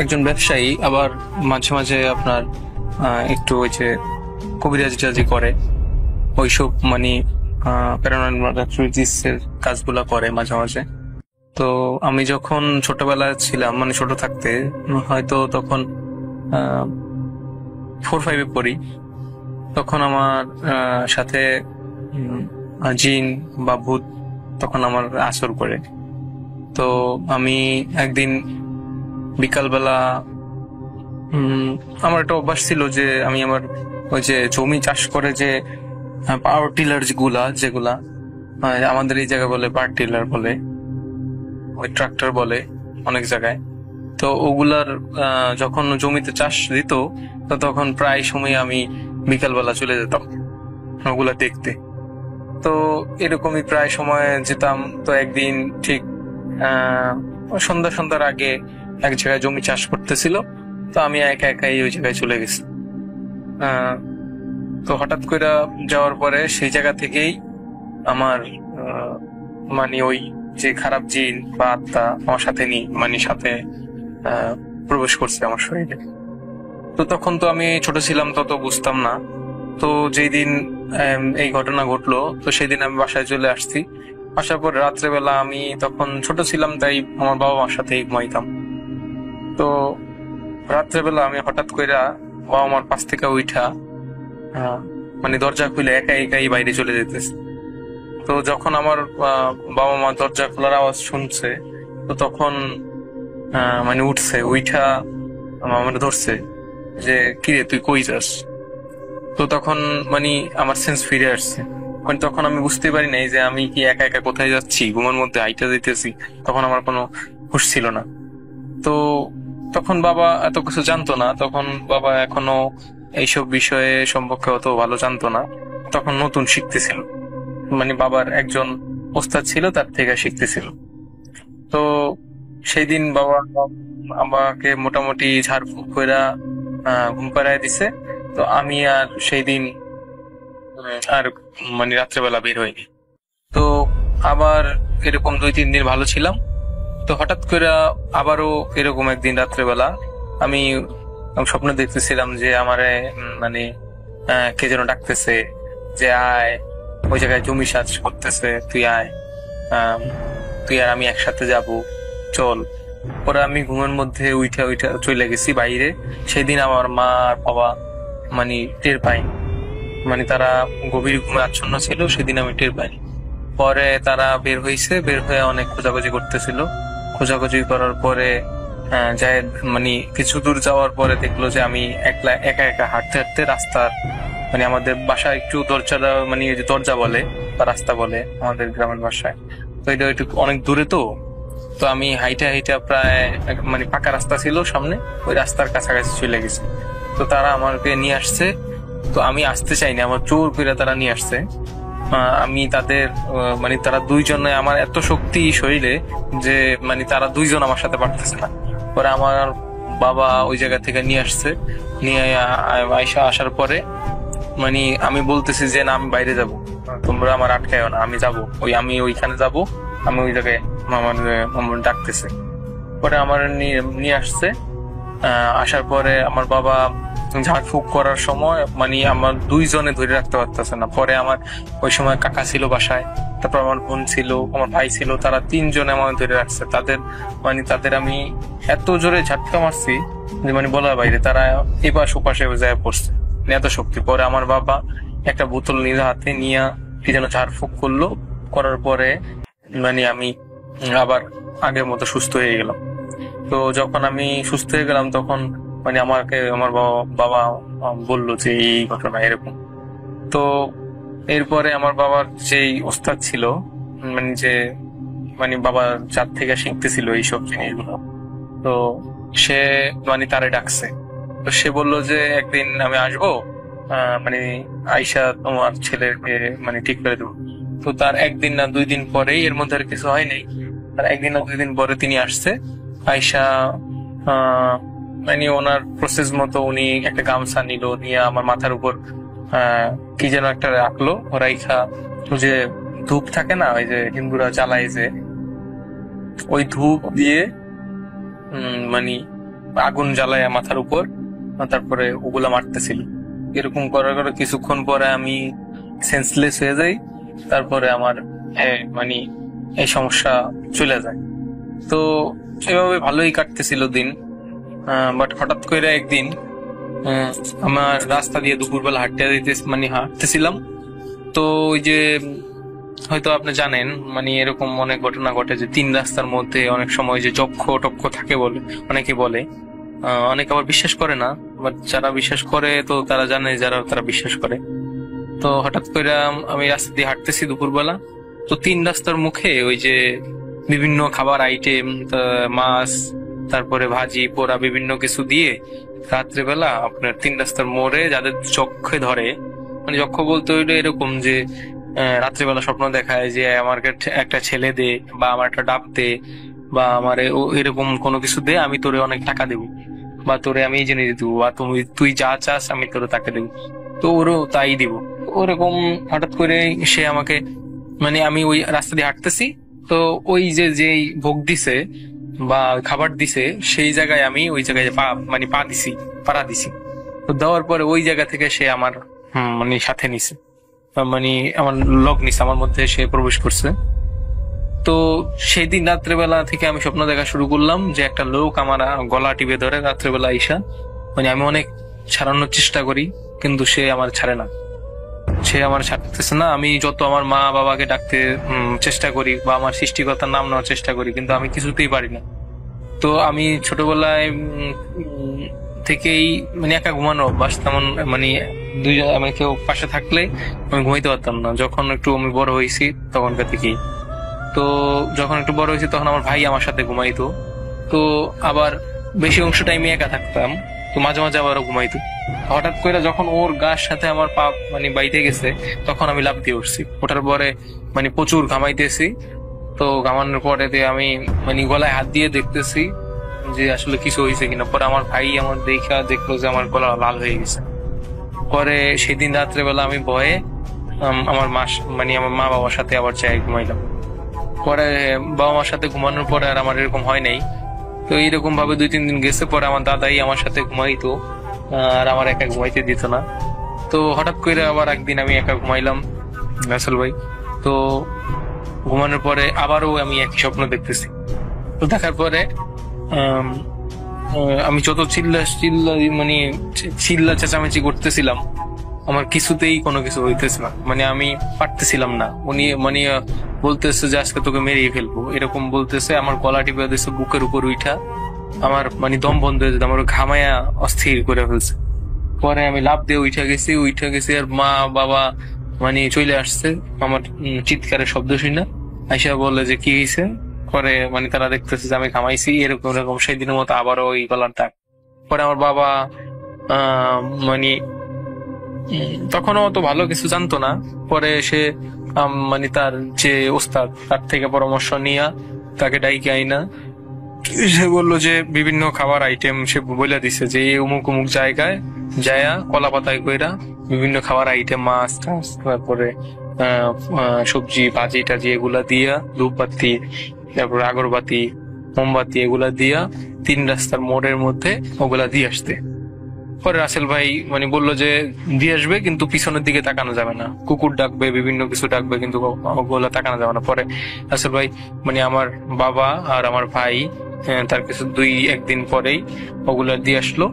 একজন ব্যবসায়ী, আবার মাঝে মাঝে আপনার একটু ওই যে কবিরাজি করে, ওইসব মানে প্যারানর্মাল অ্যাক্টিভিটিসের কাজগুলা করে মাঝে মাঝে। তো আমি যখন ছোটবেলায় ছিলাম, মানে ছোট থাকতে, হয়তো তখন 4-5-এ পড়ি, তখন আমার সাথে জিন বা ভূত তখন আমার আসর করে। তো আমি একদিন বিকালবেলা, আমার একটা অভ্যাস ছিল যে আমি আমার ওই যে জমি চাষ করে যে পাওয়ার টিলার যেগুলা আমাদের এই জায়গায় বলে পাওয়ার টিলার বলে, ওই ট্রাক্টর বলে অনেক জায়গায়। তো ওগুলার যখন জমিতে চাষ দিত, তো তখন প্রায় সময় আমি বিকালবেলা চলে যেতাম ওগুলা দেখতে। তো এরকমই প্রায় সময় যেতাম। তো একদিন ঠিক সন্ধ্যার আগে এক জায়গায় জমি চাষ করতেছিল, তো আমি একা একাই ওই জায়গায় চলে গেছি। তো হঠাৎ করে যাওয়ার পরে সেই জায়গা থেকেই আমার মানে ওই যে খারাপ জিন বা আত্মা আমার সাথে সাথে প্রবেশ করছে আমার শরীরে। তো তখন তো আমি ছোট ছিলাম, তত বুঝতাম না। তো যেই দিন এই ঘটনা ঘটলো, তো সেই দিন আমি বাসায় চলে আসছি। আসার পর রাত্রেবেলা, আমি তখন ছোট ছিলাম, তাই আমার বাবা মার সাথেই ঘুমাইতাম। তো রাত্রেবেলা আমি হঠাৎ করে বাবা মার পাশ থেকে উঠা মানে দরজা খুলে একা একাই বাইরে চলে যেতেছে। তো যখন আমার বাবা মা দরজা খোলার আওয়াজ শুনছে, তো তখন মানে উঠছে, উঠা আমার ধরছে যে কিরে তুই কই যাস। তো তখন মানে আমার সেন্স ফিরে আসছে, মানে তখন আমি বুঝতে পারি নাই যে আমি কি একা একা কোথায় যাচ্ছি, ঘুমের মধ্যে হাইটা যাইতেছি, তখন আমার কোনো হুঁশ ছিল না। তো তখন বাবা এত কিছু জানতো না, তখন বাবা এখনো এইসব বিষয়ে সম্পর্কে অত ভালো জানতো না, তখন নতুন শিখতেছিল, মানে বাবার একজন ওস্তাদ ছিল তার থেকে শিখতেছিল। তো সেই দিন বাবা আমাকে মোটামুটি ঝাড়ফুঁক করে ঘুম পাড়ায় দিছে। তো আমি আর সেই দিন আর মানে রাত্রেবেলা বের হইনি। তো আবার এরকম 2-3 দিন ভালো ছিলাম। তো হঠাৎ করে আবারও এরকম একদিন রাত্রেবেলা আমি স্বপ্ন দেখতেছিলাম যে আমারে মানে কে যেন ডাকতেছে যে আয়, ওই জায়গায় জমি চাষ করতেছে, তুই আয়, তুই আর আমি একসাথে যাব, চল। পরে আমি ঘুমের মধ্যে উঠা চলে গেছি বাইরে। সেদিন আমার মা আর বাবা মানে টের পাইনি, মানে তারা গভীর ঘুমে আচ্ছন্ন ছিল, সেদিন আমি টের পাইনি। পরে তারা বের হয়েছে, বের হয়ে অনেক খোঁজাখুঁজি করতেছিল। খোঁজাখুঁজি করার পরে যায় মানে কিছু দূর যাওয়ার পরে দেখলো যে আমি একা একা হাঁটতে হাঁটতে রাস্তার মানে আমাদের বাসায় একটু দরজা মানে দরজা বলে বা রাস্তা বলে আমাদের গ্রামের ভাষায়, তো এটা একটু অনেক দূরে। তো আমি হাইটা প্রায় মানে পাকা রাস্তা ছিল সামনে, ওই রাস্তার কাছাকাছি চলে গেছে। তো তারা আমাকে নিয়ে আসছে। তো আমি আসতে চাইনি, আমার জোর করে তারা নিয়ে আসছে। আমি তাদের মানে তারা দুইজনে, আমার এত শক্তি শরীরে যে মানে তারা দুইজন আমার সাথে পারতেছে না। পরে আমার বাবা ওই জায়গা থেকে নিয়ে আসছে, নিয়ে আসার পরে মানে আমি বলতেছি যে না আমি বাইরে যাব, তোমরা আমার আটকায়ও না, আমি যাব, আমি ওইখানে যাব, আমি ওই জায়গায় আমার ডাকতেছে। পরে আমার নিয়ে আসছে। আসার পরে আমার বাবা ঝাড়ফুঁক করার সময় মানে আমার দুইজনে ধরে রাখতে পারতেছে না। পরে আমার ওই সময় কাকা ছিল বাসায়, তারপর আমার বোন ছিল, আমার ভাই ছিল, তারা 3 জনে আমাকে ধরে রাখছে। তাদের আমি এত জোরে ঝাটকা মারছি যে মানে বলার বাইরে, তারা এপাশ ওপাশে যায় পড়ছে, এত শক্তি। পরে আমার বাবা একটা বোতল নিজের হাতে নিয়ে কি যেন ঝাড়ফুঁক করলো, করার পরে মানে আমি আবার আগের মতো সুস্থ হয়ে গেলাম। তো যখন আমি সুস্থ হয়ে গেলাম তখন মানে আমাকে আমার বাবা বললো যে এই ঘটনা এরকম। তো এরপরে আমার বাবার যেই ওস্তাদ ছিল, মানে যে মানে বাবা যার থেকে শিখতেছিল এইসব জিনিসগুলো, তো সে মানে তারে ডাকছে। তো সে বললো যে একদিন আমি আসবো, মানে আইসা তোমার ছেলেকে মানে ঠিক করে দেবো। তো তার 1 দিন না 2 দিন পরেই, এর মধ্যে আর কিছু হয় নাই, তার 1 দিন না 2 দিন পরে তিনি আসছে। আইসা মানে ওনার প্রসেস মতো উনি একটা গামছা নিল, নিয়ে আমার মাথার উপর কি যেন একটা রাখলো, রাইখা যে ধূপ থাকে না, ওই যে হিন্দুরা জ্বালায় যে, ওই ধূপ দিয়ে মানে আগুন জ্বালায় মাথার উপর, তারপরে ওগুলা মারতেছিল। এরকম করার পরে কিছুক্ষণ পরে আমি সেন্সলেস হয়ে যাই। তারপরে আমার মানে এই সমস্যা চলে যায়। তো এভাবে ভালোই কাটতেছিল দিন। বাট হঠাৎ করে একদিন আমার রাস্তা দিয়ে দুপুরবেলা হাঁটতেছিলাম। তো ওই যে হয়তো আপনি জানেন মানে এরকম অনেক ঘটনা ঘটে যে 3 রাস্তার মধ্যে অনেক সময় যে যক্ষ টক্ষ থাকে বলে অনেকে বলে, অনেকে আবার বিশ্বাস করে না, বাট যারা বিশ্বাস করে তো তারা জানে, তারা বিশ্বাস করে। তো হঠাৎ করে আমি রাস্তা দিয়ে হাঁটতেছি দুপুরবেলা। তো 3 রাস্তার মুখে ওই যে বিভিন্ন খাবার আইটেম, মাছ, তারপরে ভাজি পোড়া বিভিন্ন কিছু দিয়ে রাত্রেবেলা আপনার 3 রাস্তার মোড়ে যাদের চক্ষে ধরে, মানে যক্ষ বলতে হইলে এরকম যে রাত্রেবেলা স্বপ্ন দেখায় যে আমাকে একটা ছেলে দে, বা আমার একটা ডাব দে, বা আমার এরকম কোনো কিছু দে, আমি তোরে অনেক টাকা দেবো, বা তোরে আমি এই জিনিস দেবো, বা তুই যা চাস আমি তোরে তাকে দেবো। তো ওরও তাই দিব। ওরকম হঠাৎ করে সে আমাকে মানে আমি ওই রাস্তা দিয়ে হাঁটতেছি, তো ওই যেই ভোগ দিছে বা খাবার দিছে সেই জায়গায় আমি ওই জায়গায় পাড়া দিছি। তো দেওয়ার পরে ওই জায়গা থেকে সে আমার মানে সাথে নিছে, মানে আমার লগ নিছে, আমার মধ্যে সে প্রবেশ করছে। তো সেই দিন রাত্রেবেলা থেকে আমি স্বপ্ন দেখা শুরু করলাম যে একটা লোক আমার গলা টিপে ধরে রাত্রেবেলা আইসা, মানে আমি অনেক ছাড়ানোর চেষ্টা করি কিন্তু সে আমার ছাড়ে না, সে আমার ছাড়তেছে না। আমি যত আমার মা বাবাকে ডাকতে চেষ্টা করি বা আমার সৃষ্টিকর্তার নাম নেওয়ার চেষ্টা করি, কিন্তু আমি কিছুতেই পারি না। তো আমি ছোটবেলায় থেকেই মানে একা ঘুমানো অভ্যাস, তেমন মানে দুইজন আমি কেউ পাশে থাকলে আমি ঘুমাইতে পারতাম না। যখন একটু আমি বড় হয়েছি তখনকার থেকেই, তো যখন একটু বড় হয়েছি তখন আমার ভাই আমার সাথে ঘুমাইতো। তো আবার বেশি অংশ টাইমে একা থাকতাম, তো মাঝে মাঝে আবারও ঘুমাইতো। হঠাৎ করে যখন ওর গার সাথে আমার পা মানে বাইতে গেছে, তখন আমি লাফ দিয়ে উঠছি। ওঠার পরে মানে প্রচুর ঘামাইতেছি। তো ঘামানোর পরে আমি মানে গলায় হাত দিয়ে দেখতেছি যে আসলে কিছু হয়েছে কিনা। পরে আমার ভাই আমার দেখলো যে আমার গলা লাল হয়ে গেছে। পরে সেদিন রাত্রেবেলা আমি ভয়ে আমার মানে আমার মা বাবার সাথে আবার চাই ঘুমাইলাম। পরে বাবা মার সাথে ঘুমানোর পরে আর আমার এরকম হয় নাই। তো এইরকম ভাবে 2-3 দিন গেছে। পরে আমার দাদাই আমার সাথে ঘুমাইতো, আর আমার একা ঘুমাইতে দিত না। তো হঠাৎ করে আবার একদিন আমি একা ঘুমাইলাম রাসেল ভাই। তো ঘুমানোর পরে আবারও আমি একই স্বপ্ন দেখতেছি। তো দেখার পরে আমি যত চিল্লা চেঁচামেচি করতেছিলাম, আমার কিছুতেই কোনো কিছু হইতেছে না, মানে আমি পারতেছিলাম না। উনি মানে বলতেছে যে আজকে তোকে মেরেই ফেলবো, এরকম বলতেছে। আমার গলা টিপে দিচ্ছে বুকের উপর উঠা, আমার মানে দম বন্ধ হয়ে যেত, আমার ঘামায়া অস্থির করে ফেলছে। পরে আমি লাফ দিয়ে উঠে গেছি আর মা বাবা মানে চলে আসছে আমার চিৎকারের শব্দ শুনে। আইসা বলে যে কি হয়েছে। পরে মানে তারা দেখতেছে যে আমি ঘামাইছি, এরকম সেই দিনের মতো আবারও ওই গলার দাগ। পরে আমার বাবা মানে তখনও তো ভালো কিছু জানতো না। পরে সে মানে তার যে ওস্তাদ, তার থেকে পরামর্শ নিয়ে তাকে ডাইকে আইনা সে বললো যে বিভিন্ন খাবার আইটেম সে বলে দিছে যে অমুক অমুক জায়গায় যায়া কলা পাতায় কইরা বিভিন্ন খাবার আইটেম, মাছ টাছ, তারপরে সবজি ভাজি টাজি এগুলা দিয়া, ধূপবাতি, তারপরে আগরবাতি, মোমবাতি এগুলা দিয়া 3 রাস্তার মোড়ের মধ্যে ওগুলা দিয়ে আসতে। পরে রাসেল ভাই মানে বললো যে দিয়ে আসবে, কিন্তু পিছনের দিকে তাকানো যাবে না, কুকুর ডাকবে, বিভিন্ন কিছু ডাকবে, কিন্তু ওগুলা তাকানো যাবে না। পরে রাসেল ভাই মানে আমার বাবা আর আমার ভাই তার কিছু 2-1 দিন পরেই ওগুলা দিয়ে আসলো।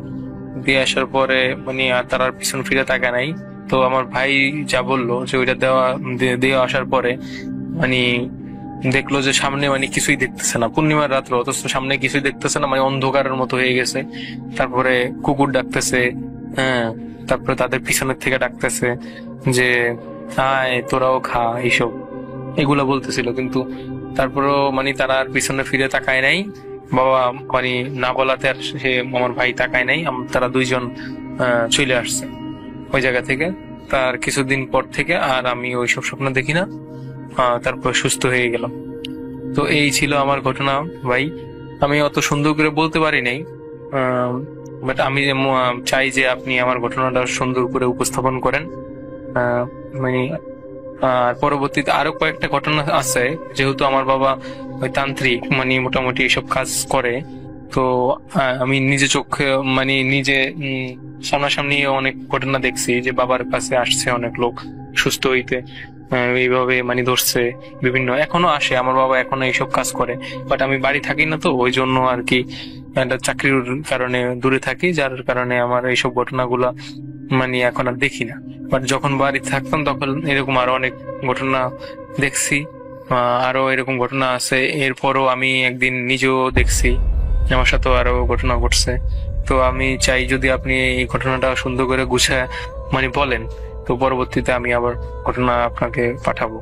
দিয়ে আসার পরে মানে তার আর পিছন ফিরে তাকায় নাই। তো আমার ভাই যা বললো যে ওইটা দিয়ে আসার পরে মানে দেখলো যে সামনে মানে কিছুই দেখতেছে না, পূর্ণিমার রাত্র, অথচ সামনে কিছুই দেখতেছে না, মানে অন্ধকারের মতো হয়ে গেছে। তারপরে কুকুর ডাকতেছে, তারপরে তাদের পিছনের থেকে ডাকতেছে যে আয় তোরাও খা, এইসব এগুলা বলতেছিল। কিন্তু তারপরেও মানে তারা আর পিছনে ফিরে তাকায় নাই। বাবা মানে না বলাতে আর সে আমার ভাই তাকায় নাই। তারা 2জন চলে আসছে ওই জায়গা থেকে। তার কিছুদিন পর থেকে আর আমি ওইসব স্বপ্ন দেখি না। তারপর সুস্থ হয়ে গেলাম। তো এই ছিল আমার ঘটনা ভাই। আমি অত সুন্দর করে বলতে পারি নাই, বাট আমি চাই যে আপনি আমার ঘটনাটা সুন্দর করে উপস্থাপন করেন। মানে পরবর্তীতে আরো কয়েকটা ঘটনা আছে, যেহেতু আমার বাবা ওই তান্ত্রিক মানে মোটামুটি এইসব কাজ করে। তো আমি নিজে চোখে মানে নিজে সামনাসামনি অনেক ঘটনা দেখছি যে বাবার কাছে আসছে অনেক লোক সুস্থ হইতে, এইভাবে মানে ধরছে বিভিন্ন, এখনো আসে। আমার বাবা এখনো এইসব কাজ করে, বাট আমি বাড়ি থাকি না, তো ওই জন্য আর কি একটা চাকরির কারণে দূরে থাকি, যার কারণে আমার এইসব ঘটনাগুলা মানে এখন আর দেখি না। বাট যখন বাড়ি থাকতাম তখন এরকম আরো অনেক ঘটনা দেখছি, আরো এরকম ঘটনা আছে। এরপরও আমি একদিন নিজেও দেখছি, আমার সাথেও আরো ঘটনা ঘটছে। তো আমি চাই যদি আপনি এই ঘটনাটা সুন্দর করে গুছায় মানে বলেন, তো পরবর্তীতে আমি আবার ঘটনা আপনাকে পাঠাবো।